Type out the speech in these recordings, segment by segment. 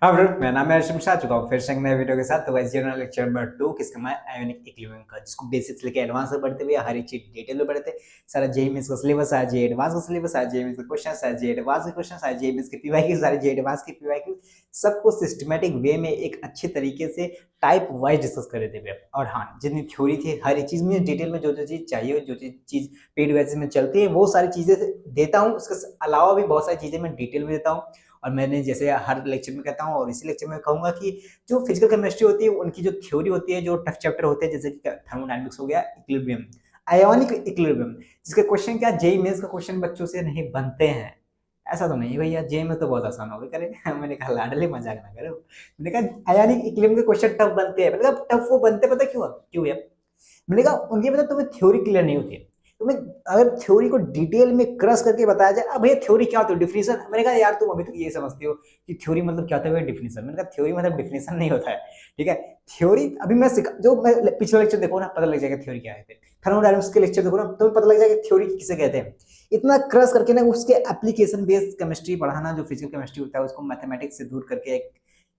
हाँ ब्रो, मेरा नाम है अर्शम आ चुका हूँ फिर से एक नए वीडियो के साथ। तो वैसे जनरल लेक्चर नंबर 2 किसका मैं आयोनिक इक्विलिब्रियम का, जिसको बेसिक्स लेके एडवांस में पढ़ते हुए हर एक चीज डिटेल में पढ़ते। सारा जेई मेंस का सिलेबस आ जे एडवांस का सिलेबस आ जे मेंस के क्वेश्चंस आ जे एडवांस के क्वेश्चंस आ जे मेंस के पीवाईक्यू सारे जे एडवांस के पीवाईक्यू सबको सिस्टमैटिक वे में एक अच्छे तरीके से टाइप वाइज डिस्कस कर रहे थे। और हाँ, जितनी थ्योरी थी हर एक चीज में डिटेल में जो जो चीज चाहिए, जो चीज पेड बेसिस में चलती है वो सारी चीजें देता हूँ। उसके अलावा भी बहुत सारी चीजें मैं डिटेल में देता हूँ। और मैंने जैसे हर लेक्चर में कहता हूँ और इसी लेक्चर में कहूंगा कि जो फिजिकल केमिस्ट्री होती है उनकी जो थ्योरी होती है, जो टफ चैप्टर होते हैं, जैसे कि थर्मोडायनामिक्स हो गया, इक्विलिब्रियम, आयोनिक इक्विलिब्रियम, जिसके क्वेश्चन क्या जेई मेंस का क्वेश्चन बच्चों से नहीं बनते हैं। ऐसा तो नहीं भैया, जेई में तो बहुत आसान हो गया करे। मैंने कहा लाडले मजाक ना करो। मैंने कहा आयोनिक इक्विलिब्रियम के क्वेश्चन टफ बनते हैं। मैंने कहा टफ वो बनते पता क्यों क्यों है? मैंने कहा उनकी मतलब तुम्हें थ्योरी क्लियर नहीं होती है। तुम्हें अगर थ्योरी को डिटेल में क्रश करके बताया जाए, अब भैया थ्योरी क्या होती है, डिफिनेशन। मैंने कहा यार तुम अभी तक ये समझते हो कि थ्योरी मतलब क्या होता है डिफिनेशन। मैंने कहा थ्योरी मतलब डिफिनेशन नहीं होता है। ठीक है, थ्योरी अभी मैं सिखा, जो मैं पिछले लेक्चर देखो ना पता लग जाएगा थ्योरी क्या है। थर्मोडायनामिक्स के लेक्चर देखो ना तो पता लग जाएगा थ्योरी किसे कहते हैं। इतना क्रश करके ना उसके एप्लीकेशन बेस्ड केमिस्ट्री पढ़ाना, जो फिजिकल केमिस्ट्री होता है उसको मैथमेटिक्स से दूर करके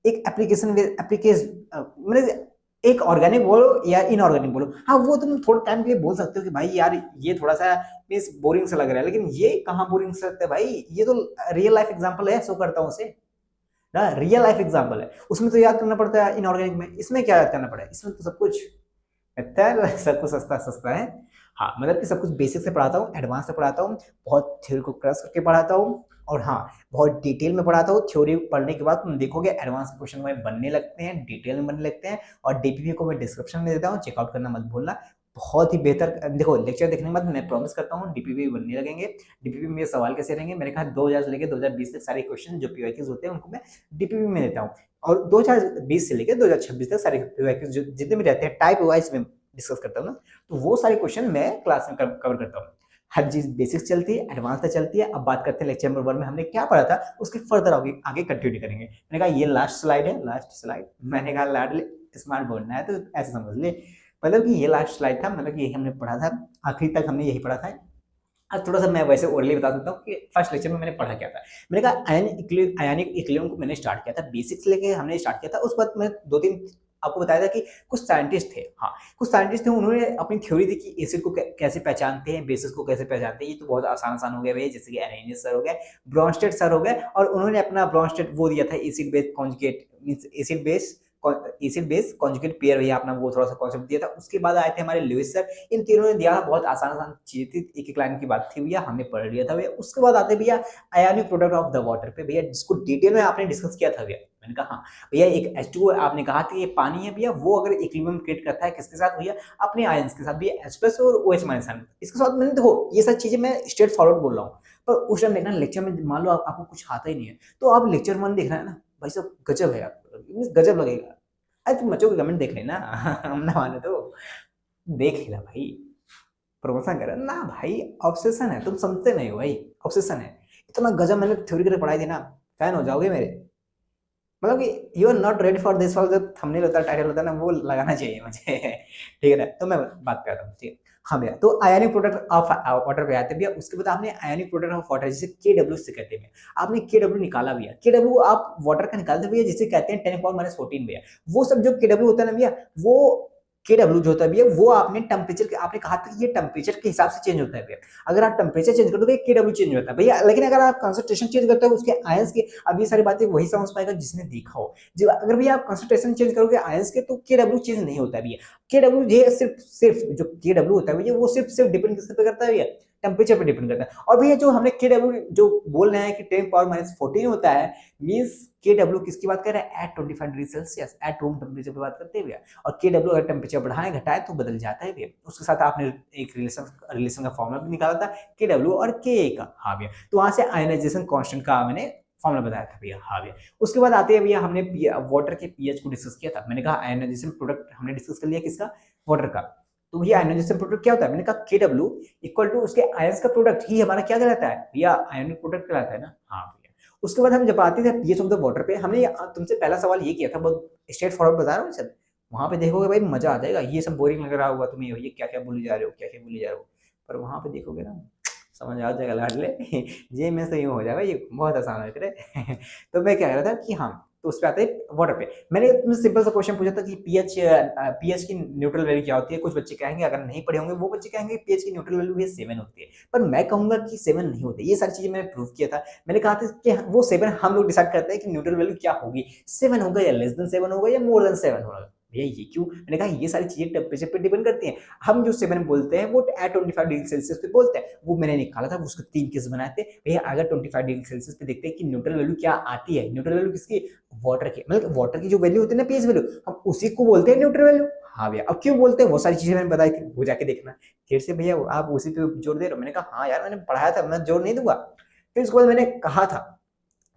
एक एप्लीकेशन मतलब एक ऑर्गेनिक बोलो या इनऑर्गेनिक बोलो। हाँ, वो तुम थोड़ा टाइम के लिए बोल सकते हो कि भाई यार ये थोड़ा सा मीन्स बोरिंग सा लग रहा है, लेकिन ये कहाँ बोरिंग सा लगता है भाई, ये तो रियल लाइफ एग्जांपल है। सो करता हूँ उसे ना, रियल लाइफ एग्जांपल है। उसमें तो याद करना पड़ता है इनऑर्गेनिक में, इसमें क्या याद करना पड़ेगा? इसमें तो सब कुछ लगता है, सब कुछ सस्ता सस्ता है। हाँ, मतलब कि सब कुछ बेसिक से पढ़ाता हूँ, एडवांस से पढ़ाता हूँ, बहुत थ्योरी को क्रश करके पढ़ाता हूँ। और हाँ, बहुत डिटेल में पढ़ाता हूँ। थ्योरी पढ़ने के बाद तुम देखोगे एडवांस क्वेश्चन में बनने लगते हैं, डिटेल में बनने लगते हैं। और डीपीपी को मैं डिस्क्रिप्शन में देता हूँ, चेकआउट करना मत भूलना। बहुत ही बेहतर देखो, लेक्चर देखने के बाद मैं प्रॉमिस करता हूँ डीपीपी बनने लगेंगे। डीपीपी में सवाल कैसे रहेंगे, मैंने कहा 2000 से लेकर 2020 तक सारे क्वेश्चन जो पीवाईक्यूज होते हैं उनको मैं डीपीपी में देता हूँ। और 2020 से लेकर 2026 तक सारे पीवाईक्यूज जितने भी रहते हैं टाइप वाइज में डिस्कस करता हूँ ना, तो वो सारे क्वेश्चन मैं क्लास में कवर करता हूँ। हर चीज बेसिक्स चलती है, एडवांस तक चलती है। अब बात करते हैं लेक्चर नंबर 1 में हमने क्या पढ़ा था, उसके फर्दर आगे आगे कंटिन्यू करेंगे। मैंने कहा ये लास्ट स्लाइड है, लास्ट स्लाइड। मैंने कहा लाडले स्मार्ट बोलना है तो ऐसे समझ ले, मतलब कि ये लास्ट स्लाइड था, मतलब यही हमने पढ़ा था, आखिरी तक हमने यही पढ़ा था। आज थोड़ा सा मैं वैसे ओरली बता देता हूँ कि फर्स्ट लेक्चर में मैंने पढ़ा क्या था। मैंने कहा आयनिक इक्विलिब्रियम को मैंने स्टार्ट किया था, बेसिक्स लेके हमने स्टार्ट किया था। उस बाद मैं दो तीन आपको बताया था कि कुछ साइंटिस्ट थे, हाँ कुछ साइंटिस्ट थे, उन्होंने अपनी थ्योरी दी कि एसिड को कैसे पहचानते हैं, बेसिस को कैसे पहचानते हैं। ये तो बहुत आसान आसान हो गया भैया, जैसे कि एरेनियस सर हो गए, ब्रॉन्स्टेड सर हो गए, और उन्होंने अपना ब्रॉन्स्टेड वो दिया था acid base conjugate means acid base conjugate pair, भैया अपना वो थोड़ा सा कॉन्सेप्ट दिया था। उसके बाद आए थे हमारे लुइस सर, इन तीनों ने दिया, बहुत आसान आसान चीजें थी, एक एक लाइन की बात थी भैया, हमने पढ़ लिया था भैया। उसके बाद आते भैया ionic product of the water पे भैया, जिसको डिटेल में आपने डिस्कस किया था भैया। मैंने कहा हाँ भैया, एक H2O आपने कहा था ये पानी है भैया, वो अगर इक्विलिब्रियम क्रिएट करता है किसके साथ भैया, अपने आयंस के साथ भैया, H प्लस और OH माइनस। इसके साथ मैंने देखो ये सब चीजें मैं स्ट्रेट फॉरवर्ड बोल रहा हूँ। पर उस टाइम देखना लेक्चर में मान लो आपको कुछ आता ही नहीं है, तो आप लेक्चर 1 देख रहे हैं ना भाई, सब गजब है यार, गजब लगेगा। अरे तुम बच्चों के कमेंट देख लेना। हम ना माने तो देख लेना भाई, प्रमोशन कर ना भाई। ऑब्सेशन है, तुम समझते नहीं हो भाई, ऑब्सेशन है। इतना गजब मैंने थ्योरी करके पढ़ाई थी ना, फैन हो जाओगे मेरे। मतलब कि you are not ready for this, for जो थंबनेल होता है, टाइटल होता है ना, वो लगाना चाहिए मुझे। ठीक है ना, तो मैं बात करता हूँ। ठीक है, हाँ भैया, तो आयनिक प्रोडक्ट ऑफ वाटर पे आते हैं भैया। उसके बाद आपने आयनिक प्रोडक्ट ऑफ वाटर, जिसे KW से कहते हैं, आपने KW निकाला भैया। KW आप वाटर का निकालते भैया, जिसे कहते हैं 10⁻⁻14 भैया। वो सब जो KW होता है ना भैया, वो KW जो होता है भैया, वो आपने टेम्परेचर के, आपने कहा था कि ये टेम्परेचर के हिसाब से चेंज होता है भैया। अगर आप टेम्परेचर चेंज कर दोगे KW चेंज होता है भैया, लेकिन अगर आप कंसंट्रेशन चेंज करते हो उसके आयंस के, अब ये सारी बातें वही समझ पाएगा जिसने देखा हो। जो अगर भैया आप कंसंट्रेशन चेंज करोगे आयंस के, तो KW चेंज नहीं होता भैया। KW ये सिर्फ सिर्फ जो KW होता है भैया, वो सिर्फ सिर्फ डिपेंड किस पे करता है भैया, टेम्परेचर पे डिपेंड करता है। और भैया जो हमने KW जो बोल रहे हैं कि 10⁻⁻14 होता है, मींस KW किसकी बात कर रहे हैं, at 25 degree Celsius, at room temperature पे बात करते हैं भैया। और KW अगर टेम्परेचर बढ़ाए घटाए तो बदल जाता है भैया। उसके साथ आपने एक रिलेशन का फॉर्मूला भी निकाला था, KW और Ka का, हाँ भैया। तो वहां से आयनाइजेशन कांस्टेंट का मैंने फॉर्मूला बताया था भैया, हाँ भैया। उसके बाद आते हैं भैया, हमने वाटर के पीएच को डिस्कस किया था। मैंने कहा आयनाइजेशन प्रोडक्ट हमने डिस्कस कर लिया किसका, वाटर का। तो भैया आयनाइजेशन प्रोडक्ट क्या होता है, मैंने कहा KW इक्वल टू उसके आयंस का प्रोडक्ट ही हमारा क्या कहलाता है भैया, आयनिक प्रोडक्ट कहलाता है ना, हाँ भैया। उसके बाद हम जब आते थे पीएच ऑफ द वाटर पे, हमने तुमसे पहला सवाल ये किया था, बहुत स्ट्रेट फॉरवर्ड बता रहा हूँ सर। वहां पे देखोगे भाई मजा आ जाएगा, ये सब बोरिंग लग रहा होगा तुम्हें, ये क्या क्या बोली जा रहे हो, क्या क्या बोली जा रहे हो, पर वहां पे देखोगे ना समझ आ जाएगा लाडले। ये में से यूं हो जाएगा, ये बहुत आसान है। तो मैं कह रहा था कि हाँ, तो उस पे आते हैं वाटर पे। मैंने तुमसे सिंपल सा क्वेश्चन पूछा था कि पीएच की न्यूट्रल वैल्यू क्या होती है। कुछ बच्चे कहेंगे, अगर नहीं पढ़े होंगे वो बच्चे कहेंगे पीएच की न्यूट्रल वैल्यू भी 7 होती है, पर मैं कहूंगा कि 7 नहीं होती। ये सारी चीजें मैंने प्रूव किया था। मैंने कहा था कि वो 7 हम लोग डिसाइड करते हैं कि न्यूट्रल वैल्यू क्या होगी, 7 होगा या लेस देन 7 होगा या मोर देन 7 होगा। भैया ये क्यों? मैंने कहा ये सारी चीजें टेम्परेचर पे डिपेंड करती हैं। हम जो 7 बोलते हैं वो एट 25 डिग्री सेल्सियस पे बोलते हैं। वो मैंने निकाला था, उसको 3 केस बनाए थे। भैया अगर 25 डिग्री सेल्सियस पे देखते हैं कि न्यूट्रल वैल्यू क्या आती है, न्यूट्रल वैल्यू किसकी? वाटर की। मतलब वाटर की जो वैल्यू होती है ना, पीएच वैल्यू, हम उसी को बोलते हैं न्यूट्रल वैल्यू। हाँ भैया, अब क्यों बोलते हैं वो सारी चीजें मैंने बताई थी, वो जाके देखना। फिर से भैया आप उसी पे जोर दे रहे हो। मैंने कहा हाँ यार, मैंने पढ़ाया था, मैं जोर नहीं दूंगा। फिर उसके बाद मैंने कहा था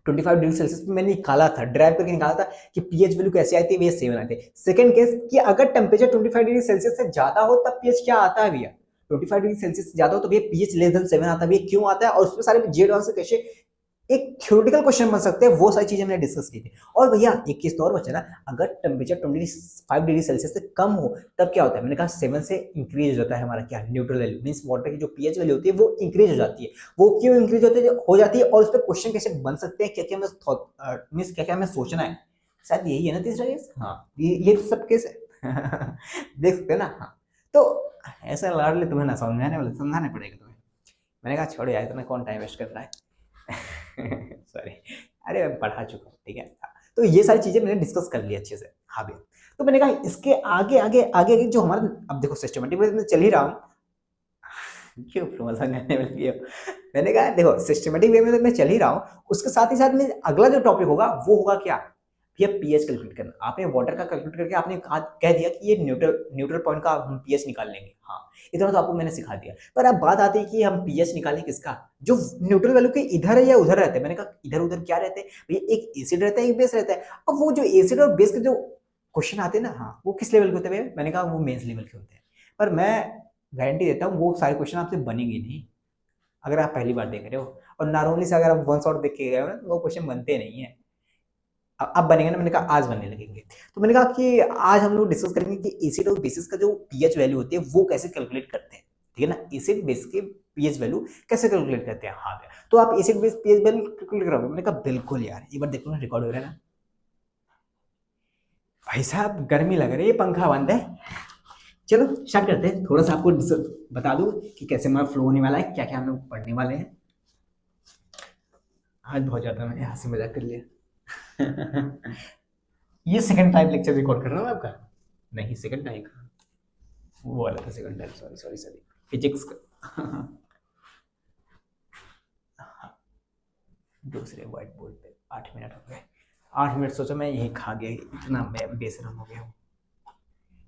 25 डिग्री सेल्सियस पे मैंने निकाला था, ड्राइव करके निकाला था कि पीएच वैल्यू कैसे आती है भैया, 7 आती है। सेकंड केस कि अगर टेम्परेचर 25 डिग्री सेल्सियस से ज्यादा हो तब पीएच क्या आता है भैया? 25 डिग्री सेल्सियस से ज्यादा हो तो भैया पीएच लेस देन 7 आता है। भैया क्यों आता है और उसमें सारे जेड आंसर कैसे एक थ्योरेटिकल क्वेश्चन बन सकते हैं, वो सारी चीजें मैंने डिस्कस की थी। और भैया एक केस तो और बचा ना, अगर टेम्परेचर 25 डिग्री सेल्सियस से कम हो तब क्या होता है? मैंने कहा 7 से इंक्रीज होता है हमारा क्या, न्यूट्रल वैल्यू। मींस वाटर की जो पीएच वैल्यू होती है वो इंक्रीज हो जाती है। वो क्यों इंक्रीज हो जाती है और उस पर क्वेश्चन कैसे बन सकते हैं, क्या क्या मीन्स क्या क्या हमें सोचना है। शायद यही है ना तीसरा केस। हाँ ये सब केस है। देख सकते हैं ना। हाँ तो ऐसा लाडले तुम्हें ना समझाने वाले, समझाने पड़ेगा तुम्हें। मैंने कहा छोड़ो यार, इतना कौन टाइम वेस्ट कर रहा है। सॉरी, अरे मैं पढ़ा चुका हूँ, ठीक है। तो ये सारी चीजें मैंने डिस्कस कर ली अच्छे से। हाँ भैया, तो मैंने कहा इसके आगे आगे आगे आगे जो हमारा, अब देखो सिस्टमेटिक वे में चल ही रहा हूँ। क्यों मजा करने में लगी हो? मैंने कहा देखो सिस्टमेटिक वे में तो मैं चल ही रहा हूँ, उसके साथ ही साथ में अगला जो टॉपिक होगा वो होगा क्या भैया, पीएच कैलकुलेट करना। आपने वाटर का कैलकुलेट करके आपने कह दिया कि ये न्यूट्रल न्यूट्रल पॉइंट का हम पीएच निकाल लेंगे। हाँ इतना तो आपको मैंने सिखा दिया, पर अब बात आती है कि हम पीएच निकालें किसका, जो न्यूट्रल वैल्यू के इधर है या उधर रहते हैं। मैंने कहा इधर उधर क्या रहते हैं भैया, एक एसिड रहता है एक बेस रहता है। अब वो जो एसिड और बेस के जो क्वेश्चन आते हैं ना, हाँ वो किस लेवल के होते हैं भैया? मैंने कहा वो मेंस लेवल के होते हैं। पर मैं गारंटी देता हूँ वो सारे क्वेश्चन आपसे बनेंगे नहीं अगर आप पहली बार देख रहे हो। और नॉर्मली से अगर आप वन शॉट देख के गए हो ना तो वो क्वेश्चन बनते नहीं है। अब बनेंगे ना, मैंने कहा आज बनने लगेंगे। तो मैंने कहा कि आज हम लोग डिस्कस करेंगे कि एसिड और बेसिस का जो पीएच वैल्यू होती है वो कैसे कैलकुलेट करते हैं, ठीक है ना। एसिड बेस के पीएच वैल्यू कैसे कैलकुलेट करते हैं। हाँ तो आप acid base pH value calculate करोगे? मैंने कहा बिल्कुल यार, एक बार देखो ना रिकॉर्ड हो रहा है ना। भाई साहब गर्मी लग रही है, पंखा बंद है। चलो स्टार्ट करते हैं। थोड़ा सा आपको बता दूं कि कैसे हमारा फ्लो होने वाला है, क्या क्या हम लोग पढ़ने वाले हैं। आज बहुत ज्यादा मैंने हंसी मजाक कर लिया। ये सेकंड टाइम लेक्चर रिकॉर्ड कर रहा हूँ आपका, नहीं सेकंड टाइम का वो वाला था, second time, sorry sorry sorry, physics का। दूसरे व्हाइट बोर्ड पे 8 मिनट हो गए। 8 मिनट सोचो मैं यही खा गया, इतना मैं बेशरम हो गया हूँ।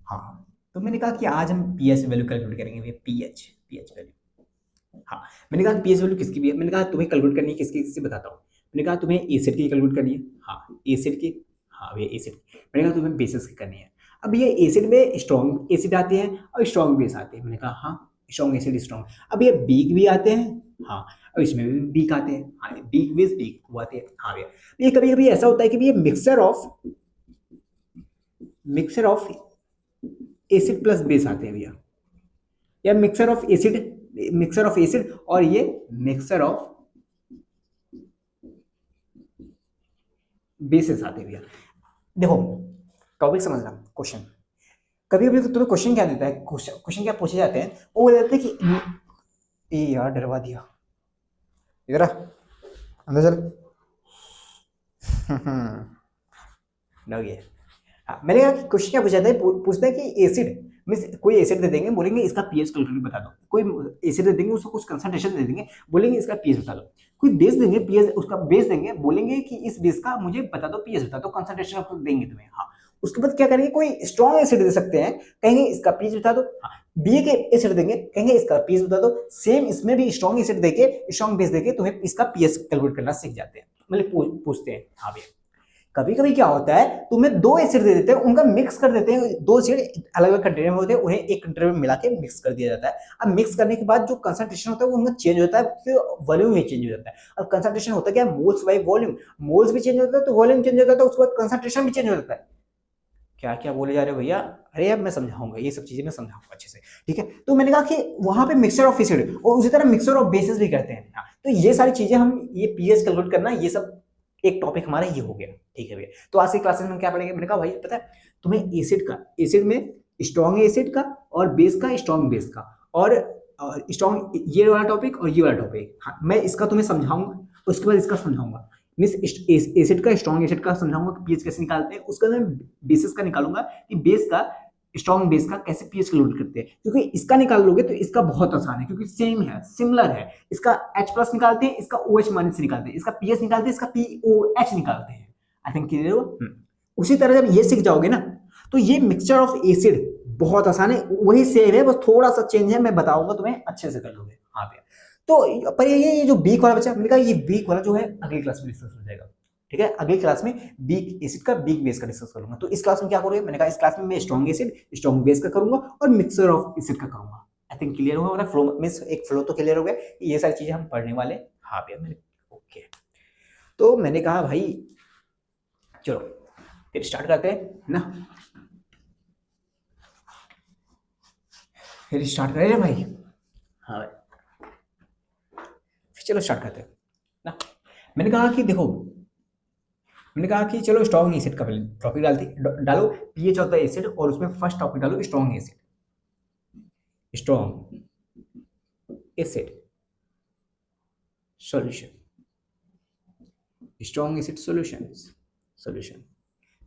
हाँ तो मैंने कहा कि आज हम पीएच वैल्यू कैलकुलेट करेंगे। पीएच पीएच वैल्यू, हाँ मैंने कहा पीएच वैल्यू किसकी भी है। मैंने कहा तुम्हें कैलकुलेट करनी है किसकी, किससे बताता हूँ। मैंने कहा तुम्हें एसिड की कैलकुलेट करनी है। हाँ एसिड की, हाँ ये एसिड। मैंने कहा तुम्हें बेसिस की करनी है। अब ये एसिड में स्ट्रॉन्ग एसिड आते हैं और स्ट्रॉन्ग बेस आते हैं। मैंने कहा हाँ स्ट्रॉन्ग एसिड स्ट्रॉन्ग। अब ये वीक भी आते हैं, हाँ और इसमें भी वीक आते हैं। हाँ वीक बेस वीक वो आते हैं। हाँ भैया ये कभी कभी ऐसा होता है कि ये mixer of acid plus base आते हैं भैया, या मिक्सर ऑफ एसिड और ये मिक्सर ऑफ बेसिस आते हैं भैया। देखो टॉपिक समझना, क्वेश्चन कभी कभी तुम्हें क्वेश्चन क्या देता है, क्वेश्चन क्या पूछे जाते हैं, वो बोल देते हैं कि ए यार डरवा दिया, इधर आ अंदर चल। डर गया। हाँ मैंने कहा कि क्वेश्चन क्या पूछा था, पूछते हैं कि एसिड मीन्स कोई एसिड दे देंगे, बोलेंगे इसका पीएच कैलकुलेट बता दो। कोई एसिड दे देंगे उसको कुछ कंसंट्रेशन दे देंगे, बोलेंगे इसका पीएच बता दो। कोई बेस देंगे, पीएच उसका बेस देंगे, बोलेंगे कि इस बेस का मुझे बता दो पीएच बता दो, कंसंट्रेशन आपको देंगे तुम्हें। हाँ उसके बाद क्या करेंगे, कोई स्ट्रॉन्ग एसिड दे सकते हैं, कहेंगे इसका पीएच बता दो। हाँ बी के एसिड देंगे, कहेंगे इसका पीएच बता दो। सेम इसमें भी स्ट्रॉन्ग एसिड देके, स्ट्रॉन्ग बेस देके तुम्हें इसका पीएच कैलकुलेट करना सीख जाते हैं, मतलब पूछते हैं। हाँ भैया कभी कभी क्या होता है, तुम्हें दो एसिड दे देते हैं, उनका मिक्स कर देते हैं। दो एसिड अलग अलग कंटेनर में होते हैं, उन्हें एक कंटेनर में मिला के मिक्स कर दिया जाता है। अब मिक्स करने के बाद जो कंसंट्रेशन होता है वो उनका चेंज होता है, फिर वॉल्यूम भी चेंज हो जाता है। अब कंसंट्रेशन होता है क्या, मोल्स बाई वॉल्यूम, मोल्स भी चेंज होता है तो वॉल्यूम चेंज हो जाता है, उसके बाद कंसंट्रेशन भी चेंज हो जाता है। क्या क्या बोले जा रहे हो भैया? अरे अब मैं समझाऊंगा, ये सब चीजें मैं समझाऊंगा अच्छे से, ठीक है। तो मैंने कहा कि वहां पे मिक्सचर ऑफ एसिड और उसी तरह मिक्सचर ऑफ बेसिस भी करते हैं। तो ये सारी चीजें हम, ये पीएच कैलकुलेट करना, ये सब एक टॉपिक हमारा ये हो गया, ठीक है भैया। तो आज की क्लासेस में क्या पढ़ेंगे, मैंने कहा भाई पता है तुम्हें एसिड का, एसिड में स्ट्रॉन्ग एसिड का और बेस का, स्ट्रॉन्ग बेस का, और स्ट्रॉन्ग ये वाला टॉपिक और ये वाला टॉपिक, हाँ मैं इसका तुम्हें समझाऊंगा, उसके बाद इसका समझाऊंगा। मीन्स एसिड का, स्ट्रॉन्ग एसिड का समझाऊंगा कि पीएच कैसे निकालते हैं, उसका मैं बेसिस का निकालूंगा कि बेस का, स्ट्रॉन्ग बेस का कैसे पीएच कैलकुलेट करते हैं, क्योंकि इसका निकाल लोगे तो इसका बहुत आसान है, क्योंकि सेम है, सिमिलर है। इसका H प्लस निकालते हैं, इसका OH माइनस निकालते हैं, इसका पीएच निकालते हैं, इसका POH निकालते हैं। आई थिंक क्लियर हो। उसी तरह जब ये सीख जाओगे ना, तो ये मिक्सचर ऑफ एसिड बहुत आसान है, वही सेम है, बस थोड़ा सा चेंज है, मैं बताऊंगा तुम्हें, अच्छे से कर लोगे। हाँ भैया, तो पर ये जो वीक वाला बच्चा, मैंने कहा ये वीक वाला जो है अगली क्लास में डिस्कस हो जाएगा, ठीक है। अगली क्लास में वीक एसिड का, वीक बेस का डिस्कस करूंगा। तो इस क्लास में क्या करोगे, मैंने कहा इस क्लास में मैं स्ट्रॉन्ग एसिड, स्ट्रॉन्ग बेस का करूंगा और मिक्सचर ऑफ एसिड का करूंगा। आई थिंक क्लियर होगा, फ्लो मींस एक फ्लो तो क्लियर हो गया, ये सारी चीजें हम पढ़ने वाले। हाँ भैया मैंने ओके, तो मैंने कहा भाई चलो फिर स्टार्ट करते हैं ना, फिर स्टार्ट करें भाई। हाँ चलो स्टार्ट करते हैं ना। मैंने कहा कि देखो, मैंने कहा कि चलो स्ट्रॉन्ग एसिड का पहले टॉपिक डालो पीएच ऑफ द एसिड, और उसमें फर्स्ट टॉपिक डालो strong acid, strong acid solution, strong acid solution.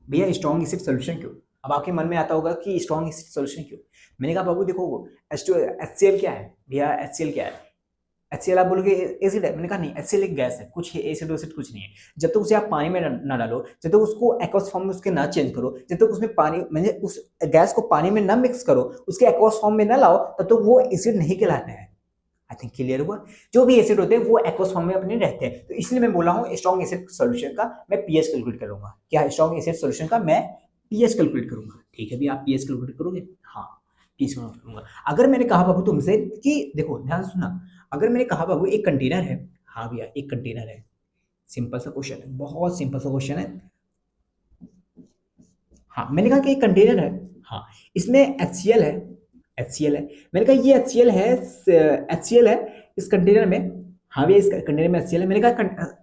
भैया स्ट्रॉन्ग एसिड सॉल्यूशन क्यों? अब आपके मन में आता होगा कि स्ट्रॉन्ग एसिड सॉल्यूशन क्यों। मैंने कहा बाबू देखो HCl क्या है भैया, HCl क्या है, HCl आप बोलोगे एसिड है, मैंने कहा नहीं, HCl एक गैस है, कुछ एसिड वेसिड कुछ नहीं है। जब तक उसे आप पानी में ना डालो, जब तक उसको एक्वस फॉर्म में उसके ना चेंज करो, जब तक उसमें पानी मैंने उस गैस को पानी में ना मिक्स करो, उसके एक्वस फॉर्म में ना लाओ, तब तक वो एसिड नहीं कहलाते हैं। आई थिंक क्लियर हुआ। जो भी एसिड होते हैं वो एक्वस फॉर्म में अपने रहते हैं, तो इसलिए मैं बोला हूँ स्ट्रॉन्ग एसिड सॉल्यूशन का मैं पीएच कैलकुलेट करूंगा। क्या स्ट्रॉन्ग एसिड सॉल्यूशन का मैं पीएच कैलकुलेट करूंगा, ठीक है भी, आप पीएच कैलकुलेट करोगे। हाँ पीएच कैलकुलेट करूंगा। अगर मैंने कहा बाबू तुमसे कि देखो ध्यान सुनना, अगर मैंने कहा बाबू एक कंटेनर है, हाँ भैया एक कंटेनर है, सिंपल सा क्वेश्चन है, बहुत सिंपल सा क्वेश्चन है। हाँ मैंने कहा कि एक कंटेनर है, हाँ इसमें HCl है, HCl है, मैंने कहा ये HCl है इस कंटेनर में। हाँ भैया इस कंटेनर में HCl है, मैंने कहा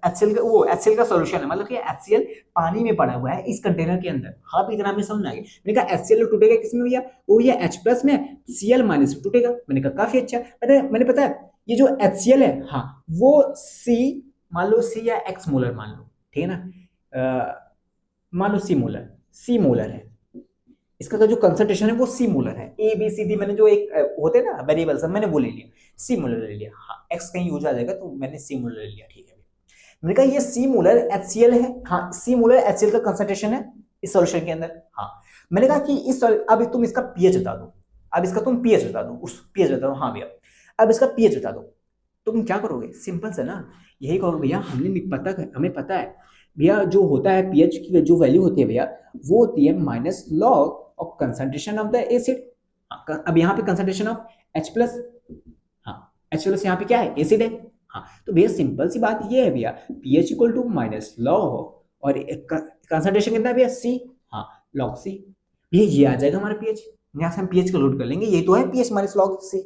HCl का वो HCl का सॉल्यूशन है, मतलब कि HCl पानी में पड़ा हुआ है इस कंटेनर के अंदर। हाँ भी इतना में समझ आ गया। मैंने कहा HCl टूटेगा किसमें भैया, वो ये H प्लस में, Cl माइनस में टूटेगा। मैंने कहा काफी अच्छा। मैंने पता है ये जो HCl है, हाँ वो C मान लो, C या X मोलर मान लो, ठीक है ना, मान लो सी मोलर है, इसका जो कंसंट्रेशन है वो सी मोलर है। ए बी सी डी मैंने जो एक होते हैं ना वेरिएबल्स, मैंने वो ले लिया, सी मोलर ले लिया। हाँ एक्स कहीं यूज आ जाएगा तो मैंने सी मोलर ले लिया, ठीक है। मैंने कहा ये सी मोलर HCl है, हाँ सी मोलर HCl का कंसंट्रेशन है इस सॉल्यूशन के अंदर। हाँ मैंने कहा कि अब तुम इसका पीएच बता दो, अब इसका तुम पीएच बता दो, उस पीएच बता दो। हाँ भैया अब इसका पीएच बता दो, तो तुम क्या करोगे, सिंपल से ना यही कहोगे भैया हमें पता है भैया, जो होता है पीएच की जो वैल्यू होती है भैया, वो होती है minus log of concentration of the acid. अब यहाँ पे कंसंट्रेशन ऑफ H प्लस, हाँ H प्लस यहाँ पे क्या है, एसिड है। हाँ तो भैया सिंपल सी बात ये है भैया, pH equal to minus log और कंसंट्रेशन कितना भैया C, हाँ लॉग C। ये आ जाएगा हमारा पीएच, यहाँ से हम पीएच का लोड कर लेंगे, ये तो है पीएच माइनस लॉग C।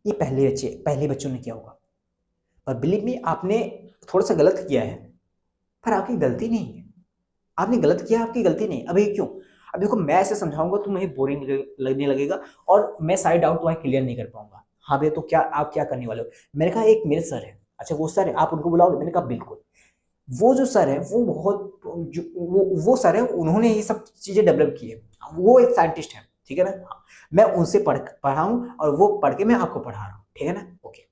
ये पहले बच्चों ने किया होगा, और बिलीव मी आपने थोड़ा सा गलत किया है, पर आपकी गलती नहीं है। आपने गलत किया, आपकी गलती नहीं। अभी क्यों, अब देखो मैं ऐसे समझाऊंगा तुम्हें बोरिंग लगने लगेगा, और मैं सारे डाउट तुम्हारे क्लियर नहीं कर पाऊंगा। हाँ भैया तो क्या आप क्या करने वाले हो, मैंने कहा एक मेरे सर है, अच्छा वो सर है आप उनको बुलाओगे, मैंने कहा बिल्कुल। वो जो सर है वो बहुत वो सर है, उन्होंने ये सब चीजें डेवलप की है, वो एक साइंटिस्ट है, ठीक है ना। हाँ, मैं उनसे पढ़ा हूँ और वो पढ़ के मैं आपको पढ़ा रहा हूँ, ठीक है ना। ओके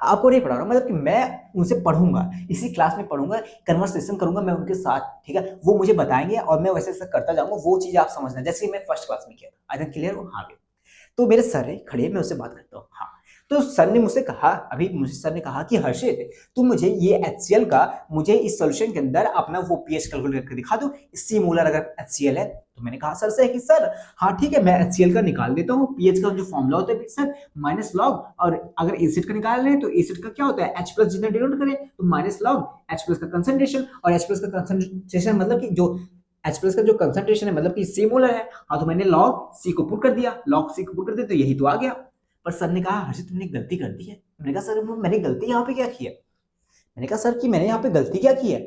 आपको नहीं पढ़ा रहा हूँ, मतलब कि मैं उनसे पढ़ूंगा, इसी क्लास में पढ़ूंगा, कन्वर्सेशन करूंगा मैं उनके साथ, ठीक है। वो मुझे बताएंगे और मैं वैसे करता जाऊंगा, वो चीज आप समझना, जैसे मैं फर्स्ट क्लास में किया था। आई थिंक क्लियर हो। हाँ तो मेरे सर है खड़े, मैं उससे बात करता हूँ। हाँ तो सर ने मुझसे कहा, अभी मुझे सर ने कहा कि हर्षित तुम मुझे ये HCl का, मुझे इस सॉल्यूशन के अंदर अपना वो पीएच कैलकुलेट करके दिखा दो, सी मोलर अगर HCl है। तो मैंने कहा सर से कि सर हाँ ठीक है मैं HCl का निकाल देता हूँ, पीएच का जो फॉर्मूला होता है सर माइनस लॉग, और अगर एसिड का निकाल रहे हैं तो एसिड का क्या होता है H प्लस, जितना डिनोट करें तो माइनस लॉग H प्लस का कंसंट्रेशन, और H प्लस का कंसंट्रेशन मतलब कि जो H प्लस का जो कंसंट्रेशन है मतलब कि सी मोलर है। हाँ तो मैंने लॉग C को पुट कर दिया, लॉग C को पुट कर दिया तो यही तो आ गया। पर सर ने कहा हर्षित तुमने गलती कर दी है। मैंने कहा सर मैंने गलती यहाँ पे क्या किया, मैंने कहा सर कि मैंने यहाँ पे गलती क्या की है?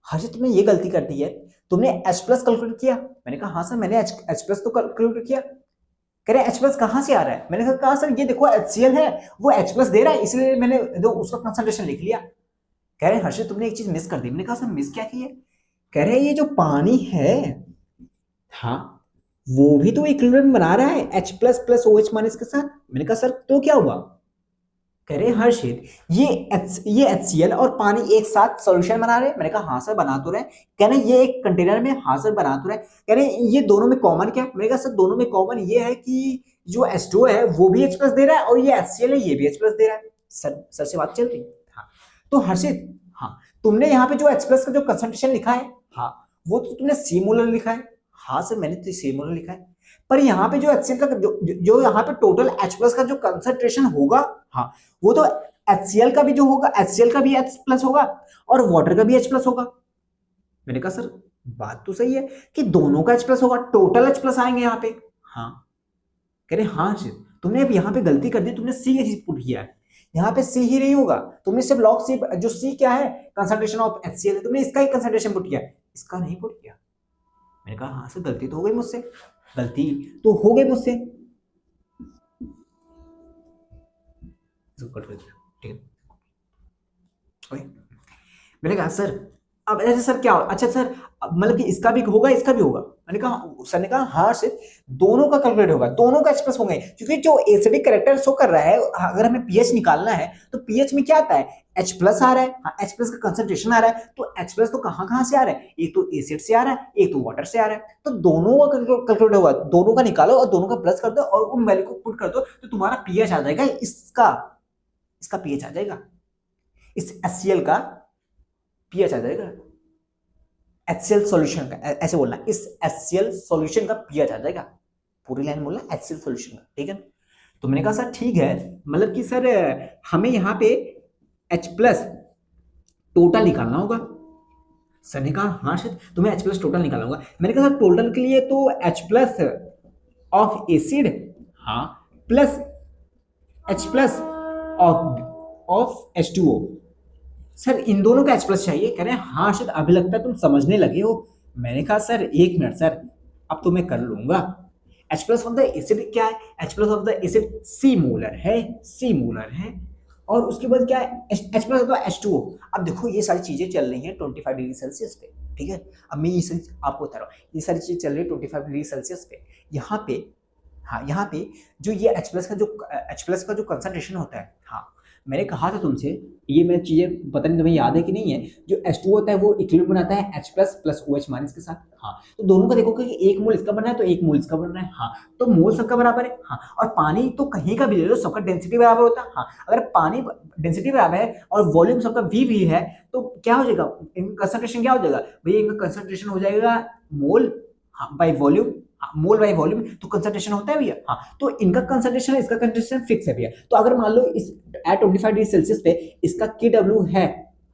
हर्षित तुमने ये गलती कर दी है, तुमने H प्लस कैलकुलेट किया। मैंने कहा हाँ सर मैंने H प्लस तो कैलकुलेट किया। कह रहे H प्लस कहाँ से आ रहा है? मैंने कहा सर ये देखो HCl है, वो H प्लस दे रहा है, इसलिए मैंने जो उसका कंसंट्रेशन लिख लिया। कह रहे हर्षित तुमने एक चीज मिस कर दी। मैंने कहा सर मिस क्या की है? कह रहे ये जो पानी है, हाँ, वो भी तो इक्विलिब्रियम बना रहा है H plus plus OH minus के साथ। मैंने कहा सर तो क्या हुआ? कह रहे हर्षित ये HCl और पानी एक साथ सॉल्यूशन बना रहे हैं। मैंने कहा हाँ सर बना तो रहे। कह रहे ये एक कंटेनर में, हाँ सर बना तो रहे। कह रहे ये दोनों में कॉमन क्या है? मैंने कहा सर दोनों में कॉमन ये है कि जो H2 है वो भी H प्लस दे रहा है और ये HCl है ये भी H प्लस दे रहा है। सर से बात चल रही? हाँ। तो हर्षित, हाँ, तुमने यहाँ पे जो H प्लस का जो कंसंट्रेशन लिखा है, हाँ, वो तो तुमने सी मोलर लिखा है। हाँ सर मैंने तो सी मोलर लिखा है, पर यहाँ पे जो HCl का जो यहाँ पे टोटल H प्लस का जो कंसंट्रेशन होगा, हाँ, वो तो HCl का भी जो होगा, HCl का भी H प्लस होगा और वाटर का भी H प्लस होगा। मैंने कहा सर बात तो सही है कि दोनों का H प्लस होगा, टोटल H प्लस आएंगे यहाँ पे। हाँ। कह रहे हाँ हर्षित तुमने अब यहाँ पे गलती कर दी, तुमने सी पुट किया है, यहाँ पे सी ही नहीं होगा, तुमने सिर्फ लॉग सी, जो सी क्या है कंसंट्रेशन ऑफ HCl है, तुमने इसका ही कंसंट्रेशन पुट किया, इसका नहीं पुट किया। मैंने कहा हाँ सर गलती तो हो गई मुझसे, गलती तो हो गई मुझसे। ठीक है, मैंने कहा सर अब ऐसे सर क्या हो, अच्छा सर मतलब कि इसका भी होगा इसका भी होगा। मैंने कहा, सर ने कहा हाँ सिर्फ दोनों का कैलकुलेट होगा, दोनों का H प्लस होंगे, क्योंकि जो एसिडिक कैरेक्टर शो कर रहा है, अगर हमें पीएच निकालना है तो पीएच में क्या आता है, H प्लस आ रहा है, हाँ, H प्लस का कंसंट्रेशन आ रहा है, तो H प्लस तो कहाँ से आ रहा है, एक तो एसिड से आ रहा है एक तो वाटर से आ रहा है, तो दोनों का कैलकुलेट होगा, दोनों का निकालो और दोनों का प्लस कर दो और उन वैल्यू को पुट कर दो तो तुम्हारा पीएच आ जाएगा, इसका पीएच आ जाएगा, इस HCl का पीएच आ जाएगा, HCl सॉल्यूशन का, ऐसे बोलना, इस HCl सॉल्यूशन का पीएच आ जाएगा, पूरी लाइन बोलना HCl सॉल्यूशन का, ठीक है। तो मैंने कहा सर ठीक है, मतलब कि सर हमें यहाँ पे H प्लस टोटल निकालना होगा। सर ने कहा हाँ सर तुम्हें H प्लस टोटल निकालना होगा। मैंने कहा सर टोटल के लिए तो H प्लस ऑफ एसिड, हाँ, plus H plus of H2O, sir इन दोनों का H प्लस चाहिए। कह रहे हैं हाँ सर अभी लगता है तुम समझने लगे हो। मैंने कहा सर एक मिनट सर, अब तो मैं कर लूंगा। H plus of the acid क्या है, H plus of the acid C molar है, सी मोलर है, और उसके बाद क्या है H plus of the H2O। अब देखो ये सारी चीजें चल रही हैं 25 डिग्री सेल्सियस पे, ठीक है। अब मैं ये सारी आपको बता रहा हूँ, ये सारी चीजें चल रही है 25 डिग्री सेल्सियस पे। यहाँ पे, हाँ, यहाँ पे जो ये H प्लस का जो कंसंट्रेशन होता है, हाँ, मैंने कहा था तुमसे, ये मैं चीजें पता नहीं तुम्हें याद है कि नहीं है, जो H2 होता है वो इक्विलिब्रियम बनाता है H plus plus OH minus के साथ, हाँ, तो दोनों का देखो कि एक मोल इसका बन रहा है तो एक मोल इसका बन रहा है, हाँ, तो मोल सबका बराबर है, हाँ, और पानी तो कहीं का भी ले लो सबका डेंसिटी बराबर होता है, हाँ, अगर पानी डेंसिटी बराबर है और वॉल्यूम सबका V है तो क्या हो जाएगा, इनका कंसंट्रेशन क्या हो जाएगा भैया, इनका कंसंट्रेशन हो जाएगा मोल, हाँ, by volume, mole by volume, तो कंसंट्रेशन होता है भैया, हाँ, तो इनका कंसंट्रेशन इसका कंसंट्रेशन फिक्स है भैया। तो अगर मान लो इस एट 25 डिग्री सेल्सियस पे इसका KW है,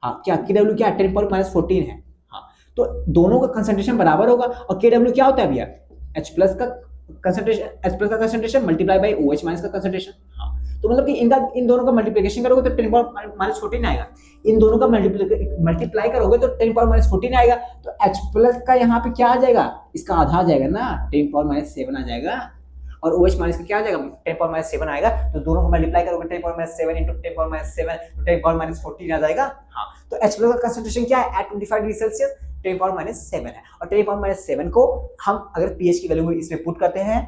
हाँ, क्या KW क्या 10⁻14 है, हाँ, तो दोनों का कंसंट्रेशन बराबर होगा, और KW क्या होता है भैया, H प्लस का concentration multiply by OH minus का कंसंट्रेशन, हाँ, तो मतलब कि इन दोनों का मल्टीप्लिकेशन करोगे तो 10⁻14 आएगा, इन दोनों का मल्टीप्लाई करोगे तो 10⁻14 आएगा, तो H प्लस का यहाँ पे क्या आ जाएगा, इसका आधा आ जाएगा ना, 10⁻7 आ जाएगा, और OH माइनस का क्या आ जाएगा 10⁻7 आएगा, तो दोनों को मल्टीप्लाई करोगे 10⁻7 इंटू 10⁻7 तो 10⁻14 आ जाएगा, हाँ, तो H प्लस का कंसंट्रेशन क्या है एट 25 डिग्री सेल्सियस 10⁻7 है, और 10⁻7 को हम अगर pH की वैल्यू इसमें पुट करते हैं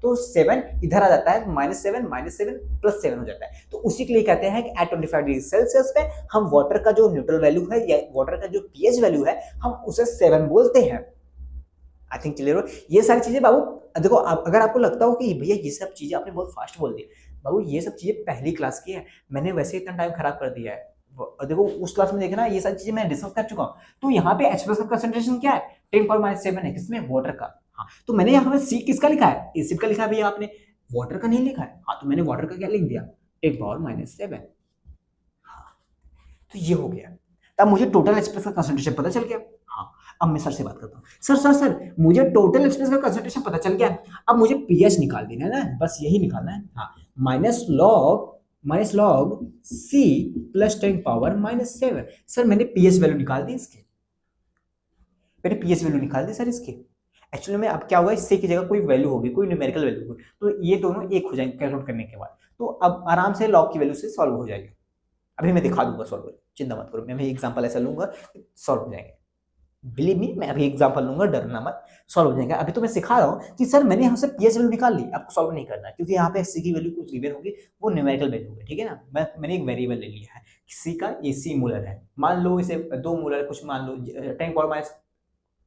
तो 7 इधर आ जाता है, -7 प्लस 7 हो जाता है, तो उसी के लिए कहते हैं कि एट 25 डिग्री सेल्सियस पे हम वाटर का जो न्यूट्रल वैल्यू है या वाटर का जो pH वैल्यू है हम उसे 7 बोलते हैं। आई थिंक क्लियर हो। ये सारी चीजें बाबू देखो, अगर आपको लगता हो कि भैया ये सब चीजें आपने बहुत फास्ट बोल दी, बाबू ये सब चीजें पहली क्लास की है, मैंने वैसे इतना टाइम खराब कर दिया है, देखो उस क्लास में देखना ये सारी चीजें मैं डिस्कस कर चुका हूँ। तो यहाँ पे H प्लस का कंसंट्रेशन क्या है 10⁻7 है, किसमें, वाटर का, हाँ, तो मैंने यहाँ पे C किसका लिखा है, एसिड का लिखा है भैया, आपने वाटर का नहीं लिखा है, हाँ, तो मैंने वाटर का क्या लिख दिया 10⁻7, हाँ, तो ये हो गया, तब मुझे टोटल H प्लस का कंसंट्रेशन पता चल गया। हाँ, अब मैं सर से बात करता हूँ, सर मुझे टोटल H प्लस का कंसंट्रेशन पता चल गया, अब मुझे pH निकाल देना है ना, बस यही निकालना है, हाँ, minus log minus log C plus 10⁻⁻7। Sir मैंने पीएच वैल्यू निकाल दी इसकी, मैंने पीएच वैल्यू निकाल दी सर इसकी। एक्चुअली में अब क्या होगा, सी की जगह कोई वैल्यू होगी, कोई न्यूमेरिकल वैल्यू होगी, तो ये दोनों एक हो जाएंगे कैलकुलेट करने के बाद, तो अब आराम से लॉग की वैल्यू से सॉल्व हो जाएगी। अभी मैं दिखा दूंगा सॉल्व, चिंता मत करो, मैं एग्जांपल ऐसा लूंगा सॉल्व हो जाएंगे। बिलीव मी, मैं अभी एग्जांपल लूंगा, डरना मत, सॉल्व हो जाएगा। अभी तो मैं सिखा रहा हूँ कि सर मैंने यहाँ से पीएच वैल्यू निकाल ली, आपको सॉल्व नहीं करना है, क्योंकि यहाँ पे सी की वैल्यू कुछ गिवन होगी, वो न्यूमेरिकल वैल्यू होगी, ठीक है ना। मैंने एक वेरिएबल ले लिया है, सी का एसी मोलर है, मान लो इसे 2 मोलर कुछ मान लो 10⁻,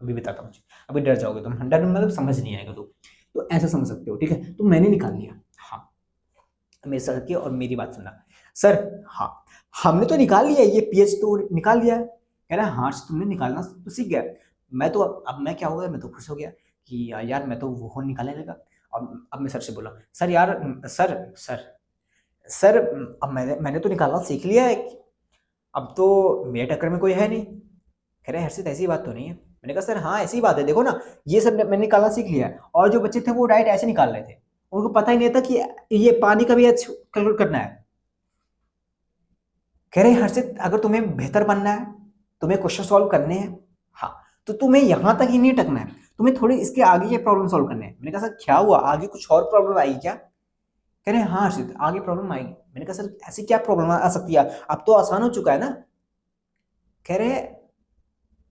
अभी बताता हूँ, अभी डर जाओगे तुम, डर मतलब समझ नहीं आएगा तो ऐसा समझ सकते हो, ठीक है। तो मैंने निकाल लिया, हाँ मेरे सर की और मेरी बात सुनना सर, हाँ हमने तो निकाल लिया, ये पीएच तो निकाल लिया। कह रहा हाँ तुमने निकालना तो सीख गया। मैं तो अब मैं क्या हो गया, मैं तो खुश हो गया कि यार मैं तो वो निकालने लगा। अब मैं सर से बोला, सर यार सर सर सर अब मैंने तो निकालना सीख लिया है, अब तो मेरे टक्कर में कोई है नहीं। कह रहे हर्षित ऐसी बात तो नहीं है। मैंने कहा सर हाँ ऐसी बात है, देखो ना ये सब मैंने निकालना सीख लिया है, और जो बच्चे थे वो डायरेक्ट ऐसे निकाल रहे थे, उनको पता ही नहीं था कि ये पानी का भी कैलकुलेट करना है। कह रहे हर्षित अगर तुम्हें बेहतर बनना है, तुम्हें क्वेश्चन सॉल्व करने हैं, हाँ तो तुम्हें यहां तक ही नहीं टकना है, तुम्हें थोड़ी इसके आगे के प्रॉब्लम सॉल्व करने हैं। मैंने कहा सर क्या हुआ, आगे कुछ और प्रॉब्लम आएगी क्या? कह रहे हाँ हर्षित आगे प्रॉब्लम आएगी। मैंने कहा सर ऐसी क्या प्रॉब्लम आ सकती है, अब तो आसान हो चुका है ना। कह रहे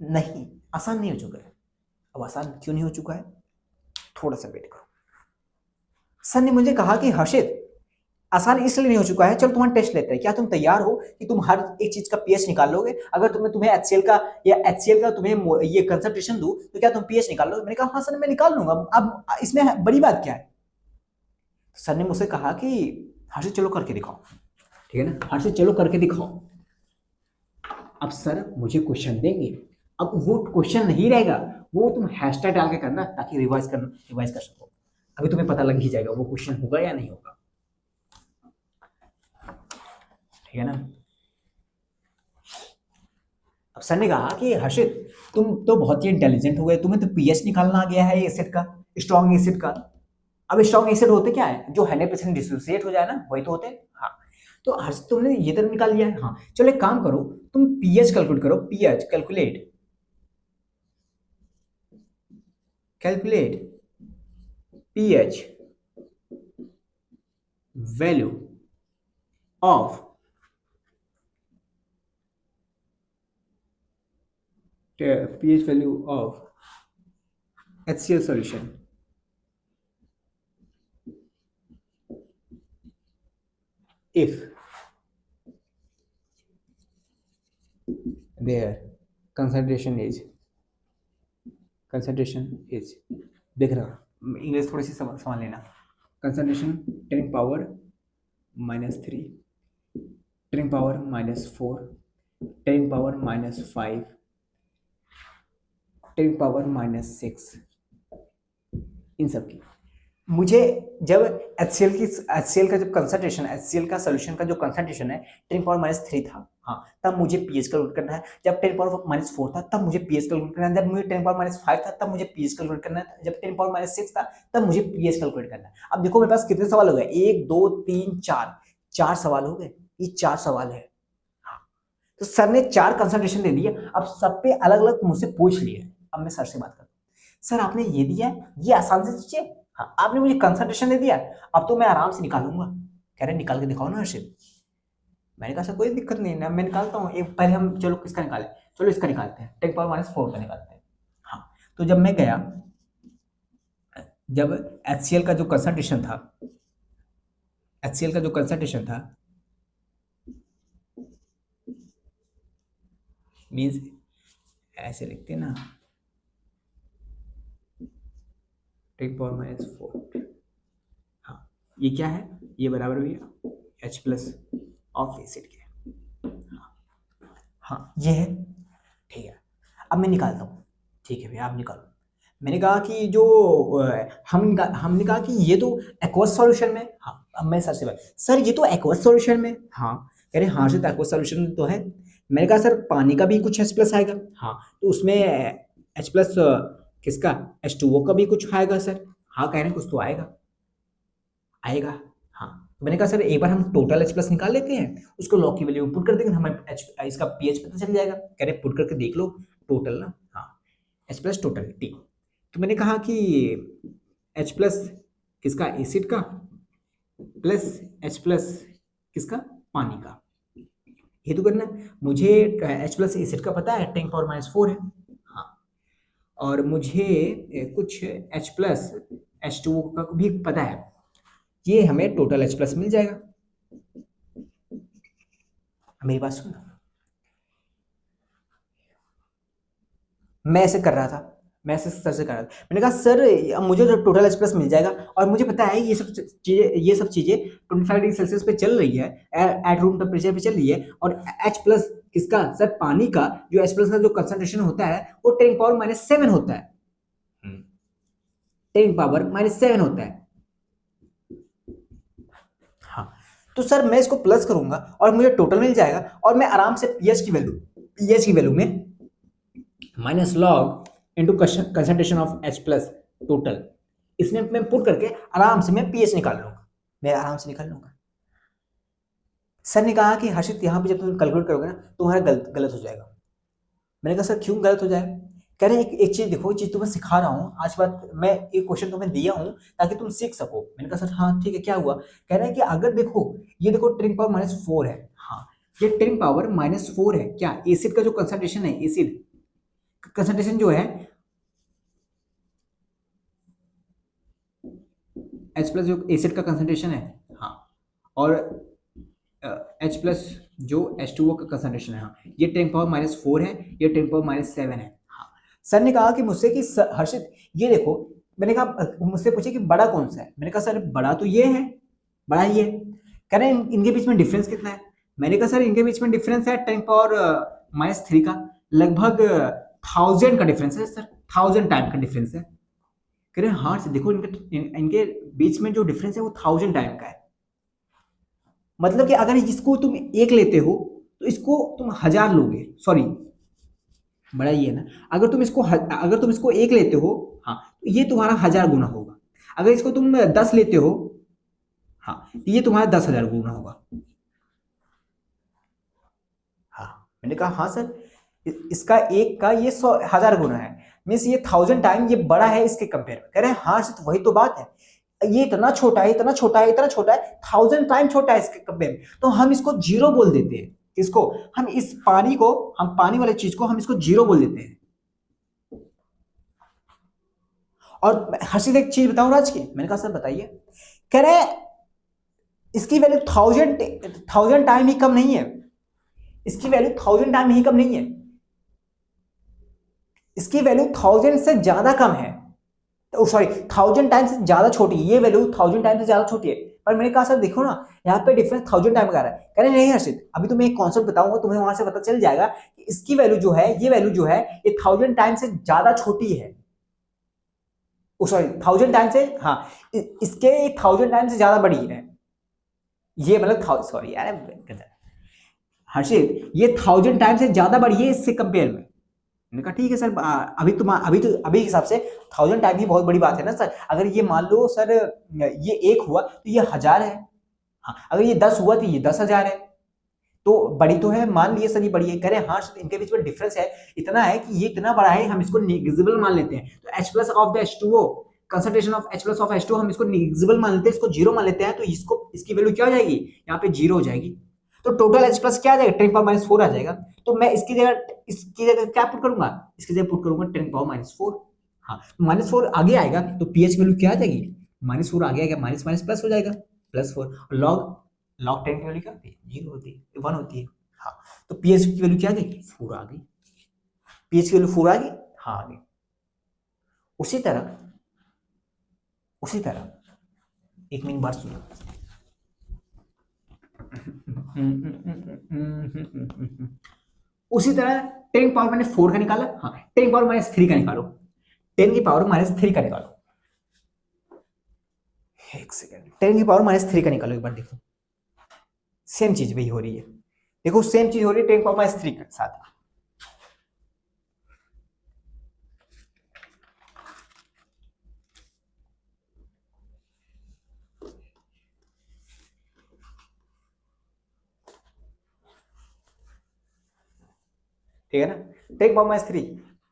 नहीं आसान नहीं हो चुका है। अब आसान क्यों नहीं हो चुका है, थोड़ा सा वेट करो। सर ने मुझे कहा कि हर्षित आसान इसलिए नहीं हो चुका है, चलो तुम्हारा टेस्ट लेते हैं, क्या तुम तैयार हो कि तुम हर एक चीज का पीएच निकाल लोगे? अगर तुम्हें एचसीएल का या एचसीएल का तुम्हें ये कंसंट्रेशन दूं तो क्या तुम पीएच निकाल लोगे? मैंने कहा हाँ सर मैं निकाल लूंगा, अब इसमें बड़ी बात क्या है? सर ने मुझसे कहा कि हर्षित चलो करके दिखाओ, ठीक है ना, हर्षित चलो करके दिखाओ। अब सर मुझे क्वेश्चन देंगे, अब वो क्वेश्चन नहीं रहेगा, वो तुम हैशटैग डाल के करना ताकि रिवाइज कर सको। अभी तुम्हें पता लग ही जाएगा वो क्वेश्चन होगा या नहीं होगा, ठीक है ना। अब सर ने कहा कि हर्षित तुम तो बहुत ही इंटेलिजेंट हो गए, तुम्हें तो पीएच निकालना आ गया है एसिड का, स्ट्रॉन्ग एसिड का। अब स्ट्रॉन्ग एसिड होते क्या है, जो 100% डिसोसिएट हो जाए ना, वही तो होते हैं। हाँ तो हर्षित तुमने ये तो निकाल लिया है, हाँ चलो एक काम करो, तुम पीएच कैलकुलेट करो, pH calculate calculate pH value of pH value of HCl solution if their concentration is देख रहा इंग्लिश थोड़ी सी समझ लेना, कंसंट्रेशन 10⁻³ 10⁻⁴ 10⁻⁵ 10⁻�6, इन सब की मुझे जब HCl का जब कंसंट्रेशन, HCl का सोल्यूशन का जो कंसंट्रेशन है 10⁻³ था, हाँ तब मुझे पीएच कैलकुलेट करना है। जब 10⁻⁴ था तब मुझे पीएच कैलकुलेट करना है। जब मुझे 10⁻⁵ था तब मुझे पीएच कैलकुलेट करना है। जब 10⁻�6 था तब मुझे पीएच कैलकुलेट करना है। अब देखो मेरे पास कितने सवाल हो गए, 1 2 3 4, 4 सवाल हो गए, ये 4 सवाल है। हाँ तो सर ने 4 कंसंट्रेशन दे दिए, अब सब पे अलग अलग मुझसे पूछ लिए। अब मैं सर से बात करता हूँ, सर आपने ये दिया है, ये आसान से सोचिए, हाँ आपने मुझे कंसंट्रेशन दे दिया, अब तो मैं आराम से निकालूंगा। कह रहे निकाल के दिखाओ ना हर्षित। मैंने कहा सर कोई दिक्कत नहीं ना, मैं निकालता हूँ। एक पहले हम चलो किसका निकालें, चलो इसका निकालते हैं, 10⁻⁴ का निकालते हैं। हाँ तो जब मैं गया, जब HCl का जो कंसंट्रेशन था, HCl का जो कंसंट्रेशन था मीन्स ऐसे लिखते ना 10⁻⁴, हाँ ये क्या है, ये बराबर हुआ H+ ऑफ एसिड के। हाँ ये है, ठीक है। अब मैं निकालता हूँ, ठीक है भैया आप निकालो। मैंने कहा कि जो हमने कहा कि ये तो एक्वस सॉल्यूशन में, हाँ अब मैं सर से बात, सर ये तो एक्वस सॉल्यूशन में, हाँ कह रहे हाँ सर एक्वस सॉल्यूशन में तो है। मैंने कहा सर पानी का भी कुछ H+ आएगा, हाँ तो उसमें H+ किसका, H2O का भी कुछ आएगा सर, हाँ कह रहे हैं कुछ तो आएगा, हाँ तो मैंने कहा सर एक बार हम टोटल एच प्लस निकाल लेते हैं, उसको लॉग की वैल्यू पुट कर देंगे, हमें एच इसका पीएच पता चल जाएगा। कह रहे पुट करके देख लो टोटल ना, हाँ एच प्लस टोटल टी। तो मैंने कहा कि एच प्लस किसका, एसिड का, प्लस एच प्लस किसका, पानी का। ये तो करना है। मुझे एच प्लस एसिड का पता है 10⁻⁴ है, हाँ, और मुझे कुछ एच प्लस H2O का भी पता है, ये हमें टोटल एच प्लस मिल जाएगा। मेरी बात सुनो, मैं ऐसे कर रहा था, मैं ऐसे सर से कर रहा था, मैंने कहा सर अब मुझे जो टोटल एच प्लस मिल जाएगा, और मुझे पता है ये सब चीजें 25 डिग्री सेल्सियस पे चल रही है, एट रूम टेम्परेचर पे चल रही है, और एच प्लस किसका सर, पानी का जो एच प्लस का जो कंसंट्रेशन होता है वो 10⁻⁷ होता है, 10⁻⁷ होता है। हाँ, तो सर मैं इसको प्लस करूंगा और मुझे टोटल मिल जाएगा, और मैं आराम से पीएच की वैल्यू में minus log into concentration of H plus total, इसमें मैं पुट करके आराम से मैं पीएच निकाल लूंगा, मैं आराम से निकाल लूंगा। सर ने कहा कि हर्षित यहाँ पे जब तुम कैलकुलेट करोगे ना तो तुम्हारा गलत हो जाएगा। मैंने कहा सर क्यों गलत हो जाएगा? कह रहे हैं एक चीज देखो, चीज तुम्हें सिखा रहा हूँ आज बात, मैं एक क्वेश्चन तुम्हें दिया हूँ ताकि तुम सीख सको। मैंने कहा सर हाँ ठीक है, क्या हुआ? कह रहे हैं कि अगर देखो ये देखो 10⁻⁴ है, हाँ ये 10⁻⁴ है, क्या एसिड का जो कंसंट्रेशन है, एसिड कंसंट्रेशन जो है एच प्लस जो एसिड का कंसंट्रेशन है, हाँ, और एच प्लस जो H2O का कंसंट्रेशन है, हाँ ये 10⁻⁴ है, ये 10⁻⁷ है। हाँ, सर ने कहा कि मुझसे कि हर्षित ये देखो, मैंने कहा मुझसे पूछे कि बड़ा कौन सा है, मैंने कहा सर बड़ा तो ये है, बड़ा ये है। कह रहे हैं इनके बीच में डिफरेंस कितना है? मैंने कहा सर इनके बीच में डिफरेंस है 10⁻³ का, लगभग 1000 का डिफरेंस है सर, 1000 टाइम का डिफरेंस है। कह रहे हैं हाँ सर देखो इनके बीच में जो डिफरेंस है वो 1000 टाइम का है। मतलब कि अगर इसको तुम एक लेते हो तो इसको तुम 1000 लोगे, सॉरी बड़ा ही है ना, अगर तुम इसको एक लेते हो, हाँ तो ये तुम्हारा 1000 गुना होगा। अगर इसको तुम 10 लेते हो, हाँ तो ये तुम्हारा 10,000 गुना होगा। हाँ, मैंने कहा हाँ सर इसका एक का ये 1000 गुना है, मीन्स ये 1000 टाइम ये बड़ा है इसके कंपेयर में। कह रहे हैं हाँ सर तो वही तो बात है, ये इतना छोटा है, इतना छोटा है, इतना छोटा है, 1000 टाइम छोटा है इसके कंपेयर में, तो हम इसको जीरो बोल देते हैं। इसको हम इस पानी को, हम पानी वाले चीज को हम इसको जीरो बोल देते हैं। और हर्षित एक चीज बताऊं राज की, मैंने कहा सर बताइए। कह रहे इसकी वैल्यू 1000 टाइम ही कम नहीं है, इसकी वैल्यू 1000 टाइम ही कम नहीं है, इसकी वैल्यू 1000 से ज्यादा कम है, सॉरी 1000 टाइम से ज्यादा छोटी, ये वैल्यू 1000 टाइम से ज्यादा छोटी है। पर मैंने कहा सर देखो ना यहाँ पे डिफरेंस 1000 टाइम का आ रहा है। कह रहे नहीं हर्षित अभी तुम्हें एक कॉन्सेप्ट बताऊंगा, तुम्हें वहां से पता चल जाएगा कि इसकी वैल्यू जो है, ये वैल्यू जो है ये 1000 टाइम से ज्यादा छोटी है, सॉरी 1000 टाइम से, हाँ इसके 1000 टाइम से ज्यादा बड़ी है, ये मतलब सॉरी यार हर्षित ये 1000 टाइम से ज्यादा बड़ी है इससे कंपेयर में। मैंने कहा ठीक है सर, अभी के हिसाब से 1000 टाइम ही बहुत बड़ी बात है ना सर। अगर ये मान लो सर ये 1 हुआ तो ये 1000 है, हाँ अगर ये 10 हुआ तो ये 10,000 है, तो बड़ी तो है, मान लिए सर ये बड़ी है। कह रहे हैं हाँ सर इनके बीच में डिफरेंस है, इतना है कि ये इतना बड़ा है हम इसको नेग्लिजिबल मान लेते हैं। तो H plus of the H2O, concentration of H plus of H2O हम इसको नेग्लिजिबल मान लेते हैं, इसको जीरो मान लेते हैं, तो इसको इसकी वैल्यू क्या हो जाएगी, यहाँ पे जीरो हो जाएगी। तो टोटल H प्लस क्या आ जाएगा, 10⁻⁴ आ जाएगा। तो मैं इसकी जगह क्या पुट करूंगा, इसकी जगह पुट करूंगा 10⁻⁴। हाँ -4 आगे आएगा तो पीएच वैल्यू क्या आ जाएगी, -4 आगे आएगा, माइनस माइनस प्लस हो जाएगा, +4। लॉग लॉग 10 की वैल्यू क्या होती है, 0 होती है, 1 होती है। हाँ तो पीएच की वैल्यू क्या आ गई, 4 आ गई, पीएच की वैल्यू 4 आ गई, हाँ आ गई। उसी तरह एक मिनट बात सुनो, उसी तरह 10⁻⁴ का निकाला, हाँ 10⁻⁻³ का निकालो, 10⁻⁻³ का निकालो, एक सेकेंड 10⁻⁻³ का निकालो, एक बार देखो सेम चीज वही हो रही है, देखो सेम चीज हो रही है 10⁻³ के साथ। ठीक है ना, 10 पावर माइनस 3,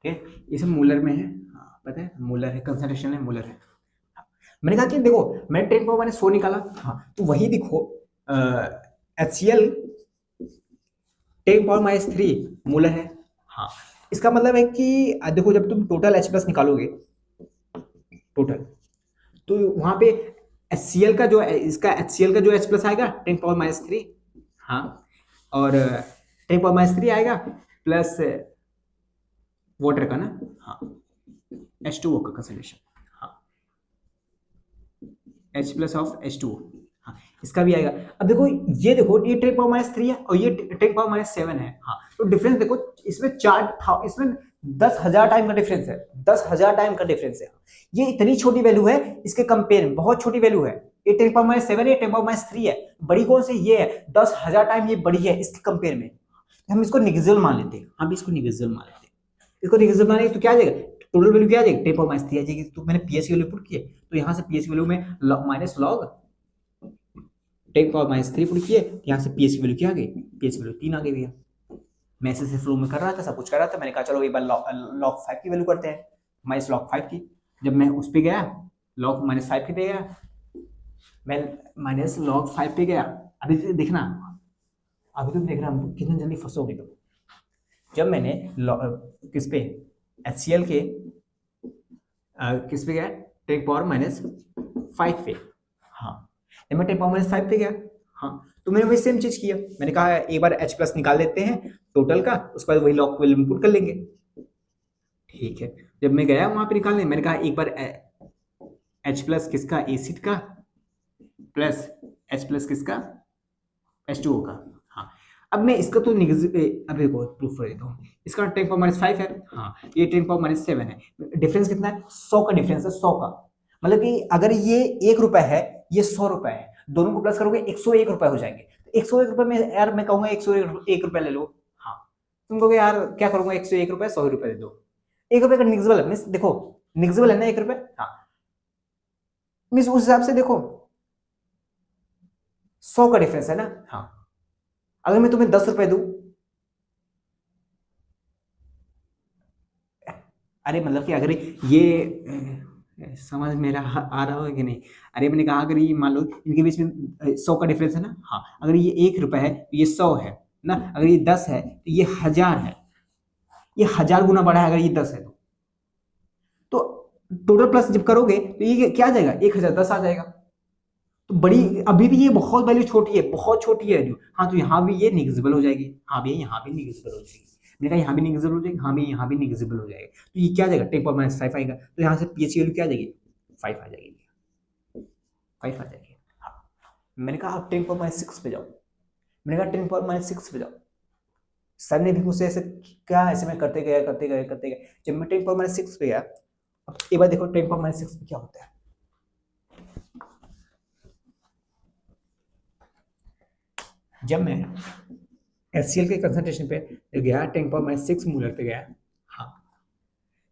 ठीक है, ये सब मोलर में है, हाँ पता है मोलर है, कंसंट्रेशन है, मोलर है। मैंने कहा कि देखो मैंने 10 पावर माइनस 4 निकाला, हाँ तो वही देखो HCl 10 पावर माइनस 3 मोलर है, हाँ इसका मतलब है कि देखो जब तुम टोटल H प्लस निकालोगे टोटल, तो वहां पे HCl का जो इसका HCl का जो H प्लस आएगा 10 पावर माइनस 3, हाँ और 10 पावर माइनस 3 आएगा प्लस वाटर का ना, हाँ H2O का कंसंट्रेशन, हाँ H प्लस ऑफ H2O, हाँ इसका भी आएगा। अब देखो ये देखो ये 10 पावर माइनस 3 है और ये 10 पावर माइनस 7 है, हाँ तो डिफरेंस देखो इसमें इसमें 10,000 टाइम का डिफरेंस है, 10,000 टाइम का डिफरेंस है। ये इतनी छोटी वैल्यू है इसके कंपेयर में, बहुत छोटी वैल्यू है। ये 10 पावर माइनस 7 है, 10 पावर माइनस 3 है, बड़ी कौन सी ये है, 10,000 टाइम ये बड़ी है इसके कंपेयर में। हम इसको निगेजिबल मान लेते हैं, हम इसको निगेजिबल मान लेते हैं, इसको निगेजिबल मानेंगे तो क्या आ जाएगा, टोटल वैल्यू क्या आ जाएगी 10 पावर माइनस 3 आ जाएगी। तो मैंने पीएच की वैल्यू पुट की है, तो यहाँ से पीएच की वैल्यू में minus log 10 power minus 3 put किए, यहाँ से पीएच की वैल्यू क्या आ गई, पीएच की वैल्यू 3 आ गई भैया। मैं ऐसे फ्लो में कर रहा था, सब कुछ कर रहा था, मैंने कहा चलो एक बार लॉग 5 की वैल्यू करते हैं, माइनस लॉग 5 की। जब मैं उस पर गया लॉग माइनस 5 पे गया, मैं माइनस लॉग 5 पे गया, अभी देखना, अभी तुम देख रहा कितनी जल्दी फंसोगे तुम। जब मैंने किस पे HCl के किस पे गया 10 पावर माइनस 5 पे, हाँ जब मैं 10 पावर माइनस 5 पे गया, हाँ तो मैंने वही सेम चीज किया, मैंने कहा एक बार H प्लस निकाल लेते हैं टोटल का, उसके बाद वही लॉग वैल्यू इनपुट कर लेंगे। ठीक है, जब मैं गया वहां पे निकालने, मैंने कहा एक बार H प्लस किसका, एसिड का, प्लस H प्लस किसका, H2O का, हाँ अब मैं इसका तो अब देखो प्रूफ कर देता हूँ, इसका 10 पावर माइनस 5 है, हाँ ये 10 पावर माइनस 7 है, डिफरेंस कितना है 100 का डिफरेंस है, 100 का, मतलब कि अगर ये 1 रुपए है ये 100 रुपए है, दोनों को प्लस करोगे 101 रुपए हो जाएंगे। तो 101 रुपए में यार मैं कहूंगा 101 रुपए ले लो, हाँ तुम कहोगे यार क्या करूंगा 101 रुपए, 100 रुपए दे दो, 1 रुपए का निग्जिबल है, मीन्स देखो निग्जिबल है ना 1 रुपए, हाँ मीन्स उस हिसाब से देखो 100 का डिफरेंस है ना, हाँ अगर मैं तुम्हें 10 रुपए दूं, अरे मतलब कि अगर ये समझ मेरा आ रहा है कि नहीं, अरे मैंने कहा अगर ये मान लो इनके बीच में 100 का डिफरेंस है ना, हाँ अगर ये 1 रुपए है तो ये 100 है ना, अगर ये 10 है तो ये 1000 है, ये 1000 गुना बड़ा है अगर ये 10 है तो टोटल प्लस जब करोगे तो ये क्या आ जाएगा 1010 आ जाएगा। तो बड़ी अभी भी ये बहुत वैल्यू छोटी है, बहुत छोटी है जो, हाँ तो यहाँ भी ये निगेजिबल हो जाएगी, हाँ भैया यहाँ भी निगेजिबल हो जाएगी, मैंने कहा यहाँ भी निगेजिबल हो जाएगी, हाँ भी यहाँ भी निगेजिबल हो जाएगा, तो ये क्या आ जाएगा 10 पावर माइनस 5 आएगा, तो यहाँ से पीएच की वैल्यू क्या आ जाएगी 5 आ जाएगी, 5 आ जाएगी, हाँ मैंने कहा आप 10 पावर माइनस 6 पे जाओ, मैंने कहा 10 पावर माइनस 6 पे जाओ, सर ने भी मुझसे ऐसे क्या, ऐसे मैं करते गया करते गए करते गए, जब मैं 10 पावर माइनस 6 पे गया, अब एक बार देखो 10 पावर माइनस 6 पे क्या होता है, जब मैं HCl के कंसंट्रेशन पे गया 10 पावर माइनस 6 मोलर पे गया, हाँ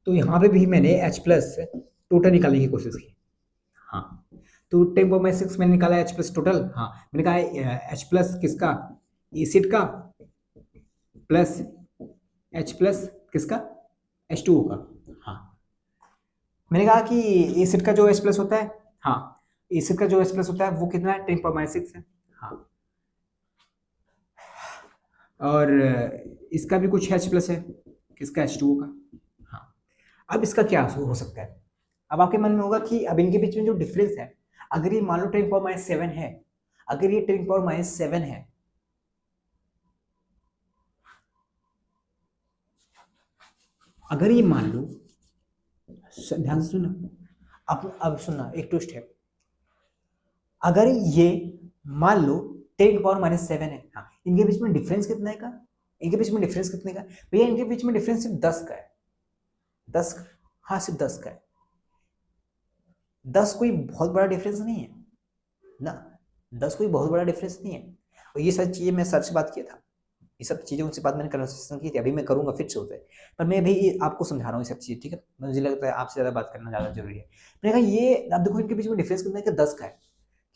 तो यहाँ पे भी मैंने H प्लस टोटल निकालने की कोशिश की, हाँ तो 10 पावर माइनस 6 मैंने निकाला H प्लस टोटल, हाँ मैंने कहा H प्लस किसका, एसिड का, प्लस H प्लस किसका, H2O का, हाँ मैंने कहा कि एसिड का जो H प्लस होता है, हाँ एसिड का जो H प्लस होता है वो कितना है 10 पावर माइनस 6 है, हाँ और इसका भी कुछ H प्लस है, किसका H2O का, हाँ अब इसका क्या हो सकता है, अब आपके मन में होगा कि अब इनके बीच में जो डिफरेंस है, अगर ये मान लो 10 पावर माइनस 7 है, अगर ये 10 पावर माइनस 7 है, अगर ये मान लो, ध्यान से सुनना, अब सुनना एक ट्विस्ट है, अगर ये मान लो 10 पावर माइनस 7 है, हाँ इनके बीच में डिफरेंस कितना है का, इनके बीच में डिफरेंस कितने का भैया, इनके बीच में डिफरेंस सिर्फ 10 का है, 10, हाँ सिर्फ 10 का है, 10 कोई बहुत बड़ा डिफरेंस नहीं है ना, 10 कोई बहुत बड़ा डिफरेंस नहीं है। और ये सारी चीजें मैं सर से बात किया था, ये सब चीजें उनसे बात मैंने कन्वर्सेशन की थी, अभी मैं करूंगा फिर से होता है, पर मैं भी आपको समझा रहा हूँ ये सब चीजें, ठीक है, मुझे लगता है आपसे ज्यादा बात करना ज्यादा जरूरी है। मैंने कहा ये अब देखो इनके बीच में डिफरेंस कितना है कि 10 का है,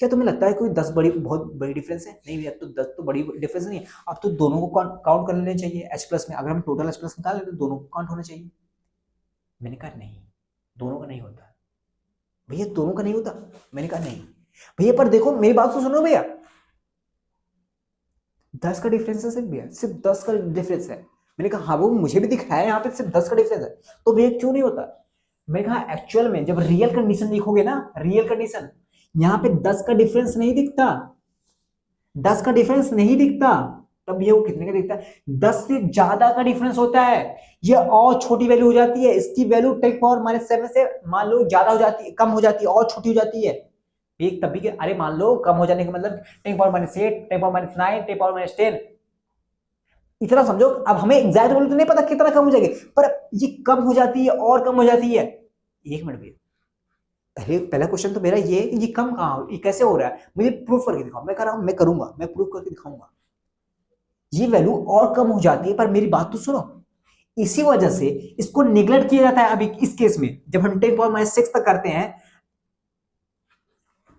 क्या तुम्हें लगता है कोई 10 बड़ी बहुत बड़ी डिफरेंस है? नहीं भैया, तो 10 तो बड़ी डिफरेंस नहीं है। अब तो दोनों को काउंट कर लेना चाहिए एच प्लस में। अगर हम टोटल एच प्लस निकाल लें तो दोनों को काउंट होना चाहिए। मैंने कहा नहीं, दोनों का नहीं होता भैया, दोनों का नहीं होता। मैंने कहा नहीं भैया, पर देखो मेरी बात तो सुनो भैया, 10 का डिफरेंस है सिर्फ भैया, सिर्फ 10 का डिफरेंस है। मैंने कहा हाँ वो मुझे भी दिख रहा है यहाँ पे सिर्फ 10 का डिफरेंस है, तो भैया क्यों नहीं होता? मैंने कहा एक्चुअल में जब रियल कंडीशन देखोगे ना, रियल कंडीशन, यहाँ पे 10 का डिफरेंस नहीं दिखता, 10 का डिफरेंस नहीं दिखता। तब ये वो कितने का दिखता है? 10 से ज्यादा का डिफरेंस होता है। ये और छोटी वैल्यू हो जाती है, इसकी वैल्यू 10⁻⁷ से मान लो ज्यादा हो जाती है, कम हो जाती है, और छोटी हो जाती है। एक तभी के अरे मान लो कम हो जाने का मतलब 10⁻⁸, 10⁻⁹, 10⁻10, इतना समझो। अब हमें एग्जैक्ट वैल्यू तो नहीं पता कितना कम हो जाएगी, पर ये कम हो जाती है और कम हो जाती है। एक मिनट भैया, पहला क्वेश्चन तो मेरा ये है कि ये कम कहाँ हो, ये कैसे हो रहा है, मुझे प्रूफ करके दिखाओ। मैं कह रहा हूं मैं करूंगा, मैं प्रूफ करके दिखाऊंगा। ये वैल्यू और कम हो जाती है, पर मेरी बात तो सुनो, इसी वजह से इसको निगलेक्ट किया जाता है। अभी इस केस में जब हम 10⁻⁶ तक करते हैं,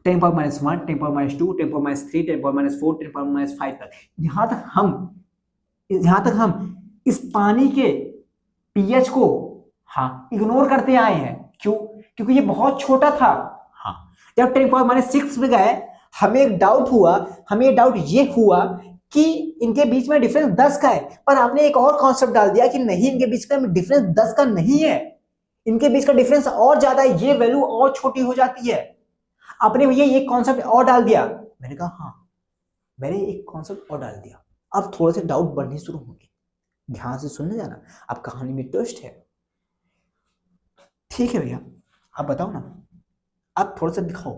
10⁻⁻1, 10⁻2, 10⁻3, 10⁻4, 10⁻5 तक, यहां तक हम इस पानी के पीएच को हाँ इग्नोर करते आए हैं। क्यों? क्योंकि ये बहुत छोटा था। हाँ, जब 10⁻⁶ में गए, हमें एक डाउट हुआ, हमें डाउट ये हुआ कि इनके बीच में डिफरेंस 10 का है, पर आपने एक और कॉन्सेप्ट डाल दिया कि नहीं, इनके बीच का डिफरेंस 10 का नहीं है, इनके बीच का डिफरेंस और ज्यादा है, ये वैल्यू और छोटी हो जाती है। आपने भैया ये कॉन्सेप्ट और डाल दिया। मैंने कहा हाँ, मैंने एक कॉन्सेप्ट और डाल दिया। अब थोड़े से डाउट बढ़ने शुरू होंगे, ध्यान से सुनने जाना, अब कहानी में ट्विस्ट है। ठीक है भैया, आप बताओ ना, आप थोड़ा सा दिखाओ।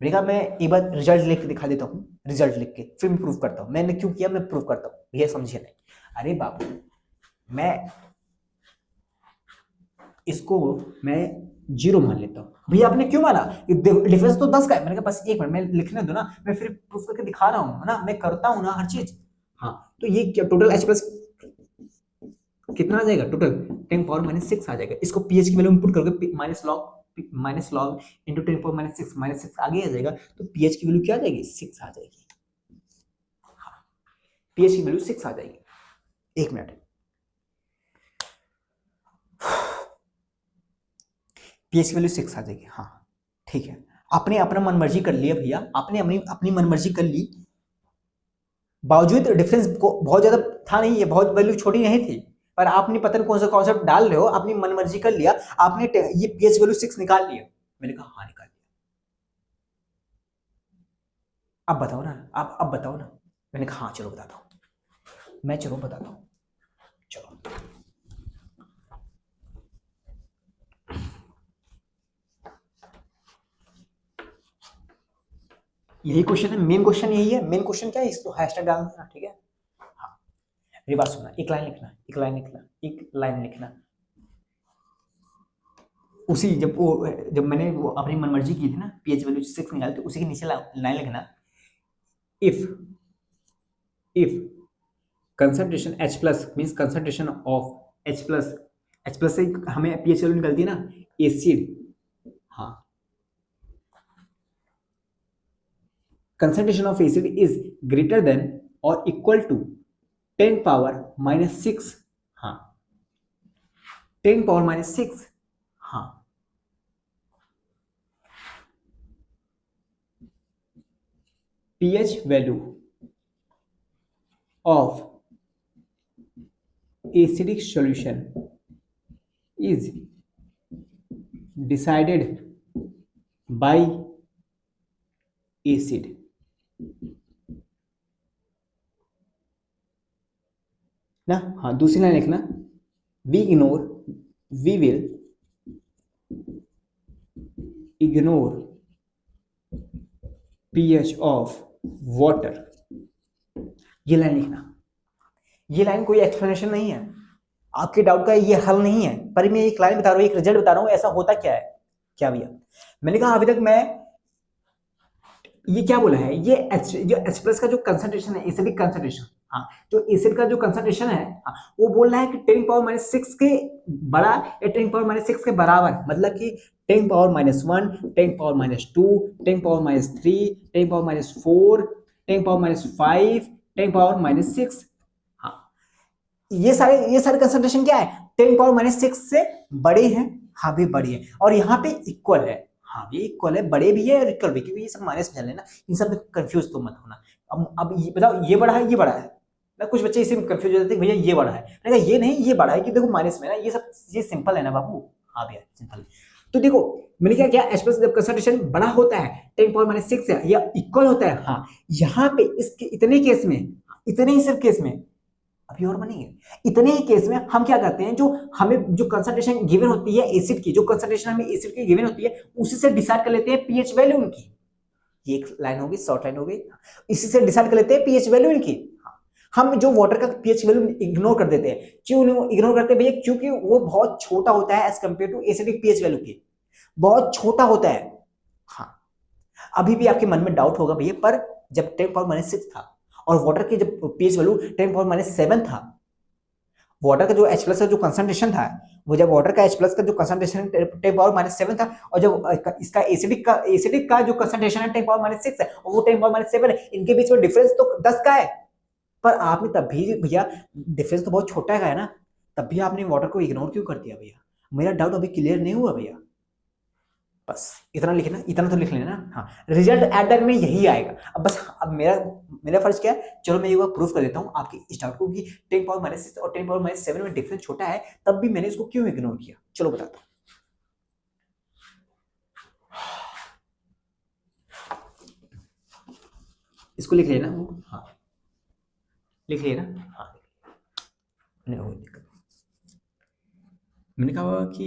मैंने कहा मैं एक बार रिजल्ट लिख के दिखा देता हूँ, रिजल्ट लिख के फिर प्रूफ करता हूँ। मैंने क्यों किया मैं प्रूफ करता हूँ, भैया समझिए नहीं। अरे बाबू, मैं इसको मैं 0 मान लेता हूँ। भैया आपने क्यों माना? डिफरेंस तो 10 का है। मैंने कहा बस एक मिनट, मैं लिखने दो ना, मैं फिर प्रूफ करके दिखा रहा हूँ ना, मैं करता हूँ ना हर चीज। हाँ, तो ये क्या टोटल एच प्लस कितना आ जाएगा? टोटल 10⁻⁶ आ जाएगा। इसको पीएच की वैल्यू में पुट करके माइनस लॉग इंटू 10⁻⁶, -6 आगे आ जाएगा, तो पीएच की वैल्यू क्या आ जाएगी? 6 आ जाएगी। हाँ, पीएच की वैल्यू 6 आ जाएगी। एक मिनट, पीएच की वैल्यू 6 आ जाएगी। हाँ ठीक है, आपने अपना मनमर्जी कर लिया भैया, आपने अपनी मनमर्जी कर ली, बावजूद डिफरेंस को बहुत ज्यादा था नहीं, ये बहुत वैल्यू छोटी नहीं थी, पर आपने पता नहीं कौन सा कॉन्सेप्ट डाल रहे हो, अपनी मनमर्जी कर लिया, आपने ये पीएच वैल्यू 6 निकाल लिया। मैंने कहा हाँ निकाल लिया। अब बताओ ना, आप अब बताओ ना। मैंने कहा हाँ चलो बताता हूँ, मैं चलो बताता हूँ, चलो। यही क्वेश्चन है, मेन क्वेश्चन यही है। मेन क्वेश्चन क्या है, इसको हैशटैग डालना, ठीक है। हाँ, मेरी बात सुनना, एक लाइन लिखना, एक लाइन लिखना, एक लाइन लिखना। उसी जब मैंने वो अपनी मनमर्जी की थी ना, पीएच वैल्यू 6 निकाली, तो उसी के नीचे लाइन लिखना, if concentration H plus means concentration of H plus से हमें पीएच वैल्यू निकलती है ना, एसिड। हाँ, concentration of acid is greater than or equal to 10⁻⁻6। हाँ, 10⁻⁻6। हाँ, pH value of acidic solution is decided by acid। ना, हाँ दूसरी लाइन लिखना, we will ignore pH of water. ये लाइन लिखना। ये लाइन कोई एक्सप्लेनेशन नहीं है, आपके डाउट का ये हल नहीं है, पर मैं एक लाइन बता रहा हूँ, एक रिजल्ट बता रहा हूँ, ऐसा होता क्या है। क्या भैया, मैंने कहा अभी तक मैं ये क्या बोला है, ये जो H प्लस का जो कंसंट्रेशन है, एसिडिक कंसंट्रेशन, हाँ जो एसिड का जो कंसंट्रेशन है, हाँ, वो बोल रहा है कि 10⁻⁶ के बड़ा या 10⁻⁶ के बराबर, मतलब कि 10 power -1, 10 power -2, 10 power -3, 10 power -4, 10 power -5, 10 power -6। हाँ, ये सारे कंसंट्रेशन क्या है, 10 पावर -6 से बड़े हैं। हाँ भी बड़ी है, और यहाँ पे इक्वल है। हाँ ये इक्वल है, बड़े भी है और इक्वल भी, क्योंकि ये सब माइनस में चल रहे हैं ना, इन सब में कंफ्यूज तो मत होना। अब ये बताओ, ये बड़ा है ये बड़ा है ना, कुछ बच्चे इसे कंफ्यूज हो जाते हैं भैया ये बड़ा है, मैंने कहा ये नहीं ये बड़ा है, कि देखो माइनस में ना, ये सब ये सिंपल है ना बाबू। हाँ भैया सिंपल। तो देखो मैंने क्या किया, H+ जब कंसंट्रेशन बड़ा होता है 10 पावर -6 है या इक्वल होता है, हाँ यहाँ पे इसके इतने केस में, इतने ही सिर्फ केस में, अभी और बनेंगे, इतने ही केस में हम क्या करते हैं, जो हमें जो कंसंट्रेशन गिवन होती है एसिड की, जो कंसंट्रेशन हमें एसिड की गिवन होती है, उसी से डिसाइड कर लेते हैं पीएच वैल्यू उनकी। ये एक लाइन होगी, शॉर्ट लाइन हो गई, इसी से डिसाइड कर लेते हैं पीएच वैल्यू इनकी। हम जो वाटर का पीएच वैल्यू इग्नोर कर देते हैं, क्यों इग्नोर करते हैं भैया, क्योंकि वो बहुत छोटा होता है as compare to acidic pH value की, बहुत छोटा होता है। हाँ अभी भी आपके मन में डाउट होगा भैया, पर जब 10 पावर -6 था और वाटर की जब पीएच वैल्यू 10 पावर -7 था, वाटर का जो H+ का जो कंसंट्रेशन था, वो जब वाटर का H+ का जो कंसंट्रेशन 10 पावर -7 था, और जब इसका एसिडिक का जो कंसंट्रेशन है 10 पावर -6 है, और वो 10 पावर -7 है, इनके बीच में डिफरेंस तो 10 का है। पर आपने तब भी भैया, डिफरेंस तो बहुत छोटा है ना, तब भी आपने वाटर को इग्नोर क्यों कर दिया भैया? मेरा डाउट अभी क्लियर नहीं हुआ भैया? बस इतना लिखना, इतना तो लिख लेना। हाँ रिजल्ट एट द एंड में यही आएगा। अब बस अब मेरा फर्ज क्या है, चलो मैं ये प्रूफ कर देता हूँ आपकी इस डाउट को, कि 10 पावर -6 और 10 पावर -7 में डिफरेंस छोटा है, तब भी मैंने इसको क्यों इग्नोर किया, चलो बताता हूँ। इसको लिख लेना। हाँ लिख लेना। हाँ मैंने कहा कि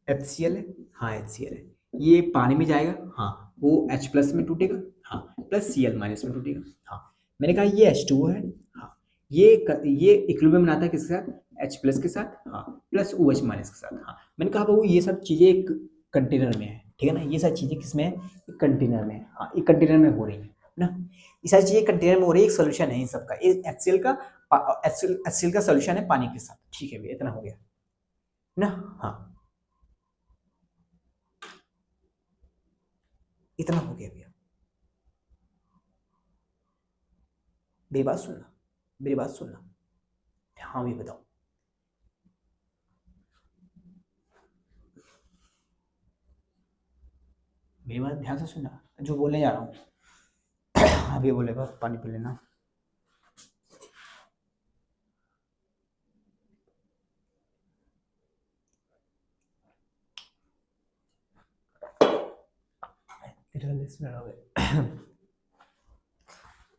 HCl है, हाँ HCl है, ये पानी में जाएगा, हाँ वो H+ में टूटेगा, हाँ प्लस Cl- में टूटेगा। हाँ मैंने कहा ये H2O है, हाँ ये इक्विलिब्रियम बनाता है किसके साथ, H+ के साथ, हाँ प्लस OH- के साथ। हाँ मैंने कहा बाबू ये सब चीजें एक कंटेनर में है, ठीक है ना, ये सारी चीजें किसमें है, एक कंटेनर में है। हाँ एक कंटेनर में हो रही है ना, ये सारी चीजें कंटेनर में हो रही है, एक सोल्यूशन है इन सबका, HCl का सोल्यूशन है पानी के साथ। ठीक है भैया इतना हो गया ना। हाँ इतना हो गया भैया, मेरी बात सुनना, मेरी बात सुनना। हाँ भी बताओ, मेरी बात ध्यान से सुनना, जो बोलने जा रहा हूँ। अभी बोलेगा पानी पी लेना।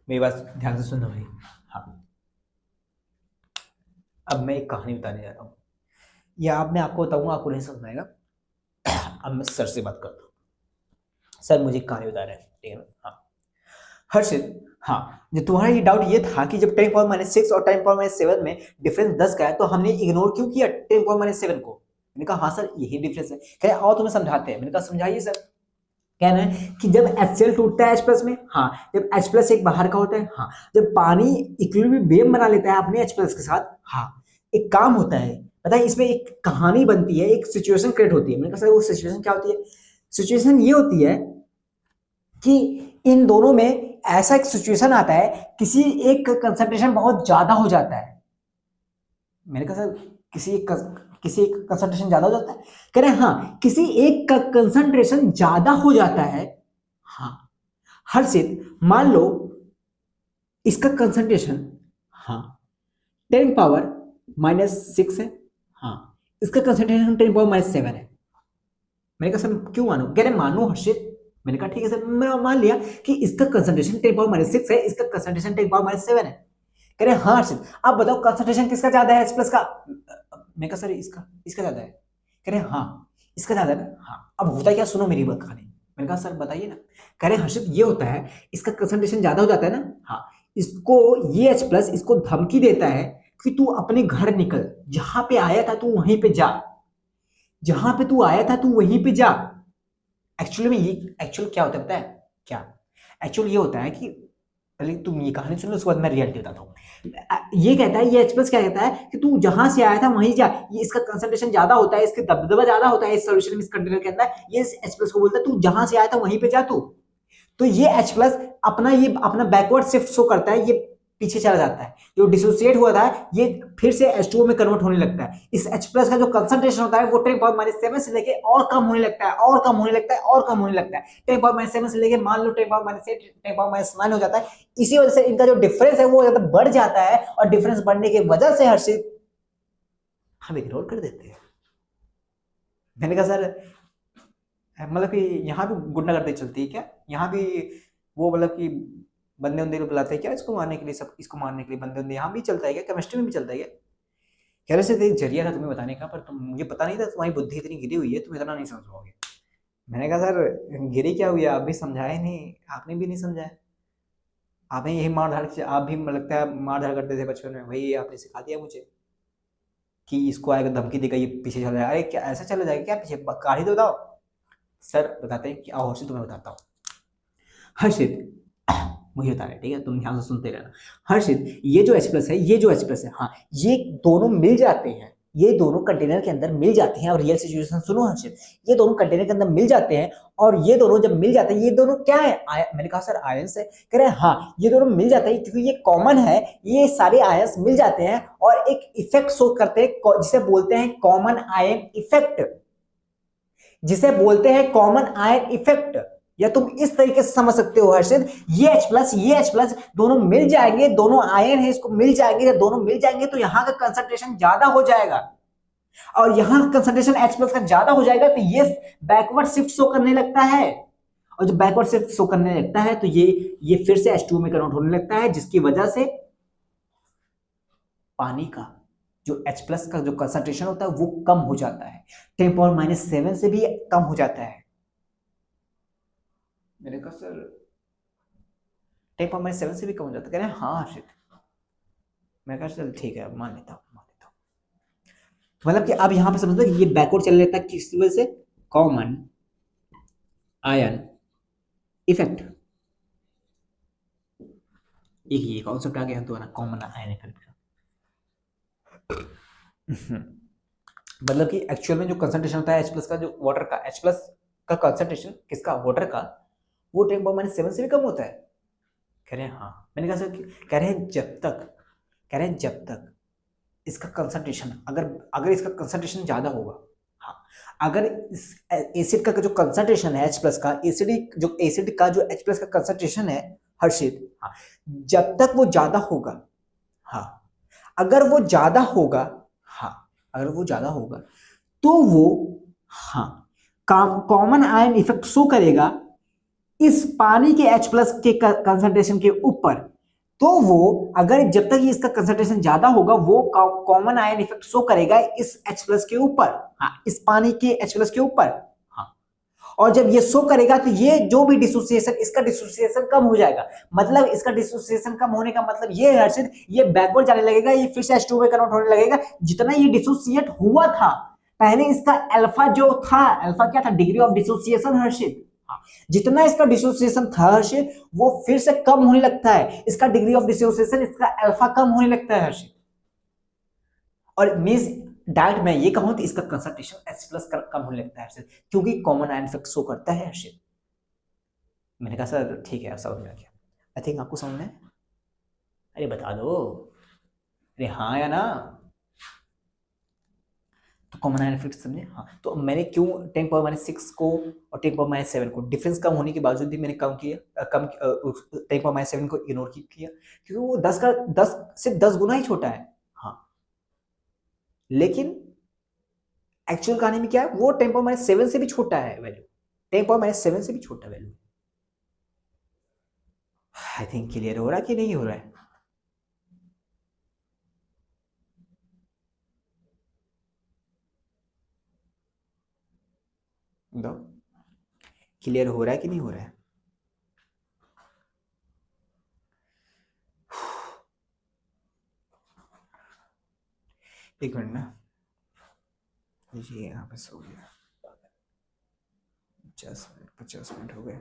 मेरी बात ध्यान से सुनना भाई। हाँ अब मैं एक कहानी बताने जा रहा हूँ, या अब मैं आपको बताऊंगा, आपको नहीं समझ आएगा। अब मैं सर से बात करता हूँ, सर मुझे एक कहानी बता रहे हैं, ठीक है ना। हाँ हर्षित, हाँ जो तुम्हारा ये डाउट ये था कि जब 10 पावर -6 और 10 पावर -7 में डिफरेंस 10 का है, तो हमने इग्नोर क्यों किया 10 पावर -7 को? मैंने कहा हाँ सर यही डिफरेंस है। कह रहे और तुम्हें समझाते हैं। मैंने कहा समझाइए सर। कहना है कि जब HCl टूटता है H+ में, हाँ जब H+ एक बाहर का होता है, हाँ जब पानी इक्विलिब्रियम बना लेता है अपने H+ के साथ, हाँ एक काम होता है, पता है इसमें एक कहानी बनती है, एक सिचुएशन क्रिएट होती है। मैंने कहा सर वो सिचुएशन क्या होती है? सिचुएशन ये होती है कि इन दोनों में ऐसा एक सिचुएशन आता है, किसी एक कंसंट्रेशन बहुत ज्यादा हो जाता है। मैंने कहा सर किसी एक कंसंट्रेशन ज्यादा हो जाता है? कह रहे हैं हाँ किसी एक का कंसंट्रेशन ज्यादा हो जाता है। हाँ हर्षित मान लो इसका कंसंट्रेशन, हाँ 10 पावर -6 है, हाँ इसका कंसंट्रेशन 10 पावर -7 है। मैंने कहा सर क्यों मानो? कह रहे मानो हर्षित। मैंने कहा ठीक है सर, मैंने मान लिया कि इसका कंसंट्रेशन 10 पावर -6 है, इसका कंसंट्रेशन 10 पावर -7 है। कह रहे हाँ हर्षित आप बताओ कंसंट्रेशन किसका ज्यादा है H+ का? मैं कहा सर इसका इसका ज्यादा है। कह रहे हाँ इसका ज्यादा है ना। हाँ अब होता क्या, सुनो मेरी बात कहानी। मैंने कहा सर बताइए ना। कह रहे हर्षित ये होता है, इसका कंसंट्रेशन ज्यादा हो जाता है ना, हाँ इसको ये H+ इसको धमकी देता है कि तू अपने घर निकल, जहां पे आया था तू वहीं पे जा, जहां पे तू आया था तू वहीं पे जा। एक्चुअली में ये एक्चुअल क्या होता है पता है क्या? एक्चुअल ये होता है कि पहले तुम ये कहानी सुन लो, उसके बाद मैं रियलिटी बताता हूँ। ये कहता है, ये एच प्लस क्या कहता है कि तू जहां से आया था वहीं जा, ये इसका कंसंट्रेशन ज्यादा होता है, इसके दबदबा ज्यादा होता है इस सॉल्यूशन में, इस कंटेनर के अंदर। ये एच प्लस को बोलता है तू जहां से आया था वहीं पे जा तू। तो ये H प्लस अपना बैकवर्ड शिफ्ट शो करता है, ये पीछे चला जाता है, जो डिसोसिएट हुआ था ये फिर से H2O में कन्वर्ट होने लगता है। इस H प्लस का जो कंसंट्रेशन होता है वो 10⁻⁷ से लेके और कम होने लगता है, और कम होने लगता है, और कम होने लगता है। 10⁻⁷ से लेके मान लो 10⁻8 10⁻9 हो जाता है। इसी वजह से इनका जो डिफरेंस है वो ज्यादा बढ़ जाता है, और डिफरेंस बढ़ने की वजह से हर्षित हम इग्नोर कर देते हैं। मैंने कहा सर मतलब कि यहाँ भी गुंडागर्दी चलती है क्या? यहाँ भी वो मतलब कि बंदे उंदे को बुलाते हैं क्या इसको मारने के लिए, सब इसको मारने के लिए बंदे उंदे यहाँ भी चलता है क्या? केमिस्ट्री में भी चलता है क्या? कह रहे से एक जरिया था तुम्हें बताने का, पर तुम, मुझे पता नहीं था तुम्हारी बुद्धि इतनी गिरी हुई है, तुम इतना नहीं समझ पाओगे। मैंने कहा सर गिरी क्या हुई, आप भी समझाए नहीं, आपने भी नहीं समझाया। आपने यही मार धाड़, आप भी लगता है मार धाड़ करते थे बचपन में, वही आपने सिखा दिया मुझे कि इसको आएगा धमकी देगा ये पीछे चला जाएगा। अरे क्या ऐसा चला जाएगा क्या पीछे? कहानी तो बताओ। सर बताते हैं कि आओ हर्षित तुम्हें बताता हूँ। हर्षित मुझे बता रहे, ठीक है, तुम ध्यान से सुनते रहना। हर्षित ये जो H प्लस है, ये जो H प्लस है, हाँ, ये दोनों मिल जाते हैं, ये दोनों कंटेनर के अंदर मिल जाते हैं। और रियल सिचुएशन सुनो हर्षित, ये दोनों कंटेनर के अंदर मिल जाते हैं, और ये दोनों जब मिल जाते हैं, ये दोनों क्या है? मैंने कहा सर आयंस है। कह रहे हैं हाँ, ये दोनों मिल जाते हैं क्योंकि ये कॉमन है, ये सारे आयंस मिल जाते हैं और एक इफेक्ट शो करते हैं जिसे बोलते हैं कॉमन आयन इफेक्ट, जिसे बोलते हैं कॉमन आयन इफेक्ट। या तुम इस तरीके से समझ सकते हो हर्षित, ये H प्लस ये H प्लस दोनों मिल जाएंगे, दोनों आयन है, इसको मिल जाएंगे, दोनों मिल जाएंगे तो यहां का कंसंट्रेशन ज्यादा हो जाएगा, और यहां कंसंट्रेशन H प्लस का ज्यादा हो जाएगा तो ये बैकवर्ड शिफ्ट शो करने लगता है। और जब बैकवर्ड शिफ्ट शो करने लगता है तो ये फिर से H2 में कन्वर्ट होने लगता है, जिसकी वजह से पानी का जो H प्लस का जो कंसंट्रेशन होता है वो कम हो जाता है, 10⁻⁷ से भी कम हो जाता है। मैंने कहा सर 10⁻⁷ से भी कम हो जाता है? कह रहे हैं हाँ हर्षित। मैं कहा चल ठीक है, मान लेता हूँ मान लेता हूँ। मतलब कि अब यहां पे समझ लो कि ये बैकवर्ड चल लेता है किस वजह से? Common ion effect. एक ये कॉन्सेप्ट आ गया दोबारा, कॉमन आयन इफेक्ट का। मतलब कि एक्चुअल में जो कंसंट्रेशन होता है H प्लस का, जो वाटर का H प्लस का कंसंट्रेशन किसका? वाटर का, वो 10⁻⁷ से भी कम होता है। कह रहे हैं हाँ। मैंने कहा सर, कह रहे हैं जब तक, कह रहे हैं जब तक इसका कंसंट्रेशन, अगर अगर इसका कंसंट्रेशन ज्यादा होगा, हाँ, अगर इस एसिड का जो कंसंट्रेशन है H प्लस का, एसिडिक जो एसिड का जो H प्लस का कंसंट्रेशन है हर्षित, हाँ, जब तक वो ज्यादा होगा, हाँ, अगर वो ज्यादा होगा, हाँ, अगर वो ज्यादा होगा तो वो, हाँ, कॉमन आयन इफेक्ट शो करेगा इस पानी के H प्लस के कंसंट्रेशन के ऊपर। तो वो, अगर जब तक ये इसका कंसंट्रेशन ज्यादा होगा, वो कॉमन आयन इफेक्ट शो करेगा इस H प्लस के ऊपर, हाँ, इस पानी के H प्लस के ऊपर, हाँ। और जब ये शो करेगा तो ये जो भी डिसोसिएशन, इसका डिसोसिएशन कम हो जाएगा। मतलब इसका डिसोसिएशन कम होने का मतलब ये है हर्षित, ये बैकवर्ड जाने लगेगा, ये फिर से H2 में कन्वर्ट होने लगेगा। जितना ये डिसोसिएट हुआ था पहले, इसका अल्फा जो था, अल्फा क्या था? डिग्री ऑफ डिसोसिएशन हर्षित, हाँ, जितना इसका डिसोसिएशन था हर्षित, वो फिर से कम होने लगता है, इसका डिग्री ऑफ डिसोसिएशन, इसका अल्फा कम होने लगता है हर्षित। और मींस डायरेक्ट मैं ये कहूं तो इसका कंसंट्रेशन H प्लस कम होने लगता है हर्षित, क्योंकि कॉमन आयन इफेक्ट शो करता है हर्षित। मैंने कहा सर ठीक है, अब समझ में आ गया। आई थिंक आपको समझ में, अरे बता दो, अरे हाँ या ना? तो कॉमन आयन इफेक्ट समझे? हाँ, तो मैंने क्यों 10⁻⁶ को और 10⁻⁷ को डिफरेंस कम होने के बावजूद भी मैंने कम किया, 10⁻⁷ को इग्नोर किया, क्योंकि वो 10 का 10 सिर्फ 10 गुना ही छोटा है, हाँ। लेकिन एक्चुअल कहानी में क्या है, वो 10⁻⁷ से भी छोटा है वैल्यू, 10⁻⁷ से भी छोटा वैल्यू। आई थिंक क्लियर हो रहा है कि नहीं हो रहा है? क्लियर हो रहा है कि नहीं हो रहा है? एक मिनट ना, ये यहाँ पे सो गया, 50 मिनट हो गए।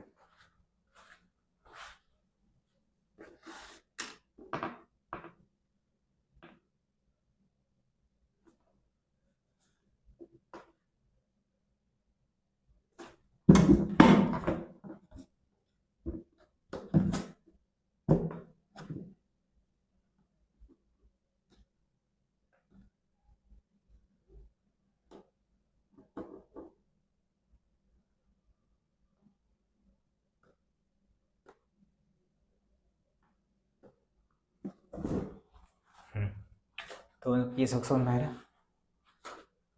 तो ये सब समझ में आ रहा है?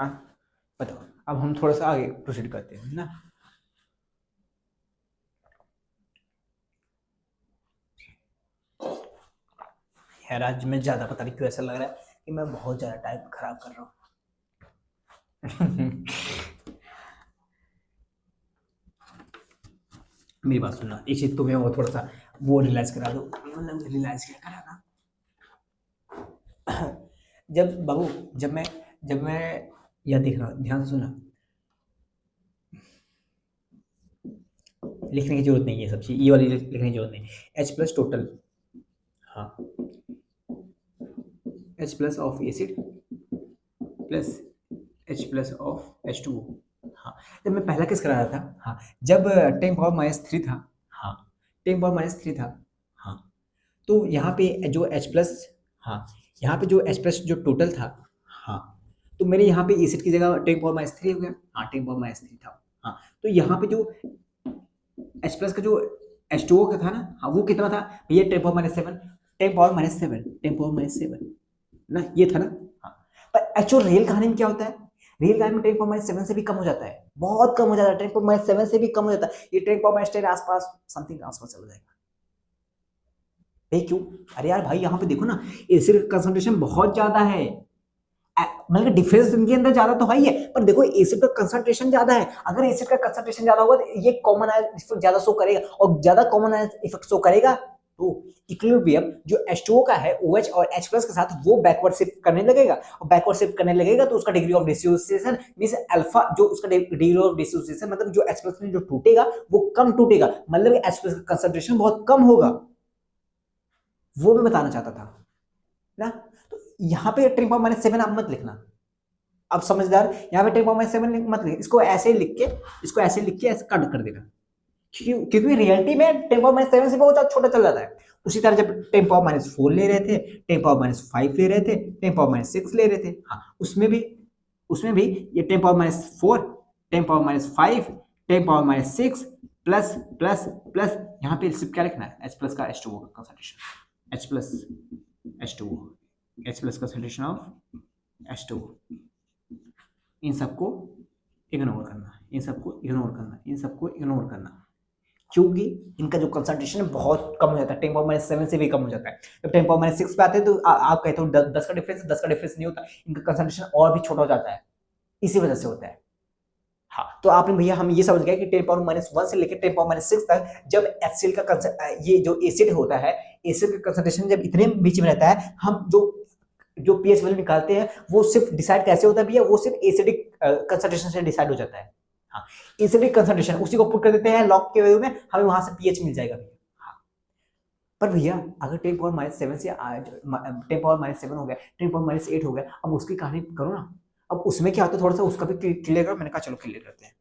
हाँ, बताओ। अब हम थोड़ा सा आगे प्रोसीड करते हैं ना। यार आज मैं ज़्यादा पता नहीं क्यों ऐसा लग रहा है कि मैं बहुत ज़्यादा टाइम खराब कर रहा हूँ। मेरी बात सुनना, एक चीज तुम्हें वो थोड़ा सा वो रियलाइज करा दो, मतलब रियलाइज क्या कराना। जब बाबू, जब मैं या देखना, ध्यान से सुनना, लिखने की जरूरत नहीं है सब चीज, ये वाली लिखने की जरूरत नहीं। एच प्लस टोटल, हाँ, H plus of acid plus H plus of H two O. हाँ, जब मैं पहला केस करा रहा था, हाँ, जब 10⁻³ था, हाँ, 10⁻³ था, हाँ, तो यहाँ पे जो H प्लस, हाँ, यहाँ पे जो H प्लस जो टोटल था, हाँ, तो मेरे यहाँ पे एसिड की जगह 10⁻³ हो गया, हाँ, 10⁻³ था, हाँ, तो यहाँ पे जो H प्लस का जो H2O का था ना, हाँ, वो कितना था भैया? 10⁻7, 10⁻7, 10⁻7 ना, ये था ना, हाँ। पर एक्चुअल रियल कहानी में क्या होता है? रियल कहानी में 10⁻7 से भी कम हो जाता है, बहुत कम हो जाता है, 10⁻7 से भी कम हो जाता है, ये 10⁻10 आसपास, समथिंग आसपास चला जाएगा। भाई क्यों? अरे यार भाई, यहाँ पे देखो ना, एसिड का कंसंट्रेशन बहुत ज्यादा है, मतलब डिफरेंस इनके अंदर ज्यादा तो है ही है, पर देखो एसिड का कंसंट्रेशन ज्यादा है। अगर एसिड का कंसंट्रेशन ज्यादा होगा तो ये कॉमन आयन इफेक्ट ज्यादा शो करेगा, और ज्यादा कॉमन आयन इफेक्ट शो करेगा तो इक्विलिब्रियम जो H2O का है OH और H प्लस के साथ वो बैकवर्ड शिफ्ट करने लगेगा, और बैकवर्ड शिफ्ट करने लगेगा तो उसका degree of dissociation means alpha, जो उसका डिग्री ऑफ डिसोसिएशन मतलब जो H प्लस में जो टूटेगा वो कम टूटेगा, मतलब H प्लस का कंसंट्रेशन बहुत कम होगा, वो मैं बताना चाहता था ना। तो यहाँ पे 10⁻7 आप मत लिखना, अब समझदार, यहाँ पे 10⁻7 मत लिख, इसको ऐसे लिख के, इसको ऐसे लिख के ऐसे कट कर देना, क्योंकि रियलिटी में 10⁻7 से बहुत ज्यादा छोटा चल जाता है। उसी तरह जब 10⁻4 ले रहे थे, 10⁻5 ले रहे थे, 10⁻6 ले रहे थे, हाँ, उसमें भी ये 10⁻4, 10⁻5, 10⁻6 प्लस प्लस प्लस, यहाँ पे सिर्फ क्या लिखना है? H प्लस का H2O का concentration, H plus H2O, H plus concentration of H2O, इन सबको इग्नोर करना, इन सबको इग्नोर करना, इन सबको इग्नोर करना, क्योंकि इनका जो कंसंट्रेशन है बहुत कम हो जाता है, 10⁻7 से भी कम हो जाता है। जब 10⁻6 पे आते हैं तो आप कहते हो 10 का डिफरेंस, 10 का डिफरेंस नहीं होता, इनका कंसंट्रेशन और भी छोटा हो जाता है, इसी वजह से होता है। हाँ, तो आपने भैया हम ये समझ गए कि 10⁻1 से लेकर 10⁻6 तक जब HCl का ये जो एसिड होता है, एसिड का कंसंट्रेशन जब इतने बीच में रहता है, हम जो पीएच वैल्यू निकालते हैं वो सिर्फ डिसाइड कैसे होता है भैया? वो सिर्फ एसिडिक कंसंट्रेशन से डिसाइड हो जाता है। हाँ, एसिडिक कंसंट्रेशन उसी को पुट कर देते हैं लॉग के वैल्यू में, हमें वहां से पीएच मिल जाएगा भैया। हाँ, पर भैया अगर 10⁻7 से 10⁻7 हो गया, 10⁻8 हो गया, अब उसकी कहानी करो ना, अब उसमें क्या होता है थोड़ा सा उसका भी क्लियर करो। मैंने कहा चलो क्लियर करते हैं,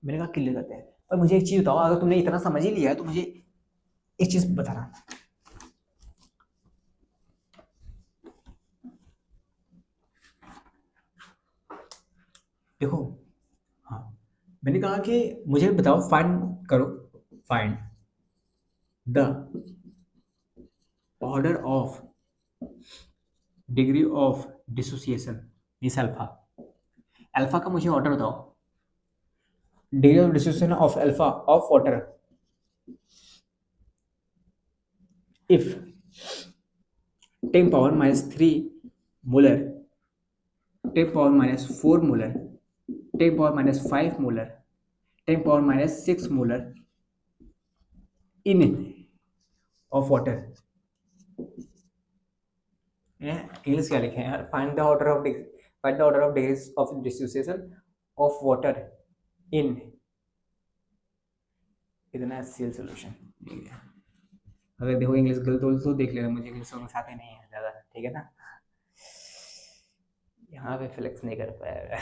मैंने कहा क्लियर करते हैं। पर मुझे एक चीज बताओ, अगर तुमने इतना समझ ही लिया है तो मुझे एक चीज बताना, देखो, हाँ, मैंने कहा कि मुझे बताओ, फाइंड करो, find the order of degree of dissociation इस अल्फा, अल्फा का मुझे ऑर्डर बताओ, degree of dissociation of alpha of water if 10⁻³ molar, 10⁻4 molar, 10⁻5 molar, 10⁻6 molar in of water. English क्या लिखे हैं यार? Find the order of degrees of dissociation of water in इतना HCl solution. ठीक है, अगर देखो इंग्लिश गलत हो तो देख लेना, मुझे इंग्लिश समझ आते नहीं है ज़्यादा, ठीक है ना, यहाँ पे फ्लेक्स नहीं कर पाया।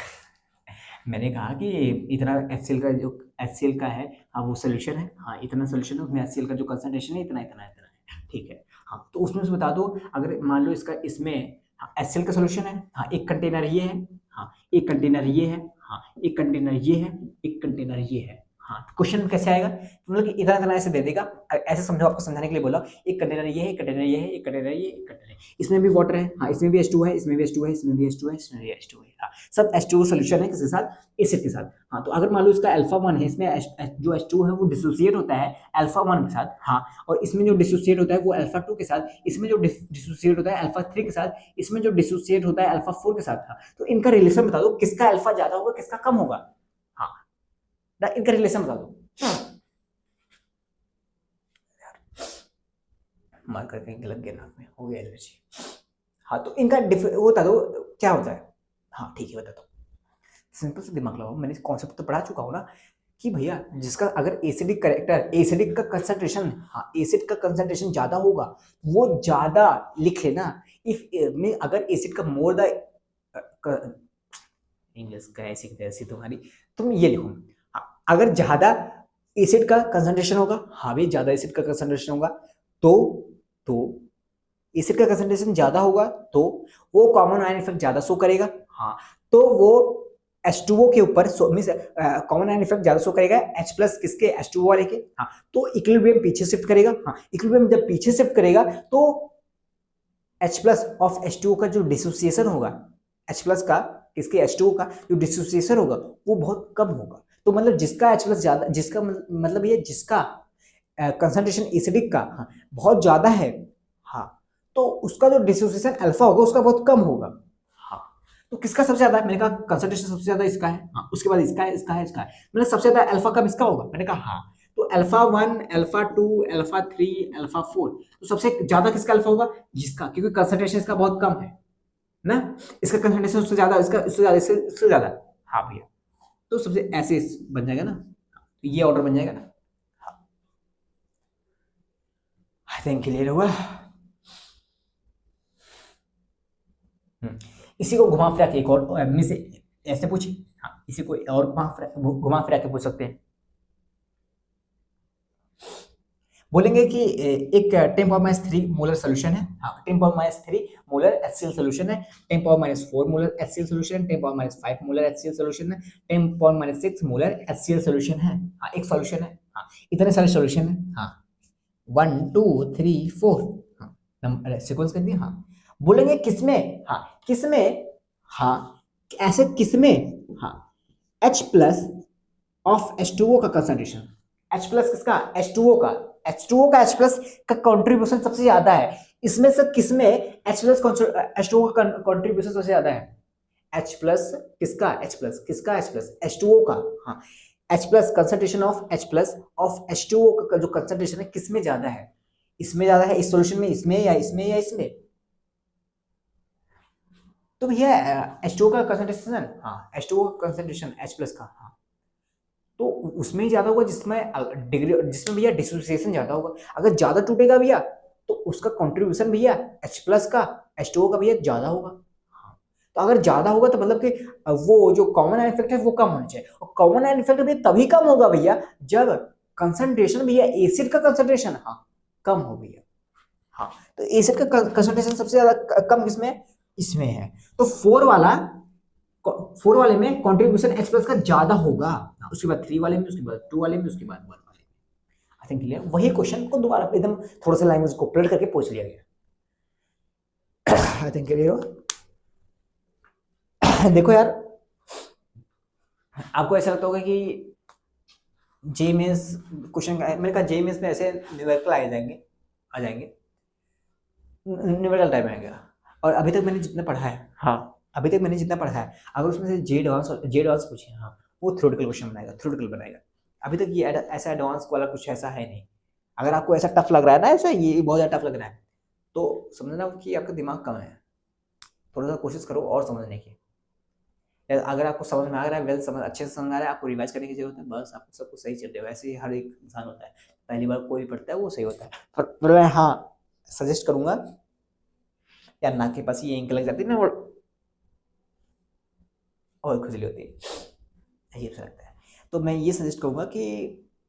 मैंने कहा कि इतना HCl का जो HCl का है, हाँ, वो सोल्यूशन है, हाँ, इतना सोल्यूशन है, उसमें HCl का जो कंसंट्रेशन है इतना इतना इतना है, ठीक है। हाँ, तो उसमें से बता दो, अगर मान लो इसका इसमें, हाँ, HCl का सोल्यूशन है, हाँ, एक कंटेनर ये है, हाँ, एक कंटेनर ये है, हाँ, एक कंटेनर ये है, एक कंटेनर ये है, हाँ, क्वेश्चन कैसे आएगा, मतलब कि इतना इतना ऐसे दे देगा, ऐसे समझो, आपको समझाने के लिए बोला, एक कंटेनर ये है, एक कंटेनर ये है, एक कंटेनर ये, एक कंटेनर इसमें भी वाटर है, हाँ इसमें भी H2 है, इसमें भी H2 है, इसमें भी H2 है, इसमें भी H2 है, हाँ सब H2 सोल्यूशन है किसके साथ, एसिड के साथ। हाँ तो अगर मान लो इसका अल्फा 1 है, इसमें जो H2 है वो डिसोसिएट होता है अल्फा 1 के साथ, हाँ, और इसमें जो डिसोसिएट होता है वो अल्फा 2 के साथ, इसमें जो डिसोसिएट होता है अल्फा 3 के साथ, इसमें जो डिसोसिएट होता है अल्फा 4 के साथ। हाँ तो इनका रिलेशन बता दो, किसका अल्फा ज्यादा होगा, किसका कम होगा, हाँ इनका रिलेशन बता दो। मार करके लग गया नाक में, हो गया एलर्जी। हाँ तो इनका वो बता दो क्या होता है। हाँ ठीक है बताता हूँ, सिंपल से दिमाग लगाओ, मैंने कॉन्सेप्ट तो पढ़ा चुका हूँ ना कि भैया जिसका अगर एसिडिक करेक्टर, एसिडिक का कंसंट्रेशन, हाँ एसिड का कंसंट्रेशन ज्यादा होगा, वो ज्यादा लिख लेना, इफ में अगर एसिड का मोर द, इंग्लिश का ऐसी तुम्हारी, तुम ये लिखो, हाँ, अगर ज्यादा एसिड का कंसंट्रेशन होगा, हाँ भी ज्यादा एसिड का कंसंट्रेशन होगा, तो एसिड का कंसंट्रेशन ज्यादा होगा तो वो कॉमन आयन इफेक्ट ज्यादा शो करेगा, हाँ तो वो H2O के ऊपर कॉमन आयन इफेक्ट ज्यादा शो करेगा H प्लस किसके, H2O वाले के, हाँ तो इक्विलिब्रियम पीछे शिफ्ट करेगा, हाँ इक्विलिब्रियम जब पीछे शिफ्ट करेगा तो H प्लस ऑफ H2O का जो डिसोसिएशन होगा, H प्लस का किसके, H2O का जो डिसोसिएशन होगा वो बहुत कम होगा। तो मतलब जिसका H प्लस ज्यादा, जिसका मतलब ये जिसका कंसंट्रेशन एसिडिक का, हाँ, बहुत ज्यादा है, हाँ तो उसका जो डिसोसिएशन अल्फा होगा उसका बहुत कम होगा, हाँ तो किसका सबसे ज्यादा है, मैंने कहा कंसंट्रेशन सबसे ज्यादा इसका है, हाँ उसके बाद इसका है, इसका है, इसका है, मतलब सबसे ज्यादा अल्फा कम इसका होगा, मैंने कहा हाँ तो अल्फा 1, अल्फा 2, अल्फा 3, अल्फा 4, तो सबसे ज्यादा किसका अल्फा होगा, जिसका, क्योंकि कंसंट्रेशन इसका बहुत कम है ना, इसका कंसंट्रेशन उससे ज्यादा, इसका इससे ज्यादा, इससे ज्यादा, हाँ भैया तो सबसे ऐसे बन जाएगा ना, तो ये ऑर्डर बन जाएगा ना, आई थिंक क्लियर हुआ। इसी को घुमा फिरा के एक और मीन्स ऐसे पूछे, हाँ इसी को और घुमा फिरा के पूछ सकते हैं, बोलेंगे कि एक 10⁻³ मोलर सोल्यूशन है, हाँ 10⁻³ मोलर HCl सोल्यूशन है, 10⁻4 मोलर HCl सोल्यूशन है, 10⁻5 मोलर HCl सोल्यूशन है, 10⁻6 मोलर HCl सोल्यूशन है, हाँ एक सोल्यूशन है, हाँ इतने सारे सोल्यूशन है, हाँ 1 2 3 4, हाँ नंबर सीक्वेंस कर दिया, हाँ बोलेंगे किसमें, हाँ किसमें, हाँ ऐसे किसमें, हाँ H प्लस ऑफ H2O का कंसंट्रेशन, H प्लस किसका, H2O का, H2O का H प्लस का कंट्रीब्यूशन सबसे ज्यादा है, इसमें से किसमें H प्लस H2O का कंट्रीब्यूशन सबसे ज्यादा है, H प्लस किसका, H प्लस किसका, H प्लस H2O का, हाँ H plus concentration of H plus of H2O का जो कंसंट्रेशन है किसमें ज्यादा है, इसमें ज्यादा है, इस सॉल्यूशन में, इसमें या इसमें या इसमें, तो भैया H2O का कंसंट्रेशन, हाँ H2O का कंसंट्रेशन H प्लस का, हाँ तो उसमें ही ज्यादा होगा जिसमें डिग्री, जिसमें भैया डिसोसिएशन ज्यादा होगा, अगर ज्यादा टूटेगा भैया तो उसका कंट्रीब्यूशन भैया H प्लस का H2O का भैया ज्यादा होगा, हाँ तो अगर ज्यादा होगा तो मतलब कि वो जो कॉमन आयन इफेक्ट है वो कम होना चाहिए, और कॉमन आयन इफेक्ट भैया तभी कम होगा भैया जब कंसंट्रेशन भैया एसिड का कंसंट्रेशन, हाँ कम हो भैया, हाँ तो एसिड का कंसंट्रेशन सबसे ज्यादा कम किसमें, इसमें है, तो 4 वाले में कंट्रीब्यूशन H प्लस का ज्यादा होगा, उसके बाद 3 वाले में, उसके बाद 2 वाले में, उसके बाद 1 वाले में, आई थिंक क्लियर, वही क्वेश्चन को दोबारा एकदम थोड़ा सा लैंग्वेज को प्लेट करके पूछ लिया गया, आई थिंक क्लियर हो। देखो यार आपको ऐसा लगता होगा कि जे मेंस क्वेश्चन, मैंने कहा जे मेंस में ऐसे न्यूमेरिकल आ जाएंगे न्यूमेरिकल टाइप आएगा, और अभी तक मैंने जितना पढ़ा है, हाँ अभी तक मैंने जितना पढ़ा है, अगर उसमें से जे एडवांस पूछे, हाँ वो थ्योरेटिकल क्वेश्चन बनाएगा, थ्योरेटिकल बनाएगा, अभी तक ये ऐसा एडवांस वाला कुछ ऐसा है नहीं, अगर आपको ऐसा टफ लग रहा है ना, ऐसा ये बहुत ज़्यादा टफ लग रहा है तो समझना कि आपका दिमाग कम है, थोड़ा सा कोशिश करो और समझने की, अगर आपको समझ में आ रहा है, वेल समझ अच्छे से समझ आ रहा है, आपको रिवाइज करने की जरूरत है, बस आपको सब कुछ सही चल रहा है, वैसे ही हर एक इंसान होता है, पहली बार कोई पढ़ता है वो सही होता है, पर मैं हाँ सजेस्ट करूंगा यार, नाक के पास ये इंक लग जाती है ना और खुजली होती है, ये लगता है, तो मैं ये सजेस्ट करूंगा कि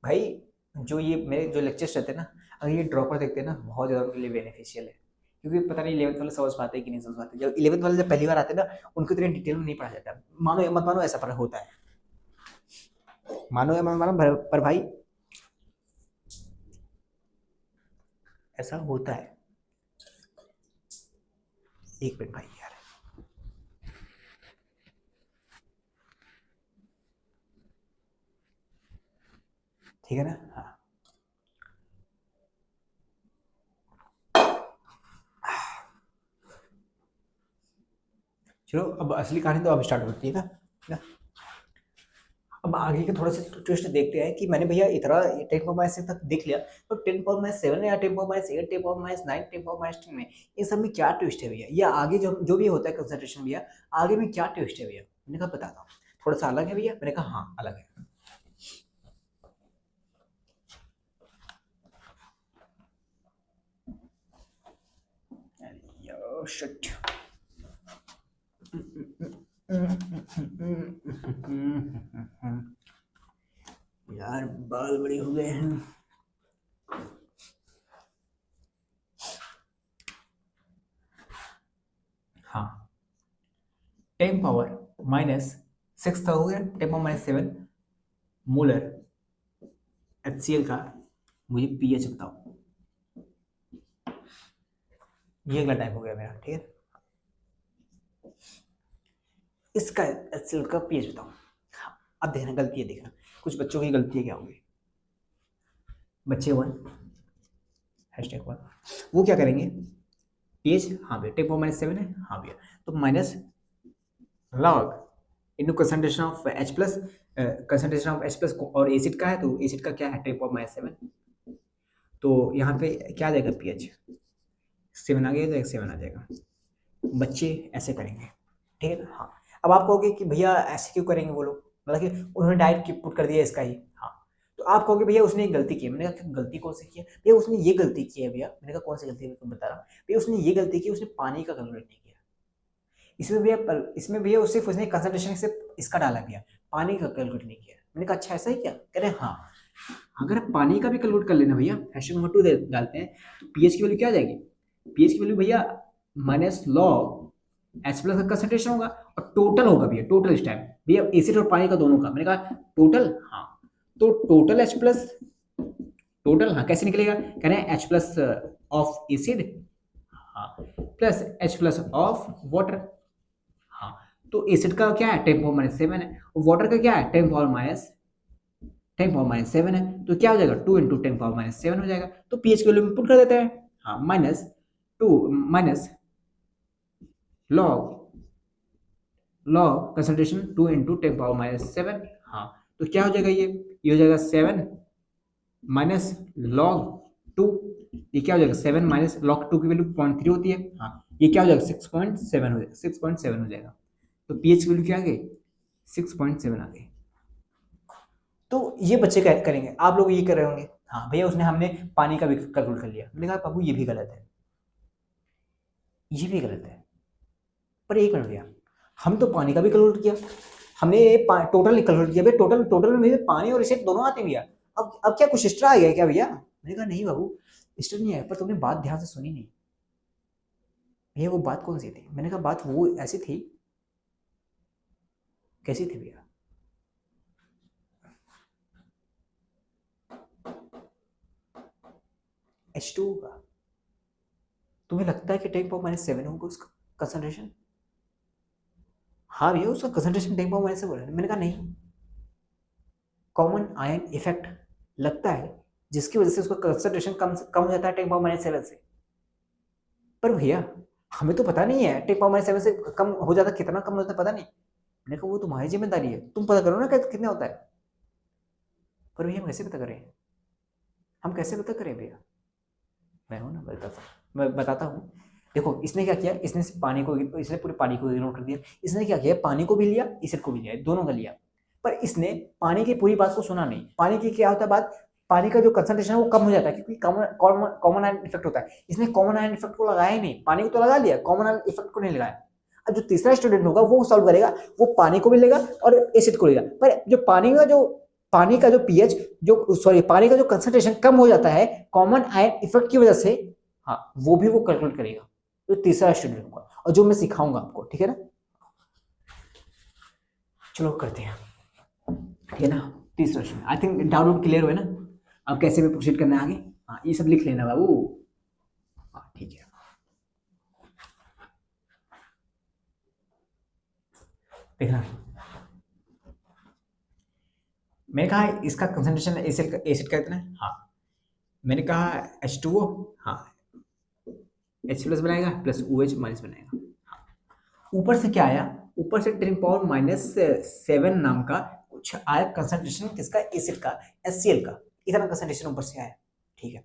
भाई जो ये मेरे जो लेक्चर्स रहते हैं ना, अगर ये ड्रॉपर देखते हैं ना, बहुत ज़्यादा उनके लिए बेनिफिशियल है, क्योंकि पता नहीं 11th वाले समझ पाते हैं कि नहीं समझ पाते, जब 11th वाले जब पहली बार आते हैं ना उनको इतने डिटेल में नहीं पढ़ा जाता, मानो मत मानो ऐसा पर होता है, मानो या मत मानो पर भाई ऐसा होता है। एक मिनट भाई यार, ठीक है ना। हाँ चलो, अब असली कहानी तो अब स्टार्ट होती है ना। अब आगे के थोड़ा सा ट्विस्ट देखते हैं कि मैंने भैया इतना 10 तक देख लिया, तो 10 7 या 10 8 10 9 10 10 में इन सब में क्या ट्विस्ट है भैया, या आगे जो जो भी होता है कंसंट्रेशन भैया, आगे में क्या ट्विस्ट है भैया। मैंने कहा बताता हूँ, थोड़ा सा अलग है भैया। मैंने कहा हाँ अलग है। शिट यार बाल बड़े हो गए हैं। हाँ 10 पावर -6 था हो गया, 10 पावर -7 मोलर HCl का मुझे पीएच बताओ। ये अगला टाइप हो गया मेरा, ठीक है। इसका HCl का पीएच बताओ। हाँ, अब देखना गलती है, देखना कुछ बच्चों की गलती है क्या होगी। बच्चे 1 #1 वो क्या करेंगे, पीएच हाँ भैया 10 पावर -7 है, हाँ भैया तो minus log into concentration of H plus, concentration of H plus और एसिड का है, तो एसिड का क्या है 10 पावर -7, तो यहाँ पे क्या आ जाएगा पीएच 7 आ गया, तो 7 आ जाएगा। बच्चे ऐसे करेंगे, ठीक है ना। हाँ अब आप कहोगे कि भैया ऐसे क्यों करेंगे वो लोग, मतलब कि उन्होंने डायरेक्ट पुट कर दिया इसका ही। हाँ तो आप कहोगे भैया उसने एक गलती की। मैंने कहा गलती कौन सी की है भैया, उसने ये गलती की है भैया। मैंने कहा कौन सी गलती है, मैं बता रहा हूँ भैया। उसने ये गलती की, उसने पानी का कैलकुलेट नहीं किया। इसमें भैया सिर्फ उसने कंसंट्रेशन सिर्फ इसका डाला भैया, पानी का कैलकुलेट नहीं किया। मैंने कहा अच्छा ऐसा ही क्या, कह रहे हाँ अगर पानी का भी कैलकुलेट कर लेना भैया, H2 डालते हैं तो पीएच की वैल्यू क्या आ जाएगी, पीएच की वैल्यू भैया माइनस लॉग H प्लस का कंसंट्रेशन होगा और टोटल होगा भैया, टोटल इस टाइम भैया एसिड और पानी का दोनों का। मैंने कहा टोटल, हाँ तो टोटल H प्लस, टोटल हाँ कैसे निकलेगा, कह रहे हैं H प्लस ऑफ एसिड, हाँ plus H plus of water. हाँ तो एसिड का क्या है 10 पावर -7 है, वाटर का क्या है 10 पावर -7 है, तो क्या हो जाएगा 2 × 10 पावर -7 हो जाएगा। तो पीएच की वैल्यू में पुट कर देते हैं, हाँ माइनस लॉग कंसंट्रेशन 2 × 10 पावर -7, हाँ तो क्या हो जाएगा ये हो जाएगा 7 माइनस log 2, ये क्या हो जाएगा 7 माइनस log 2 की वैल्यू 0.3 होती है, हाँ ये क्या हो जाएगा 6.7 हो जाएगा, 6.7 हो जाएगा। तो पीएच की वैल्यू क्या आ गई 6.7 आ गई। तो ये बच्चे क्या करेंगे, आप लोग ये कर रहे होंगे हाँ भैया उसने हमने पानी का भी कैलकुलेट कर लिया। मैंने कहा बाबू ये भी गलत है, ये भी गलत है। पर एक मिनट भैया, हम तो पानी का भी कैलकुलेट किया, हमने टोटल कैलकुलेट किया भैया, टोटल टोटल में भैया पानी और एसिड दोनों आते हैं भैया। अब क्या कुछ एक्स्ट्रा आ गया क्या भैया। मैंने कहा नहीं बाबू एक्स्ट्रा नहीं है, पर तुमने बात ध्यान से सुनी नहीं भैया। वो बात कौन सी थी, मैंने कहा बात वो ऐसी थी, कैसी थी भैया। H2 का तुम्हें लगता है कि 10 पावर -7 होगा उसका कंसंट्रेशन, हाँ भैया उसका कंसंट्रेशन 10 पावर -7 है। मैंने कहा नहीं, कॉमन आयन इफेक्ट लगता है जिसकी वजह से उसका कंसंट्रेशन कम हो जाता है 10 पावर -7 से। पर भैया हमें तो पता नहीं है 10 पावर -7 से कम हो जाता, कितना कम होता है पता नहीं। मैंने कहा वो तुम्हारी जिम्मेदारी है, तुम पता करो ना कितना होता है। पर भैया हम कैसे पता करें, हम कैसे पता करें भैया। मैं हूँ ना बताता हूँ, मैं बताता हूँ। देखो इसने क्या किया, इसने पूरे पानी को इग्नोर कर दिया। इसने क्या किया, पानी को भी लिया एसिड को भी लिया, दोनों का लिया। पर इसने पानी की पूरी बात को सुना नहीं। पानी की क्या होता है बात, पानी का जो कंसंट्रेशन है वो कम हो जाता है क्योंकि कॉमन आयन इफेक्ट होता है। इसने कॉमन आयन इफेक्ट को लगाया ही नहीं, पानी को तो लगा लिया, कॉमन आयन इफेक्ट को नहीं लगाया। अब जो तीसरा स्टूडेंट होगा वो सॉल्व करेगा, वो पानी को भी लेगा और एसिड को लेगा। पर जो पानी का जो पीएच जो सॉरी पानी का जो कंसंट्रेशन कम हो जाता है कॉमन आयन इफेक्ट की वजह से, हाँ वो भी वो कैलकुलेट करेगा। तो तीसरा स्टूडेंट होगा और जो मैं सिखाऊंगा आपको, ठीक है ना। चलो करते हैं, ठीक है ना। तीसरा question, I think doubt clear हुआ ना। अब कैसे भी प्रोसीड करना है आगे, हाँ ये सब लिख लेना बाबू, हाँ ठीक है। देखना, मैंने कहा इसका कंसंट्रेशन एसिड का इतना है, हाँ मैंने कहा H2O, हाँ H प्लस बनाएगा प्लस OH माइनस बनाएगा, हाँ। ऊपर से क्या आया, ऊपर से 10⁻⁷ नाम का कुछ आया कंसंट्रेशन किसका, एसिड का, HCl का, इतना कंसंट्रेशन ऊपर से आया, ठीक है।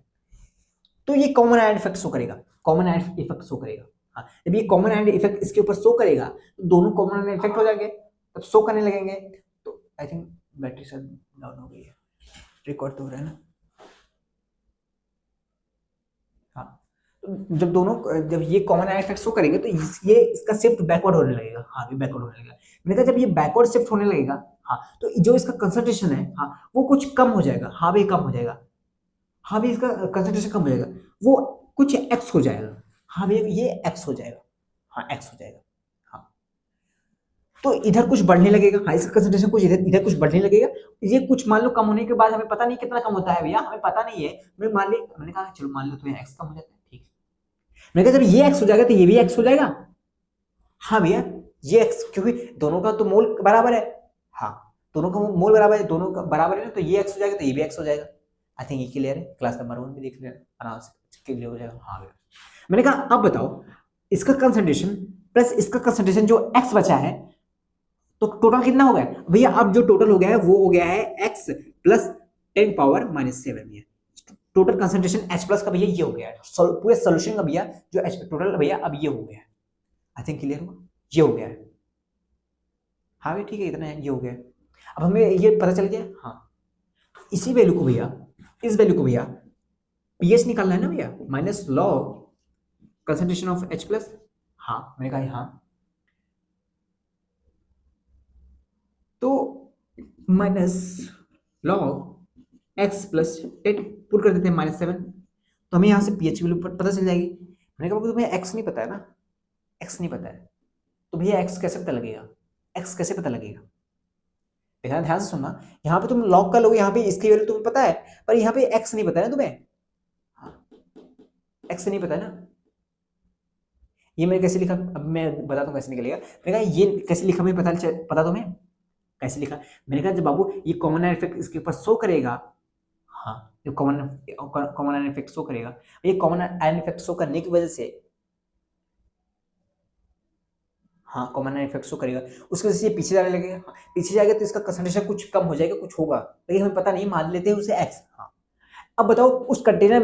तो ये कॉमन आयन इफेक्ट शो करेगा, कॉमन आयन इफेक्ट शो करेगा, हाँ जब ये कॉमन आयन इफेक्ट इसके ऊपर शो करेगा तो दोनों कॉमन आयन इफेक्ट हो जाएंगे, तब शो करने लगेंगे। तो आई थिंक बैटरी शायद डाउन हो गई है, रिकॉर्ड तो हो रहा है ना, हाँ। तो जब दोनों, जब ये कॉमन आयन इफेक्ट शो करेंगे तो ये इसका शिफ्ट बैकवर्ड होने लगेगा, हाँ ये बैकवर्ड होने लगेगा। मैंने कहा जब ये बैकवर्ड शिफ्ट होने लगेगा, हाँ तो जो इसका कंसंट्रेशन है, हाँ वो कुछ कम हो जाएगा, हाँ भी कम हो जाएगा, हाँ भी इसका कंसंट्रेशन कम हो जाएगा, वो कुछ एक्स हो जाएगा, हाँ भी ये एक्स हो जाएगा, हाँ एक्स हो जाएगा, हाँ। तो इधर कुछ बढ़ने लगेगा, हाँ इसका कंसंट्रेशन कुछ इधर इधर कुछ बढ़ने लगेगा, ये कुछ मान लो कम होने के बाद हमें पता नहीं कितना कम होता है भैया, हमें पता नहीं है, मैं मान ली, मैंने कहा चलो मान लो तुम्हें एक्स कम हो जाता है, ठीक है। मैंने कहा जब ये एक्स हो जाएगा तो ये भी एक्स हो जाएगा, हाँ भैया ये एक्स, क्योंकि दोनों का तो मोल बराबर है, हाँ दोनों का मोल बराबर है, दोनों का बराबर है ना, तो ये एक्स हो जाएगा तो ये भी एक्स हो जाएगा। आई थिंक ये क्लियर है, क्लास नंबर 1 भी देख लेना आराम से, क्लियर हो जाएगा, हाँ भैया। मैंने कहा अब बताओ इसका कंसंट्रेशन प्लस इसका कंसंट्रेशन जो एक्स बचा है, तो टोटल कितना हो गया भैया, अब जो टोटल हो गया है वो हो गया है एक्स प्लस 10⁻⁷ भैया, टोटल कंसंट्रेशन H प्लस का भैया ये हो गया है, पूरे सोल्यूशन का भैया जो H टोटल भैया अब ये हो गया है। आई थिंक क्लियर हुआ, ये हो गया है, हाँ भाई ठीक है इतना है, ये हो गया है। अब हमें ये पता चल गया, हाँ इसी वैल्यू को भैया, इस वैल्यू को भैया पीएच निकालना है ना भैया, minus log concentration of H plus, हाँ मैंने कहा हाँ, तो minus log x plus 10 put कर देते हैं -7, तो हमें यहाँ से पीएच वैल्यू पता चल जाएगी। मैंने कहा तुम्हें एक्स नहीं पता है ना, एक्स नहीं पता है तो भैया एक्स कैसे पता लगेगा, एक्स कैसे पता लगेगा, देखना ध्यान से सुनना, यहाँ पे तुम लॉग कर लोगे, यहाँ पे इसकी वैल्यू तुम्हें पता है, पर यहाँ पे एक्स नहीं पता है ना तुम्हें, हाँ एक्स नहीं पता है ना। ये मैंने कैसे लिखा, अब मैं बताता हूँ कैसे निकलेगा। मैंने कहा ये कैसे लिखा मुझे पता तुम्हें कैसे लिखा, मैंने कहा जब बाबू ये कॉमन इफेक्ट इसके ऊपर शो करेगा, हाँ जो कॉमन आयन इफेक्ट शो करेगा, ये कॉमन आयन इफेक्ट शो करने की वजह से, हाँ कॉमन आयन इफेक्ट शो करेगा, उसकी वजह से ये पीछे जाने लगेगा, हाँ, पीछे जाएगा तो इसका कंसंट्रेशन कुछ कम हो जाएगा, कुछ होगा लेकिन हमें पता नहीं, मान लेते हैं उसे एक्स, हाँ। अब बताओ उस कंटेनर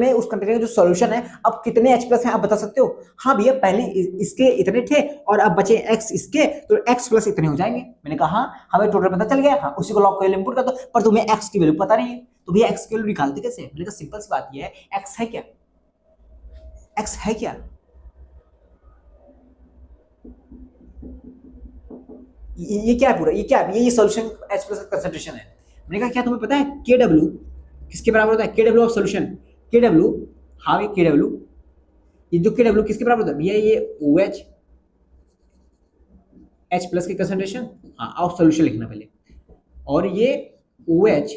का जो सॉल्यूशन है अब कितने H प्लस है आप बता सकते हो, हाँ भैया पहले इसके इतने थे और अब बचे एक्स इसके, तो एक्स प्लस इतने हो जाएंगे। मैंने कहा हाँ हमें टोटल पता चल गया, हाँ उसी को लॉग कर इनपुट कर दो, पर तुम्हें एक्स की वैल्यू पता नहीं है, तो भैया एक्स की वैल्यू निकालते कैसे, मैंने कहा सिंपल सी बात ये है, एक्स है क्या, एक्स है क्या, ये क्या है पूरा, ये क्या है, ये सॉल्यूशन H प्लस का कंसंट्रेशन है। मैंने कहा क्या तुम्हें पता है KW किसके बराबर होता है, KW ऑफ सॉल्यूशन, KW, हाँ ये KW, ये जो KW किसके बराबर होता है भैया, ये OH H प्लस की कंसंट्रेशन, हाँ ऑफ सॉल्यूशन लिखना पहले, और ये OH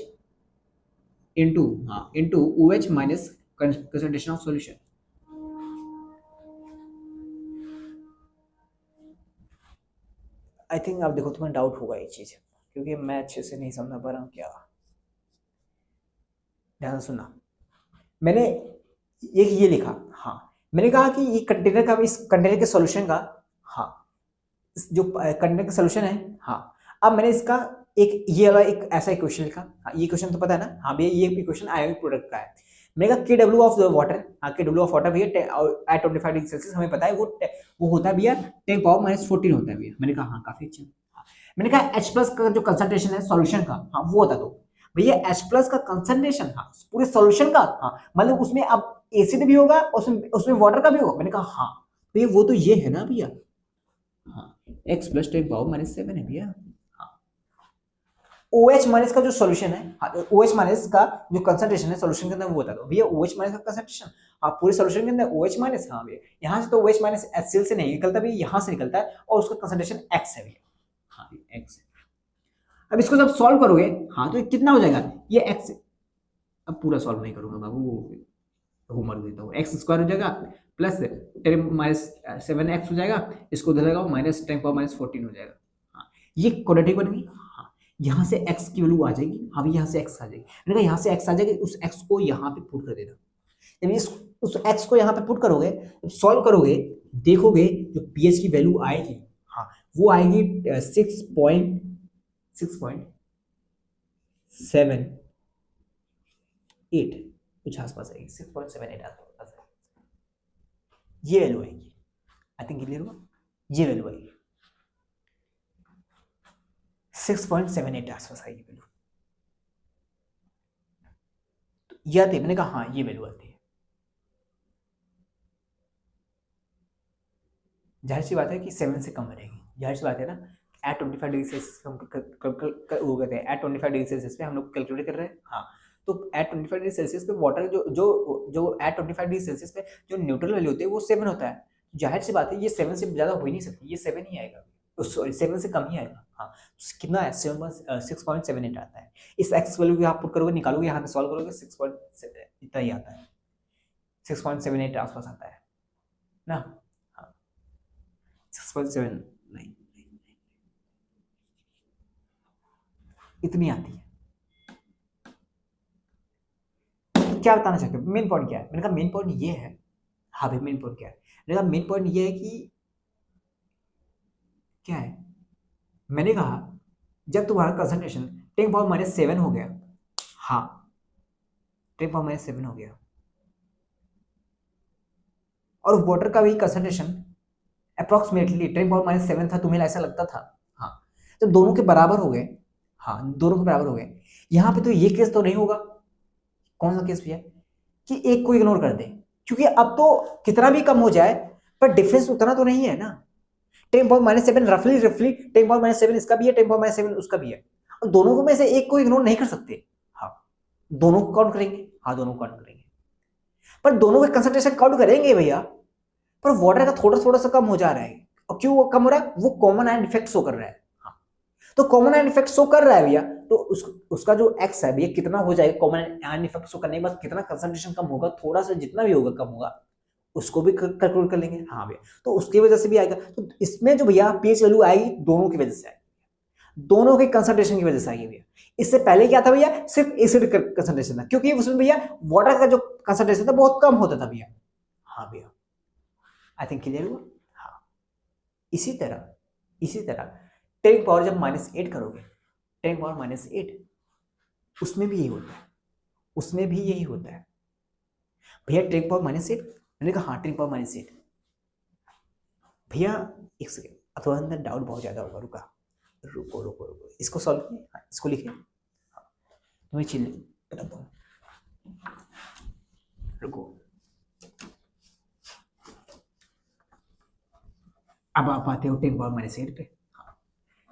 इंटू, हाँ into OH minus concentration of solution. I think आप देखो तुम्हें डाउट होगा ये चीज, क्योंकि मैं अच्छे से नहीं समझ पा रहा हूँ क्या, ध्यान से सुनना। मैंने ये लिखा, हाँ मैंने कहा कि ये कंटेनर का, इस कंटेनर के सॉल्यूशन का, हाँ जो कंटेनर का सॉल्यूशन है, हाँ अब मैंने इसका एक ये वाला एक ऐसा इक्वेशन लिखा, हाँ ये क्वेश्चन तो पता है ना, हाँ भैया ये इक्वेशन आयोनिक प्रोडक्ट का है। मैंने कहा KW ऑफ वाटर, हाँ KW ऑफ वाटर भैया एट 25 डिग्री सेल्सियस हमें पता है वो होता है भैया 10⁻⁴ होता है भैया। मैंने कहा हाँ काफी अच्छा, हाँ। मैंने कहा H प्लस का जो कंसंट्रेशन है सॉल्यूशन का, हाँ वो बता दो भैया, H प्लस का कंसंट्रेशन, हाँ पूरे सॉल्यूशन का, हाँ मतलब उसमें अब एसिड भी होगा, उसमें वाटर का भी होगा। मैंने कहा हाँ भैया वो तो ये है ना भैया, हाँ x प्लस 10⁻⁷ है भैया, हाँ OH माइनस का जो सॉल्यूशन है, हाँ OH माइनस का जो कंसंट्रेशन है सॉल्यूशन के अंदर वो बता दो भैया, OH माइनस का कंसंट्रेशन, हाँ पूरे सॉल्यूशन के अंदर OH माइनस, हाँ भैया यहाँ से तो OH माइनस HCl से नहीं निकलता भैया, यहाँ से निकलता है और उसका कंसंट्रेशन x है भैया, हाँ x है। अब इसको जब सॉल्व करोगे, हाँ, तो कितना हो जाएगा ये एक्स, अब पूरा सॉल्व नहीं करूंगा बाबू, होमवर्क देता हूँ, एक्स स्क्वायर हो जाएगा प्लस 10 - 7x हो जाएगा, इसको उधर लगाओ -10⁻14 हो जाएगा। हाँ, ये क्वाड्रेटिक बन गई। हाँ, यहाँ से x की वैल्यू आ जाएगी, हाँ भैया यहाँ से x आ जाएगी, मैंने कहा यहाँ से x आ जाएगी, उस x को यहाँ पे पुट कर देना। जब इस उस x को यहाँ पे पुट करोगे, जब सॉल्व करोगे, देखोगे जो pH की वैल्यू आएगी, हाँ, वो आएगी 6.78 कुछ आसपास आएगी, 6.78 आसपास ये वैल्यू आएगी। आई थिंक क्लियर हुआ, ये वैल्यू आएगी 6.78 आसपास आएगी वैल्यू। तो ये आती है, मैंने कहा हाँ ये वैल्यू आती है। जाहिर सी बात है कि 7 से कम रहेगी, जाहिर सी बात है ना। एट 25 डिग्री सेल्सियस पे हम वो कहते हैं, एट 25 डिग्री सेल्सियस पे हम लोग कैलकुलेट कर रहे हैं। हाँ, तो एट 25 डिग्री सेल्सियस पे वाटर जो जो जो एट 25 डिग्री सेल्सियस पे जो न्यूट्रल वैल्यू होती है वो 7 होता है। जाहिर सी बात है ये 7 से ज़्यादा हो ही नहीं सकती, ये 7 ही आएगा, सॉरी 7 से कम ही आएगा। हाँ, तो कितना है 6.78 आता है। इस एक्स वैल्यू को आप पुट करोगे, निकालोगे, यहाँ पे सॉल्व करोगे, 6. इतना ही आता है, 6.78 आसपास आता है ना। हाँ, 6.79 इतनी आती है। तो क्या बताना चाहते हो, मेन पॉइंट क्या है? मैंने कहा मेन पॉइंट ये है। हाँ भाई, मेन पॉइंट क्या है? मैंने कहा मेन पॉइंट ये है कि क्या है, मैंने कहा जब तुम्हारा कंसंट्रेशन 10⁻⁷ हो गया, हाँ 10⁻⁷ हो गया, और वाटर का भी कंसंट्रेशन अप्रोक्सीमेटली 10⁻⁷ था, तुम्हें ऐसा लगता था। हाँ, जब दोनों के बराबर हो गए, हाँ दोनों के बराबर हो गए, यहाँ पे तो ये केस तो नहीं होगा। कौन सा केस भैया? कि एक को इग्नोर कर दे, क्योंकि अब तो कितना भी कम हो जाए पर डिफरेंस उतना तो नहीं है ना। 10⁻⁷ रफली 10⁻⁷ इसका भी है, 10⁻⁷ उसका भी है, और दोनों को में से एक को इग्नोर नहीं कर सकते। हाँ, दोनों को काउंट करेंगे, हाँ दोनों को काउंट करेंगे, पर दोनों के कंसंट्रेशन काउंट करेंगे भैया, पर वाटर का थोड़ा थोड़ा सा कम हो जा रहा है। और क्यों वो कम हो रहा है? वो कॉमन आयन इफेक्ट शो कर रहा है। हाँ, तो कॉमन आयन इफेक्ट शो कर रहा है भैया, तो उसका जो एक्स है भैया कितना हो जाएगा, कॉमन आयन इफेक्ट शो करने के बाद कितना कंसंट्रेशन कम होगा, थोड़ा सा जितना भी होगा कम होगा, उसको भी कैलकुलेट कर लेंगे। हाँ भैया, तो उसकी वजह से भी आएगा। तो इसमें जो भैया पीएच वैल्यू आएगी दोनों की वजह से आएगी, दोनों के कंसंट्रेशन की वजह से आएगी भैया। इससे पहले क्या था भैया, सिर्फ एसिड कंसंट्रेशन था, क्योंकि उसमें भैया वाटर का जो कंसंट्रेशन था बहुत कम होता था भैया। हाँ भैया, आई थिंक क्लियर हुआ। हाँ, इसी तरह 10 जब -8 करोगे, 10⁻⁸ उसमें भी यही होता है, उसमें भी यही होता है भैया। 10⁻⁸, मैंने कहा हाँ 10⁻⁸। भैया एक सेकेंड, अथवा अंदर डाउट बहुत ज्यादा होगा, रुको, इसको सॉल्व किए, हाँ, इसको लिखे, हाँ, तुम्हें चीज बताता हूँ, रुको। अब आप आते हो 10⁻⁸ पे। हाँ,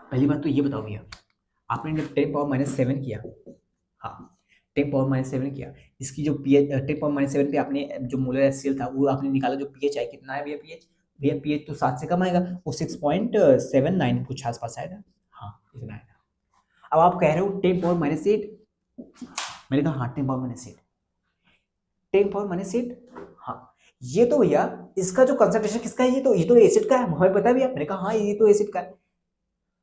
पहली बात तो ये बताओ भैया, आपने जब 10⁻⁷ किया, हाँ 10⁻⁷ किया, इसकी जो पीएच 10⁻⁷ पे आपने जो मोलर HCl था वो आपने निकाला, जो पीएच आई कितना है भैया? पीएच तो 7 से कम आएगा, वो 6.79 कुछ आसपास आएगा। हाँ, इतना आएगा। अब आप कह रहे हो 10⁻⁸, मैंने कहा हाँ 10⁻⁸, हाँ, ये तो भैया इसका जो कंसंट्रेशन किसका है, ये तो एसिड का है, हमें पता है भैया। मैंने कहा हाँ ये तो एसिड का है,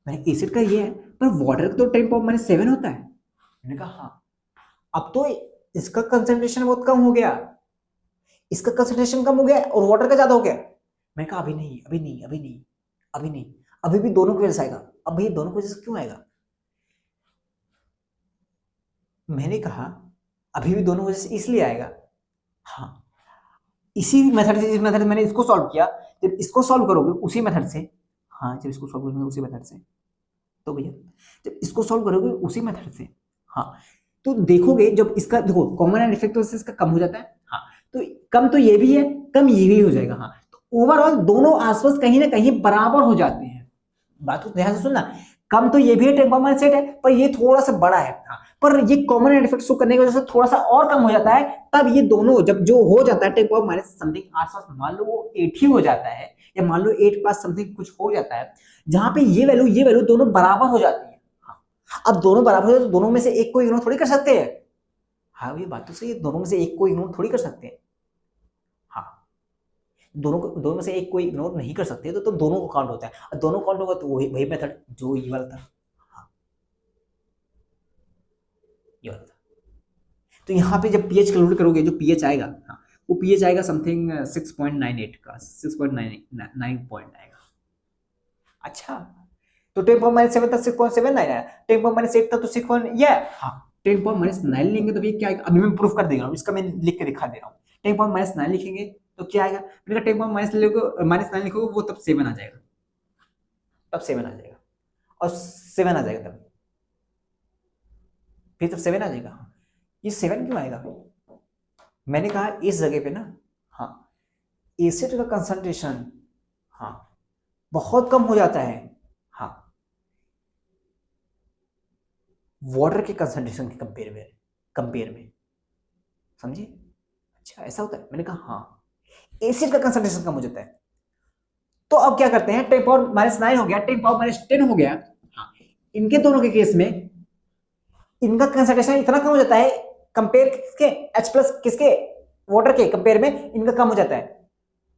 मैंने एसिड का ये है, पर वाटर का तो 10⁻⁷ होता है। मैंने कहा हाँ, अब तो इसका कंसंट्रेशन बहुत कम हो गया, इसका कंसंट्रेशन कम हो गया और वाटर का ज्यादा हो गया। मैंने कहा अभी नहीं, अभी भी दोनों की वजह से आएगा। अब भैया दोनों की वजह से क्यों आएगा? मैंने कहा अभी भी दोनों वजह से इसलिए आएगा, हाँ, इसी मेथड से, इस मेथड मैंने इसको सॉल्व किया, जब इसको सॉल्व करोगे उसी मेथड से, हाँ जब इसको सॉल्व करोगे उसी मेथड से, तो भैया जब इसको सॉल्व करोगे उसी मेथड से, हाँ, तो देखोगे जब इसका देखो कॉमन एंड इफेक्ट से इसका कम हो जाता है। हाँ, तो कम तो ये भी है, कम ये भी हो जाएगा। हाँ, तो ओवरऑल दोनों आसपास कहीं ना कहीं बराबर हो जाते हैं। बात को ध्यान से सुनना, कम तो ये भी है 10⁻⁷ है, पर ये थोड़ा सा बड़ा है। हाँ, पर ये कॉमन एंड इफेक्ट शो करने की वजह से थोड़ा सा और कम हो जाता है, तब ये दोनों जब जो हो जाता है 10⁻⁻ समथिंग आसपास, मान लो वो 8 ही हो जाता है, या मान लो 8 पास समथिंग कुछ हो जाता है, जहां पे ये वैल्यू दोनों बराबर हो जाती है। हाँ, अब दोनों बराबर है तो दोनों में से एक को इग्नोर थोड़ी कर सकते हैं। हाँ ये बात तो सही है, दोनों में से एक को इग्नोर थोड़ी कर सकते हैं। हाँ दोनों में से एक को इग्नोर नहीं कर सकते, तो दोनों को काउंट होता है, और दोनों काउंट होगा तो वही वही मेथड जो ये वाला था। हाँ ये वाला था। तो यहाँ पे जब पीएच कैलकुलेट करोगे, जो पीएच आएगा, हाँ वो पीएच आएगा समथिंग 6.98 का, 6.9 आएगा। अच्छा तो 10 - 7 था 6.79 आया, 10 - 8 था तो 6. ये हाँ 10 - 9 लेंगे तो ये क्या आएगा, अभी मैं प्रूफ कर दे रहा हूँ, इसका मैं लिख के दिखा दे रहा हूँ। 10 - 9 लिखेंगे तो क्या आएगा, मैंने कहा 10 - 9 लिखोगे वो तब 7 आ जाएगा, तब 7 आ जाएगा, और 7 आ जाएगा तब, फिर तब 7 आ जाएगा। ये 7 क्यों आएगा, मैंने कहा इस जगह पे ना, हाँ एसिड का कंसंट्रेशन हाँ बहुत कम हो जाता है, हाँ वाटर के कंसंट्रेशन के कंपेयर में समझे। अच्छा ऐसा होता है, मैंने कहा हाँ एसिड का कंसंट्रेशन कम हो जाता है। तो अब क्या करते हैं, 10 - 9 हो गया, 10 - 10 हो गया, हाँ इनके दोनों के केस में इनका कंसंट्रेशन इतना कम हो जाता है, कंपेयर किसके, H प्लस किसके, वाटर के कंपेयर में इनका कम हो जाता है।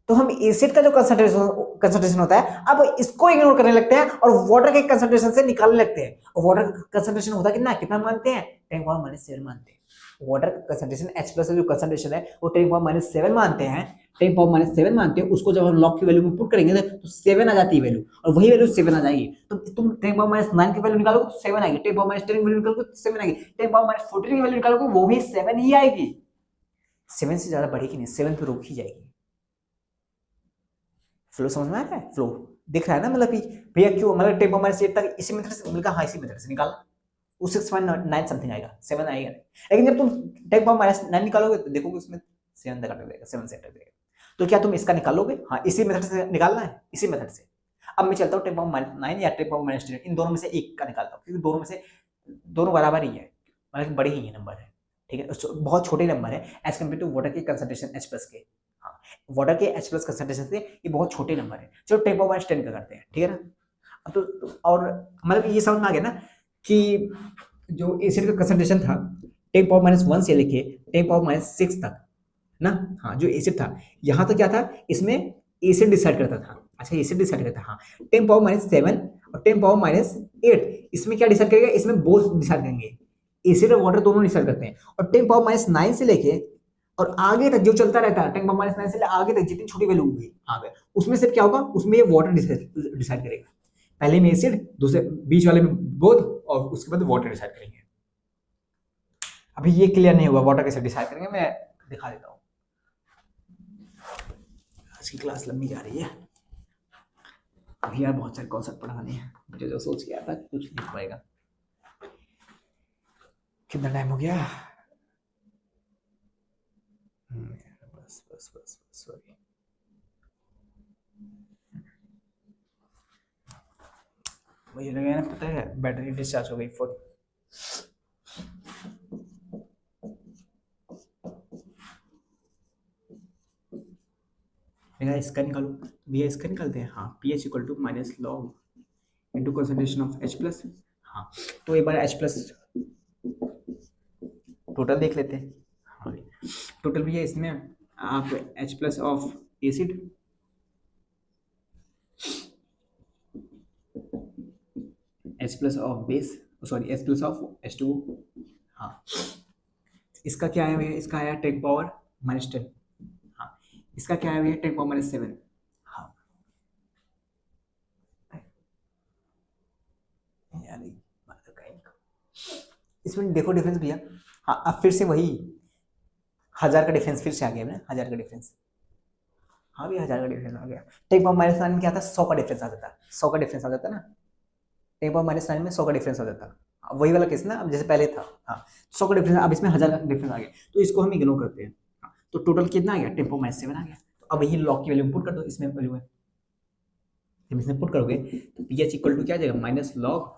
तो हम एसिड का जो कंसंट्रेशन होता है अब इसको इग्नोर करने लगते हैं और वाटर के कंसंट्रेशन से निकालने लगते हैं, और वाटर कंसंट्रेशन होता कितना कितना मानते हैं, 10 - 7 मानते हैं। वाटर कंसंट्रेशन H प्लस जो कंसंट्रेशन है वो 10 - 7 मानते हैं, 10 - 7 मानते हैं, उसको जब हम लॉग की वैल्यू में पुट करेंगे तो 7 आ जाती है वैल्यू, और वही वैल्यू 7 आ जाएगी। तो तुम 10 - 9 की वैल्यू निकालोगे तो 7 आएगी, 10 - 10 की वैल्यू निकालोगे तो 7 आएगी, 10 - 14 की वैल्यू निकालोगे वो भी 7 ही आएगी, 7 से ज्यादा बढ़ेगी नहीं, 7 पे रुक ही जाएगी। फ्लो समझ में आ रहा है, फ्लो दिख रहा है ना, मतलब कि भैया क्यों, मतलब 10 - 8 तक इसी मेथड से मिलकर, हाँ इसी मेथड से निकालना, वो 6.9 समथिंग आएगा, 7 आएगा नहीं। लेकिन जब तुम 10 - 9 निकालोगे तो देखोगे उसमें 7 तक देगा, 7 से अटक देगा। तो क्या तुम इसका निकालोगे, हाँ इसी मेथड से निकालना है, इसी मेथड से। अब मैं चलता हूँ 10 - 9 या 10 - 10, इन दोनों में से एक का निकालता हूँ, क्योंकि दोनों में से दोनों बराबर ही है, मतलब बड़े ही नंबर है, ठीक है बहुत छोटे नंबर है एज कम्पेयर टू वाटर के कंसंट्रेशन H प्लस के। हाँ वाटर के H प्लस कंसंट्रेशन से ये बहुत छोटे नंबर है। चलो 10 - 10 का करते हैं, ठीक है ना। अब तो और मतलब ये समझ में आ गया ना कि जो एसिड का कंसंट्रेशन था 10 - 1 से लेके 10 - 6 तक ना, हाँ जो एसिड था यहाँ तो क्या था, इसमें एसिड डिसाइड करता था, अच्छा एसिड डिसाइड करता हाँ 10 - 7 और 10 - 8 इसमें क्या डिसाइड करेगा, इसमें बोथ डिसाइड करेंगे, एसिड और वाटर दोनों डिसाइड करते हैं। और 10 - 9 से लेके और आगे तक जो चलता रहता है 10 - 9 से आगे तक जितनी छोटी वैल्यू होगी आगे, उसमें से क्या होगा, उसमें ये वाटर डिसाइड करेगा, पहले में एसिड, दूसरे बीच वाले में बोथ, और उसके बाद वाटर डिसाइड करेंगे। अभी ये क्लियर नहीं हुआ वाटर कैसे डिसाइड करेंगे, मैं दिखा देता हूँ। आज की क्लास लंबी जा रही है, अभी यार बहुत सारे कॉन्सेप्ट पढ़ाने हैं, मुझे जो सोच के आया था कुछ नहीं पाएगा। कितना टाइम हो गया, बस बस बस बस सॉरी, मुझे लगा ना पता है बैटरी डिस्चार्ज हो गई फोन। भैया इसका निकालो, भैया इसका निकालते हैं, हाँ pH equal to minus log into concentration of H plus. हाँ तो एक बार H प्लस टोटल देख लेते हैं, हाँ टोटल भैया इसमें आप H plus of acid H plus of base, sorry H plus of H2O, हाँ इसका क्या है भैया, इसका आया 10 - 10, हाँ इसका क्या है भैया 10 - 7, हाँ यार इसमें देखो डिफरेंस भैया, हाँ अब फिर से वही 1000 का डिफरेंस फिर से आ गया ना, 1000 का डिफरेंस, हाँ भैया 1000 का डिफरेंस आ गया। 10 - 9 में क्या था, 100 का डिफरेंस आ जाता, 100 का डिफरेंस आ जाता ना, 10 - 9 में 100 का डिफरेंस आ जाता, वही वाला केस ना, अब जैसे पहले था, हाँ 100 का डिफरेंस, अब इसमें 1000 का डिफरेंस आ गया, तो इसको हम इग्नोर करते हैं। हाँ, तो टोटल कितना आ गया 10 - 7 आ गया, तो अब यही लॉग की वैल्यू पुट कर दो, इसमें वैल्यू है, जब इसमें पुट करोगे तो pH इक्वल टू क्या आ जाएगा, माइनस लॉग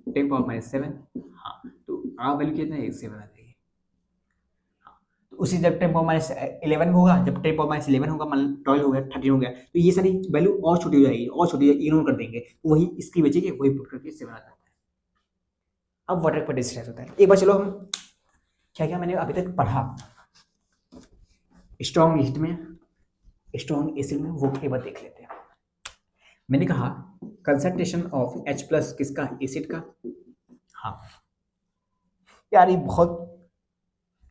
10 - 7, हाँ तो आ वैल्यू कितना है 7 आ जाएगी। हाँ, तो उसी जब 10 - 11 होगा, जब 10 - 11 होगा, मान 12 हो गया, 13 हो गया, तो ये सारी वैल्यू और छोटी हो जाएगी, और छोटी इग्नोर कर देंगे, तो वही इसकी बचेगी, वही पुट करके 7 आ जाता है। अब वाटर पर डिस्चार्ज होता है। एक बार चलो हम क्या क्या मैंने अभी तक पढ़ा स्ट्रॉन्ग हीट में, स्ट्रॉन्ग एसिड में, वो एक बार देख लेते हैं। मैंने कहा कंसंट्रेशन ऑफ H+ किसका, एसिड का। हाँ यार ये बहुत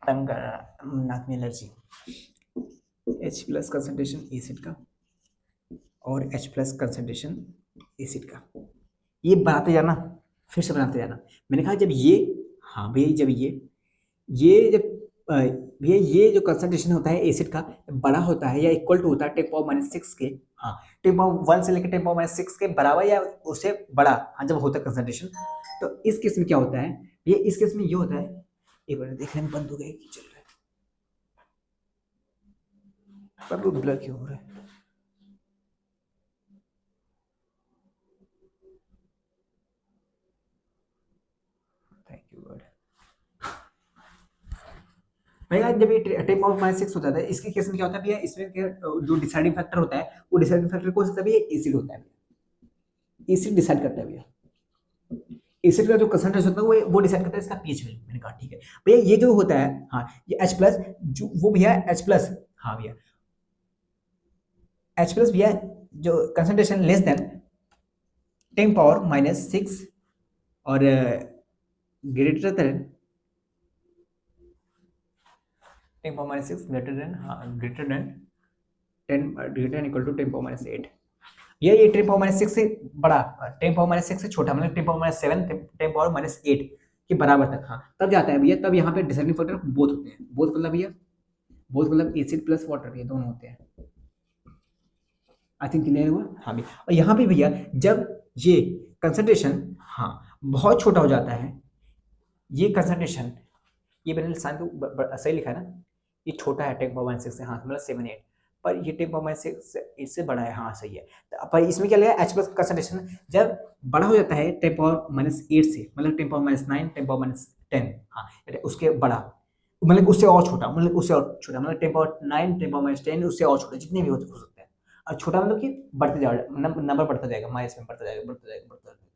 तंग कर रहा है, नाक में एलर्जी। H+ कंसंट्रेशन एसिड का और H+ कंसंट्रेशन एसिड का, ये बनाते जाना, फिर से बनाते जाना। मैंने कहा जब ये, हाँ भैया जब ये जब भैया ये जो कंसंट्रेशन होता है एसिड का बड़ा होता है या इक्वल टू होता है 10⁻⁶ के, हाँ 10⁻1 से लेकर 10⁻⁶ के बराबर या उससे बड़ा, हाँ जब होता है कंसंट्रेशन, तो इस केस में क्या होता है, ये इस केस में ये होता है, एक बार देखने में बंद हो गया कि चल रहा है, पर वो ब्लर क्यों हो रहा है। Thank you God. भैया जब ये 10⁻⁶ होता है, इसके केस में क्या होता है भैया, इसमें जो डिसाइडिंग फैक्टर होता है, वो डिसाइडिंग फैक्टर कौन सा होता है भैया, एसिड होता है। एसिड डिसाइड करता है भैया, एसिड का जो कंसंट्रेशन होता है वो डिसाइड करता है इसका पीएच वैल्यू। मैंने कहा ठीक है भैया, ये जो होता है, हाँ ये H+ जो वो भैया H+, हाँ भैया H+ भैया जो कंसंट्रेशन लेस देन 10⁻⁶ और greater than 10⁻⁶, greater than 10 greater than equal to 10⁻⁸। ये 10⁻⁶ से बड़ा, 10⁻⁶ से छोटा, मतलब 10⁻⁷, 10⁻⁸ के बराबर तक, हाँ तब जाता है भैया, तब यहाँ पे डिसाइडिंग फैक्टर बोथ होते हैं। बोथ मतलब भैया, बोथ मतलब एसिड प्लस वाटर, ये दोनों होते हैं। आई थिंक क्लियर हुआ, हाँ भैया। और यहाँ पे भैया जब ये कंसंट्रेशन, हाँ बहुत छोटा हो जाता है, ये कंसंट्रेशन, ये मैंने साइन तो सही लिखा है ना, ये छोटा है 10⁻⁶ से, हाँ मतलब 7 8, पर ये 10⁻⁶ इससे बड़ा है, हाँ सही है। पर इसमें क्या लगेगा, H+ कंसंट्रेशन जब बड़ा हो जाता है 10⁻⁸ से, मतलब 10⁻⁹, 10⁻�10, हाँ उसके बड़ा, मतलब उससे और छोटा, मतलब उससे और छोटा, मतलब 10⁻9, 10⁻10, उससे और छोटा, जितने भी हो सकते हैं। और छोटा मतलब कि बढ़ते जाएगा, नंबर बढ़ता जाएगा, माइनस में बढ़ता जाएगा, बढ़ता जाएगा, बढ़ता जाएगा।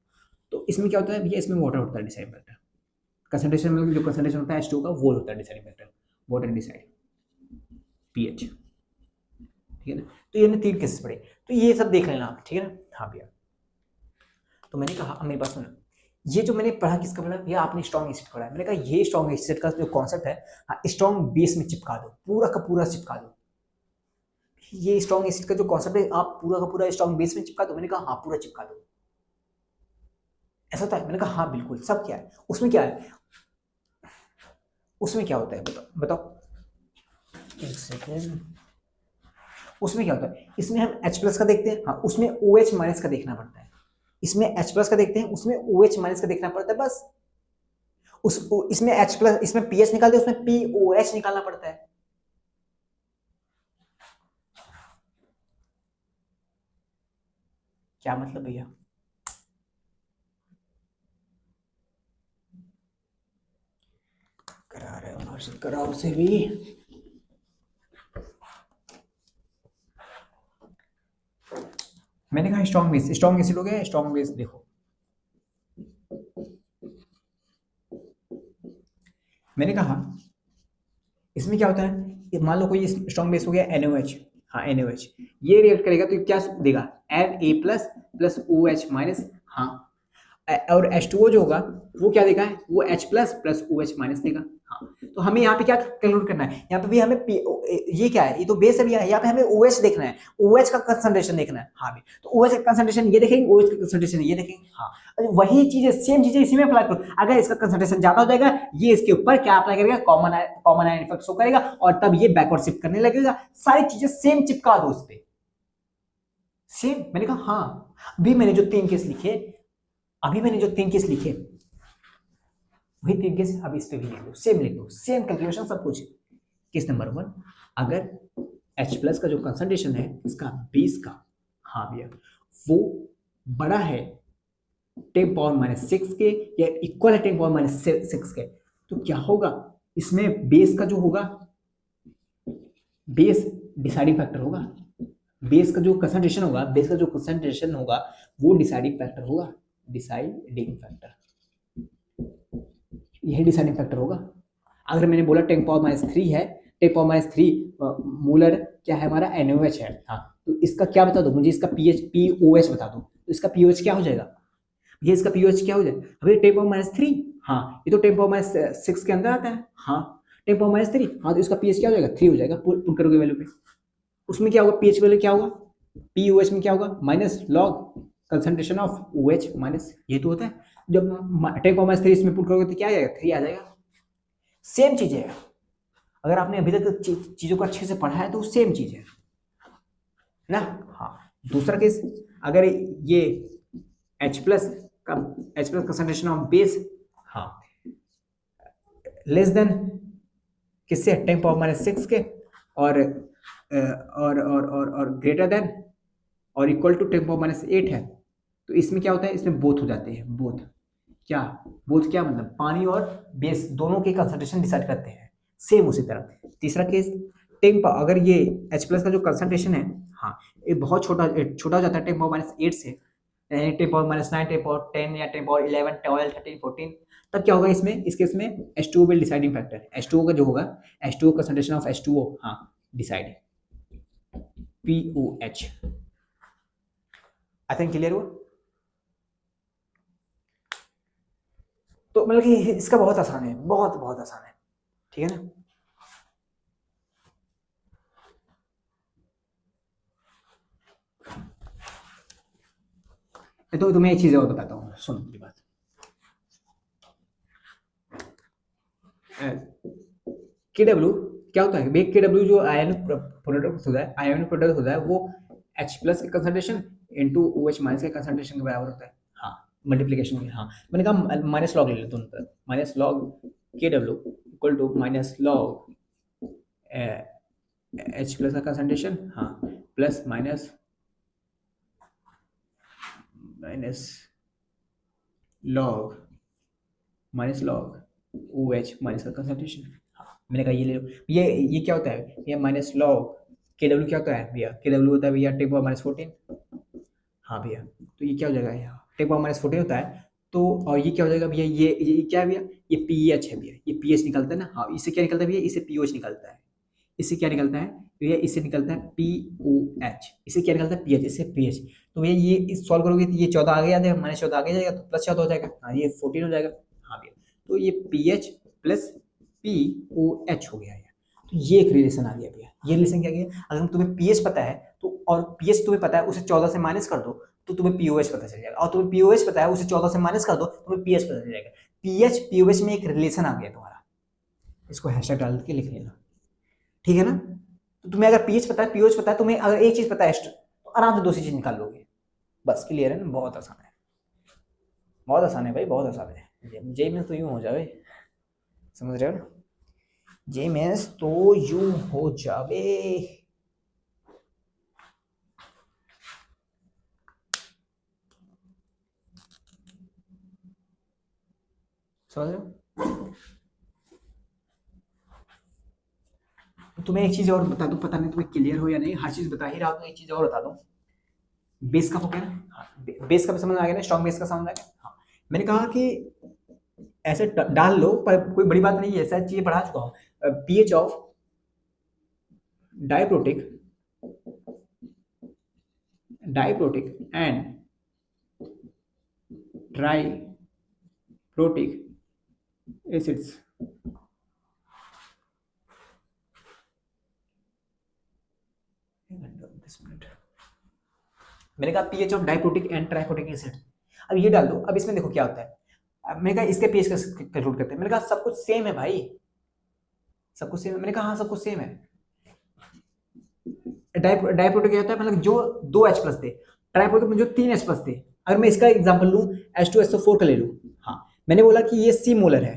तो इसमें क्या होता है भैया, इसमें वाटर होता है डिसाइड फैक्टर। कंसंट्रेशन मतलब जो कंसंट्रेशन होता है H2 का, वो होता है deciding factor, water decide pH, ठीक है ना। तो ये 3 केसेस पड़े, तो ये सब देख लेना आप, ठीक है ना। हाँ भैया, तो मैंने कहा, अब मेरी बात सुनो, ये जो मैंने पढ़ा किसका पढ़ा भैया, आपने स्ट्रॉन्ग एसिड पढ़ा है। मैंने कहा ये स्ट्रॉन्ग एसिड का जो कॉन्सेप्ट है, हाँ स्ट्रॉन्ग बेस में चिपका दो, पूरा का पूरा चिपका दो। ये स्ट्रॉन्ग एसिड का जो कॉन्सेप्ट है, आप पूरा का पूरा स्ट्रॉन्ग बेस में चिपका दो। मैंने कहा हाँ पूरा चिपका दो। ऐसा होता है, मैंने कहा हाँ बिल्कुल, सब क्या है उसमें, क्या है उसमें, क्या होता है बताओ बताओ, एक सेकेंड। उसमें क्या होता है, इसमें हम H+ का देखते हैं, हाँ उसमें OH- का देखना पड़ता है। इसमें H+ का देखते हैं, उसमें OH- का देखना पड़ता है, बस। इसमें H+, इसमें पीएच निकालते हैं, उसमें POH निकालना पड़ता है। क्या मतलब भैया, करा रहे हो हर्षित, कराओ से भी। मैंने कहा स्ट्रॉन्ग बेस, स्ट्रॉन्ग एसिड हो गया, स्ट्रॉन्ग बेस देखो। मैंने कहा इसमें क्या होता है, मान लो कोई स्ट्रॉन्ग बेस हो गया NaOH, हाँ NaOH, ये रिएक्ट करेगा तो क्या देगा, Na+ प्लस OH-, हाँ और H2O जो होगा वो क्या देगा, वो H+ प्लस OH- देगा। हाँ तो हमें यहाँ पे क्या कैलकुलेट करना है, यहाँ पे भी हमें ये क्या है, ये तो बेस है भैया, यहाँ पे हमें OH देखना है, OH का कंसंट्रेशन देखना है। हाँ तो OH का कंसंट्रेशन ये देखेंगे, OH का कंसंट्रेशन ये देखेंगे। हाँ वही चीजें, सेम चीजें इसी में अप्लाई करो। अगर इसका कंसंट्रेशन ज्यादा हो जाएगा, ये इसके ऊपर क्या अप्लाई करेगा, कॉमन आयन इफेक्ट शो करेगा, और तब ये बैकवर्ड शिफ्ट करने लगेगा। सारी चीजें सेम चिपका दो उस पर, सेम। मैंने कहा हाँ, अभी मैंने जो 3 केस लिखे, वही 3 केस अब इस पे भी लिख लो, सेम लिख लो, सेम कैलकुलेशन सब कुछ। केस नंबर 1, अगर H+ का जो कंसंट्रेशन है इसका बेस का, हाँ भैया वो बड़ा है 10⁻⁶ के या इक्वल है 10⁻⁶ के, तो क्या होगा, इसमें बेस का जो होगा, बेस डिसाइडिंग फैक्टर होगा। बेस का जो कंसंट्रेशन होगा वो डिसाइडिंग फैक्टर होगा, डिसाइडिंग फैक्टर। यही डिसाइडिंग फैक्टर होगा। अगर मैंने बोला 10⁻³ है, 10⁻³ मोलर क्या है हमारा NaOH है, हाँ, तो इसका क्या बता दो मुझे, इसका पीएच POH बता दो, तो इसका पीओएच क्या हो जाएगा, ये इसका पीओएच क्या हो जाएगा, अभी 10⁻3, हाँ ये तो 10⁻6 के अंदर आता है, हाँ 10⁻3, हाँ तो इसका पीएच क्या हो जाएगा 3 हो जाएगा, पुट करोगे वैल्यू पे, उसमें क्या होगा पीएच वैल्यू क्या होगा, पीओएच में क्या होगा minus log concentration of OH minus, ये तो होता है जब 10⁻3 इसमें पुट करोगे तो क्या आ जाएगा 3 आ जाएगा। सेम चीज है, अगर आपने अभी तक चीजों को अच्छे से पढ़ा है तो सेम चीज है ना। हाँ दूसरा केस, अगर ये H plus concentration of base, हाँ लेस देन किससे 10⁻6 के और ग्रेटर देन और इक्वल टू 10⁻8 है, तो इसमें क्या होता है, इसमें बोथ हो जाते हैं, बोथ क्या, बोथ क्या मतलब पानी और बेस दोनों के कंसंट्रेशन डिसाइड करते हैं, सेम उसी तरह। तीसरा केस अगर ये H प्लस का जो कंसंट्रेशन है, हाँ ये बहुत छोटा छोटा हो जाता है 10⁻8 से, 10⁻9, 10⁻10 या 10⁻11, 12, 13, 14, तब क्या होगा इसमें, इस केस में H2O will deciding factor, H2O का जो होगा H2O कंसंट्रेशन ऑफ H2O, हाँ decide POH। I think clear हुआ। तो मतलब कि इसका बहुत आसान है, बहुत बहुत आसान है, ठीक है ना। तो तुम्हें एक चीज और बताता हूँ, सुनो मेरी बात। KW क्या होता है, KW जो आयन प्रोडक्ट होता है, आयन प्रोडक्ट होता है वो H प्लस के कंसंट्रेशन इनटू OH माइनस के कंसंट्रेशन के बराबर होता है, हाँ मल्टीप्लिकेशन में, हाँ मैंने कहा माइनस लॉग ले लेते हैं, minus log KW equal to minus log H plus का कंसंट्रेशन, हाँ plus minus log OH minus का कंसंट्रेशन, हाँ मैंने कहा ये ले लो, ये क्या होता है, ये माइनस लॉग KW क्या होता है भैया, KW होता है भैया 10⁻14, हाँ भैया तो ये क्या हो जाएगा यहाँ 10⁻14 होता है, तो और ये क्या हो जाएगा भैया, ये क्या है भैया, ये पीएच है भैया, ये पीएच निकलता है ना, हाँ इससे क्या निकलता है भैया, इससे पीओएच निकलता है, इससे क्या निकलता है भैया, इससे निकलता है पीओएच, इससे क्या निकलता है पीएच, इससे पीएच, तो भैया ये सॉल्व करोगे तो ये 14 आगे आ जाएगा, -14 आगे जाएगा तो +14 हो जाएगा, हाँ ये 14 हो जाएगा, हाँ भैया तो ये पीएच प्लस पीओएच हो गया है, तो ये एक रिलेशन आ गया भैया, ये रिलेशन क्या गया, अगर तुम्हें पीएच पता है तो, और पीएच तुम्हें पता है उसे 14 से माइनस कर दो तो तुम्हें पीओएच पता चल जाएगा, और तुम्हें पीओएच पता है उसे 14 से माइनस कर दो तुम्हें पीएच पता चल जाएगा, पीएच पीओएच में एक रिलेशन आ गया तुम्हारा, इसको हैशटैग डाल के लिख लेना, ठीक है ना। तो तुम्हें अगर पीएच पता है पीओएच पता है, तुम्हें अगर एक चीज पता है तो आराम से दूसरी चीज निकाल लोगे, बस क्लियर है ना, बहुत आसान है, बहुत आसान है भाई, बहुत आसान है, जे में तो यूं हो जाए, समझ रहे हो ना, जे में तो यूं हो जावे, समझ रहे हो। तुम्हें एक चीज और बता दूं, पता नहीं तुम्हें क्लियर हो या नहीं, हर चीज बता ही रहा हूं, एक चीज और बता दूं, बेस का हो गया ना, हाँ बेस का भी समझ आ गया ना, स्ट्रॉन्ग बेस का समझ आ गया, हाँ मैंने कहा कि ऐसे डाल लो, पर कोई बड़ी बात नहीं है, ऐसा चीजें पढ़ा चुका हूँ, pH of diprotic and triprotic acids, मैंने कहा pH of diprotic and triprotic acid, अब ये डाल दो, अब इसमें देखो क्या होता है, अब मैंने कहा इसके पीएच का कैलकुलेट करते हैं, मैंने कहा सब कुछ सेम है भाई, सब कुछ सेम है, मैंने कहा हाँ सब कुछ सेम है, डाइप्रोटिक क्या होता है, मतलब जो 2 H प्लस थे, ट्राइप्रोटिक में जो 3 H प्लस थे, अगर मैं इसका एग्जांपल लूं H2SO4 का ले लूं, हाँ मैंने बोला कि ये सी मोलर है,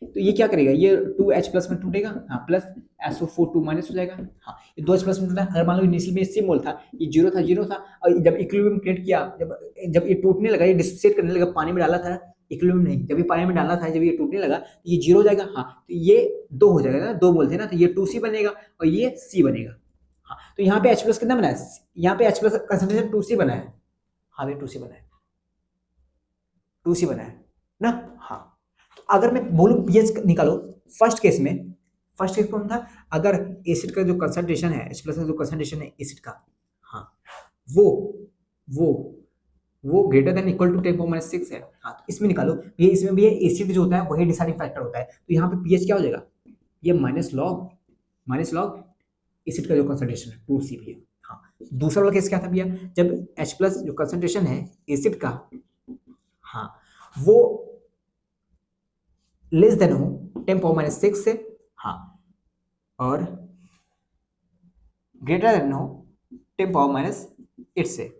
तो ये क्या करेगा, ये 2H प्लस में टूटेगा, हाँ प्लस SO4 2 माइनस हो जाएगा, हाँ ये 2H प्लस में टूटा, अगर मान लो इनिशियल में सी मोल था, ये जीरो था, और जब इक्विलिब्रियम क्रिएट किया, जब ये टूटने लगा, ये डिसोसिएट करने लगा, पानी में डाला था, इक्विलिब्रियम नहीं, जब ये पानी में डालना था, जब ये टूटने लगा तो ये 0 हो जाएगा, हाँ तो ये 2 हो जाएगा ना, 2 मोल थे ना, तो ये 2C बनेगा और ये C बनेगा, हाँ तो यहाँ पे H प्लस कितना बना है, यहाँ पे H प्लस कंसंट्रेशन 2C बना है, हाँ भाई 2C बना है, 2C बना है ना, हाँ तो अगर मैं बोलूँ पीएच निकालो, फर्स्ट केस कौन था, अगर एसिड का जो कंसंट्रेशन है H+ का जो कंसंट्रेशन है एसिड का, हाँ, वो वो वो ग्रेटर देन इक्वल टू 10⁻⁶ है। हाँ, तो इसमें निकालो, ये इसमें भी एसिड जो होता है वही डिसाइडिंग फैक्टर होता है, तो यहाँ पे पीएच क्या हो जाएगा, ये माइनस लॉग एसिड का जो कंसंट्रेशन है 2C भी है। हाँ, दूसरा वाला केस क्या था भैया, जब H+ जो कंसंट्रेशन है एसिड का, हाँ, वो लेस देन हो 10⁻⁶ से, हाँ, और ग्रेटर देन हो 10⁻⁸ से,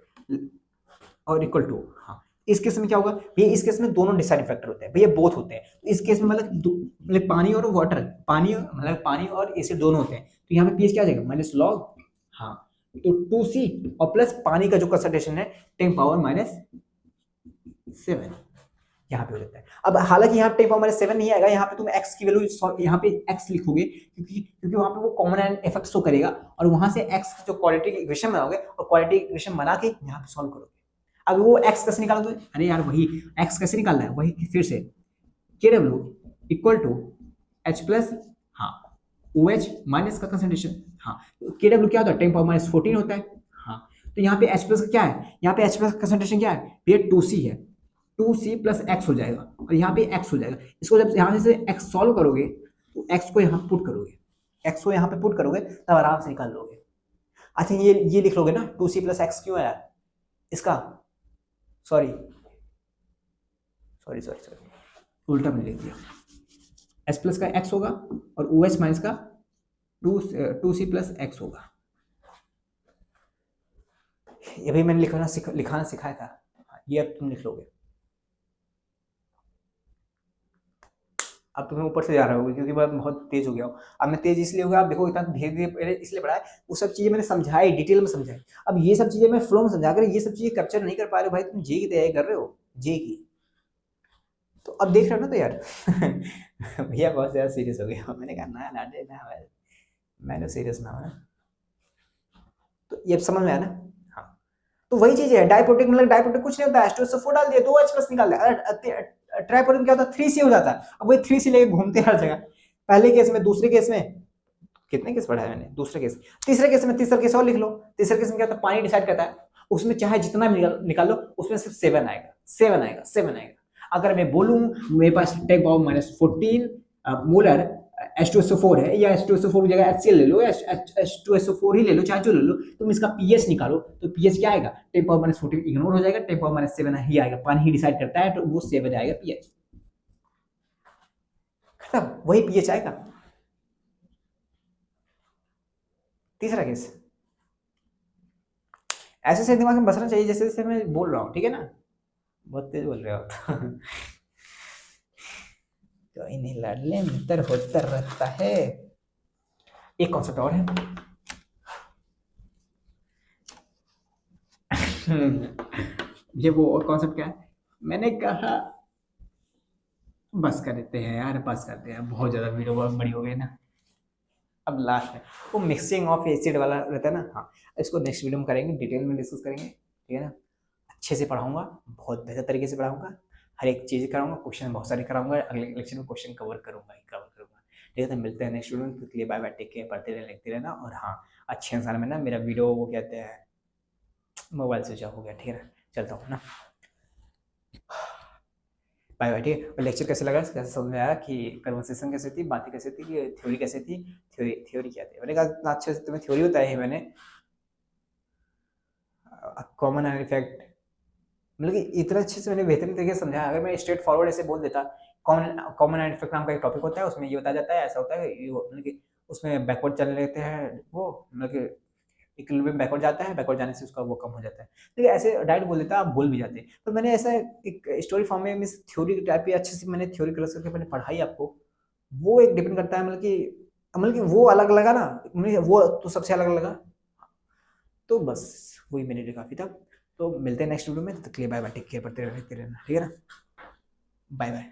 और इक्वल टू, हाँ, इस केस में क्या होगा भैया, इस केस में दोनों डिसाइडिंग फैक्टर होते हैं भैया, बोथ होते हैं। तो इस केस में मतलब पानी और वाटर, पानी और एसिड दोनों होते हैं, तो यहाँ पे पीएच क्या आ जाएगा, माइनस लॉग, हाँ, तो 2C और प्लस पानी का जो कंसंट्रेशन है 10⁻⁷ यहाँ पे हो जाता है। अब हालांकि यहाँ 10⁻⁷ नहीं आएगा, यहाँ पे तुम x की वैल्यू यहाँ पे x लिखोगे, क्योंकि वहां पे वो कॉमन इफेक्ट शो करेगा, और वहां से x की जो क्वाड्रेटिक इक्वेशन बनाओगे और क्वाड्रेटिक इक्वेशन बना के यहाँ पे सॉल्व करोगे। अब वो x कैसे निकालोगे, अरे यार वही x कैसे निकालना है, वही फिर से KW इक्वल टू H+, हाँ, OH माइनस का कंसंट्रेशन, हाँ, तो KW क्या होता है 10⁻⁴ होता है, हाँ, तो यहाँ पे H+ का क्या है, यहाँ पे H+ का कंसंट्रेशन क्या है, ये 2C है, 2C + x हो जाएगा, और यहाँ पे x हो जाएगा। इसको जब यहाँ से x सॉल्व करोगे तो x को यहाँ पुट करोगे, तब आराम से निकाल लोगे। अच्छा, ये लिख लोगे ना 2C + x क्यों आया इसका, सॉरी उल्टा मैंने लिख दिया, H+ का x होगा और OH माइनस का 2C + x होगा। ये भी मैंने लिखाना सिखाया था, ये अब तुम लिख लोगे। अब तुम्हें ऊपर से जा रहा होगा क्योंकि मैं बहुत तेज हो गया हूँ। अब मैं तेज इसलिए हो गया, आप देखो इतना धीरे धीरे इसलिए पढ़ा है, वो सब चीजें मैंने समझाई, डिटेल में समझाई। अब ये सब चीजें मैं फ्लो में समझा, अगर ये सब चीजें कैप्चर नहीं कर पा रहे हो भाई, तुम जे की तैयारी कर रहे हो, जे की, तो अब देख रहे हो ना, तो यार भैया बहुत ज्यादा सीरियस हो गया। मैंने कहा ना लाडे ना, मैंने सीरियस ना हो, तो ये समझ में आया ना। हाँ, तो वही चीज है, डाइप्रोटिक मतलब डाइप्रोटिक कुछ नहीं होता है, H2SO4 डाल दिया, 2H+ निकाल दिया, ट्राइप्रोटिक क्या होता है 3C हो जाता है। अब वही 3C लेके घूमते हर जगह, पहले केस में, दूसरे केस में, कितने केस पढ़ा है मैंने, दूसरे केस, तीसरे केस में, तीसरा केस और लिख लो। तीसरे केस में क्या होता है, पानी डिसाइड करता है, उसमें चाहे जितना निकाल लो, उसमें सिर्फ 7 आएगा, 7 आएगा। अगर मैं बोलूं मेरे पास 10⁻⁴ मोलर H2SO4 है, या H2SO4 की जगह HCl ले लो, H2SO4 ही ले लो, चाहे जो ले लो, तुम इसका पीएच निकालो, तो पीएच क्या आएगा, 10⁻⁴ इग्नोर हो जाएगा, 10⁻⁷ ही आएगा, पानी ही डिसाइड करता है, तो वो 7 आएगा पीएच, खत्म, वही पीएच आएगा। तीसरा केस ऐसे से दिमाग में बसना चाहिए जैसे जैसे मैं बोल रहा हूँ, ठीक है ना, बहुत तेज बोल रहे हो कोई नहीं, लाडले मित्र होता रहता है। एक कॉन्सेप्ट और है ये वो कॉन्सेप्ट क्या है, मैंने कहा बस कर देते हैं यार, बस करते हैं, बहुत ज्यादा वीडियो बहुत बड़ी हो गई ना। अब लास्ट में वो मिक्सिंग ऑफ एसिड वाला रहता है ना, हाँ, इसको नेक्स्ट वीडियो में करेंगे, डिटेल में डिस्कस करेंगे, ठीक है ना। अच्छे से पढ़ाऊंगा, बहुत बेहतर तरीके से पढ़ाऊंगा, हर एक चीज़ कराऊंगा, क्वेश्चन बहुत सारे कराऊंगा, अगले लेक्चर में क्वेश्चन कवर करूंगा ठीक है। तो मिलते हैं नेक्स्ट वीडियो में, तो बाय बाय, टेक केयर, पढ़ते रहना, लिखते रहना, और हाँ, अच्छे इंसान में ना, मेरा वीडियो वो कहते हैं मोबाइल स्विच ऑफ हो गया, ठीक है ना, चलता हूँ ना, बाय बाय, ठीक है। और लेक्चर कैसे लगा, कैसे समझ में आया कि कन्वर्सेशन कैसे थी, बातें कैसे थी, कि थ्योरी कैसे थी, थ्योरी क्या थी, मैंने कहा इतना अच्छे से तुम्हें थ्योरी बताई है मैंने, कॉमन इफेक्ट, मतलब कि इतना अच्छे से मैंने बेहतरीन तरीके से समझाया। अगर मैं स्ट्रेट फॉरवर्ड ऐसे बोल देता, कॉमन एंड इफेक्ट नाम का एक टॉपिक होता है, उसमें ये बताया जाता है, ऐसा होता है, ये मतलब कि उसमें बैकवर्ड चल लेते हैं वो, मतलब कि इक्विलिब्रियम बैकवर्ड जाता है, बैकवर्ड जाने से उसका वो कम हो जाता है, तो ऐसे डायरेक्ट बोल देता, आप बोल भी जाते। पर मैंने ऐसा एक स्टोरी फॉर्म में मिस थ्योरी टाइप की अच्छे से मैंने थ्योरी क्लास करके मैंने पढ़ाई आपको, वो एक डिपेंड करता है, मतलब कि वो अलग लगा ना, मुझे वो तो सबसे अलग लगा, तो बस वही मेरे लिए काफी था। तो मिलते हैं नेक्स्ट वीडियो में, तो clear bye bye, take care, पढ़ते रहना, ठीक है ना, बाय बाय।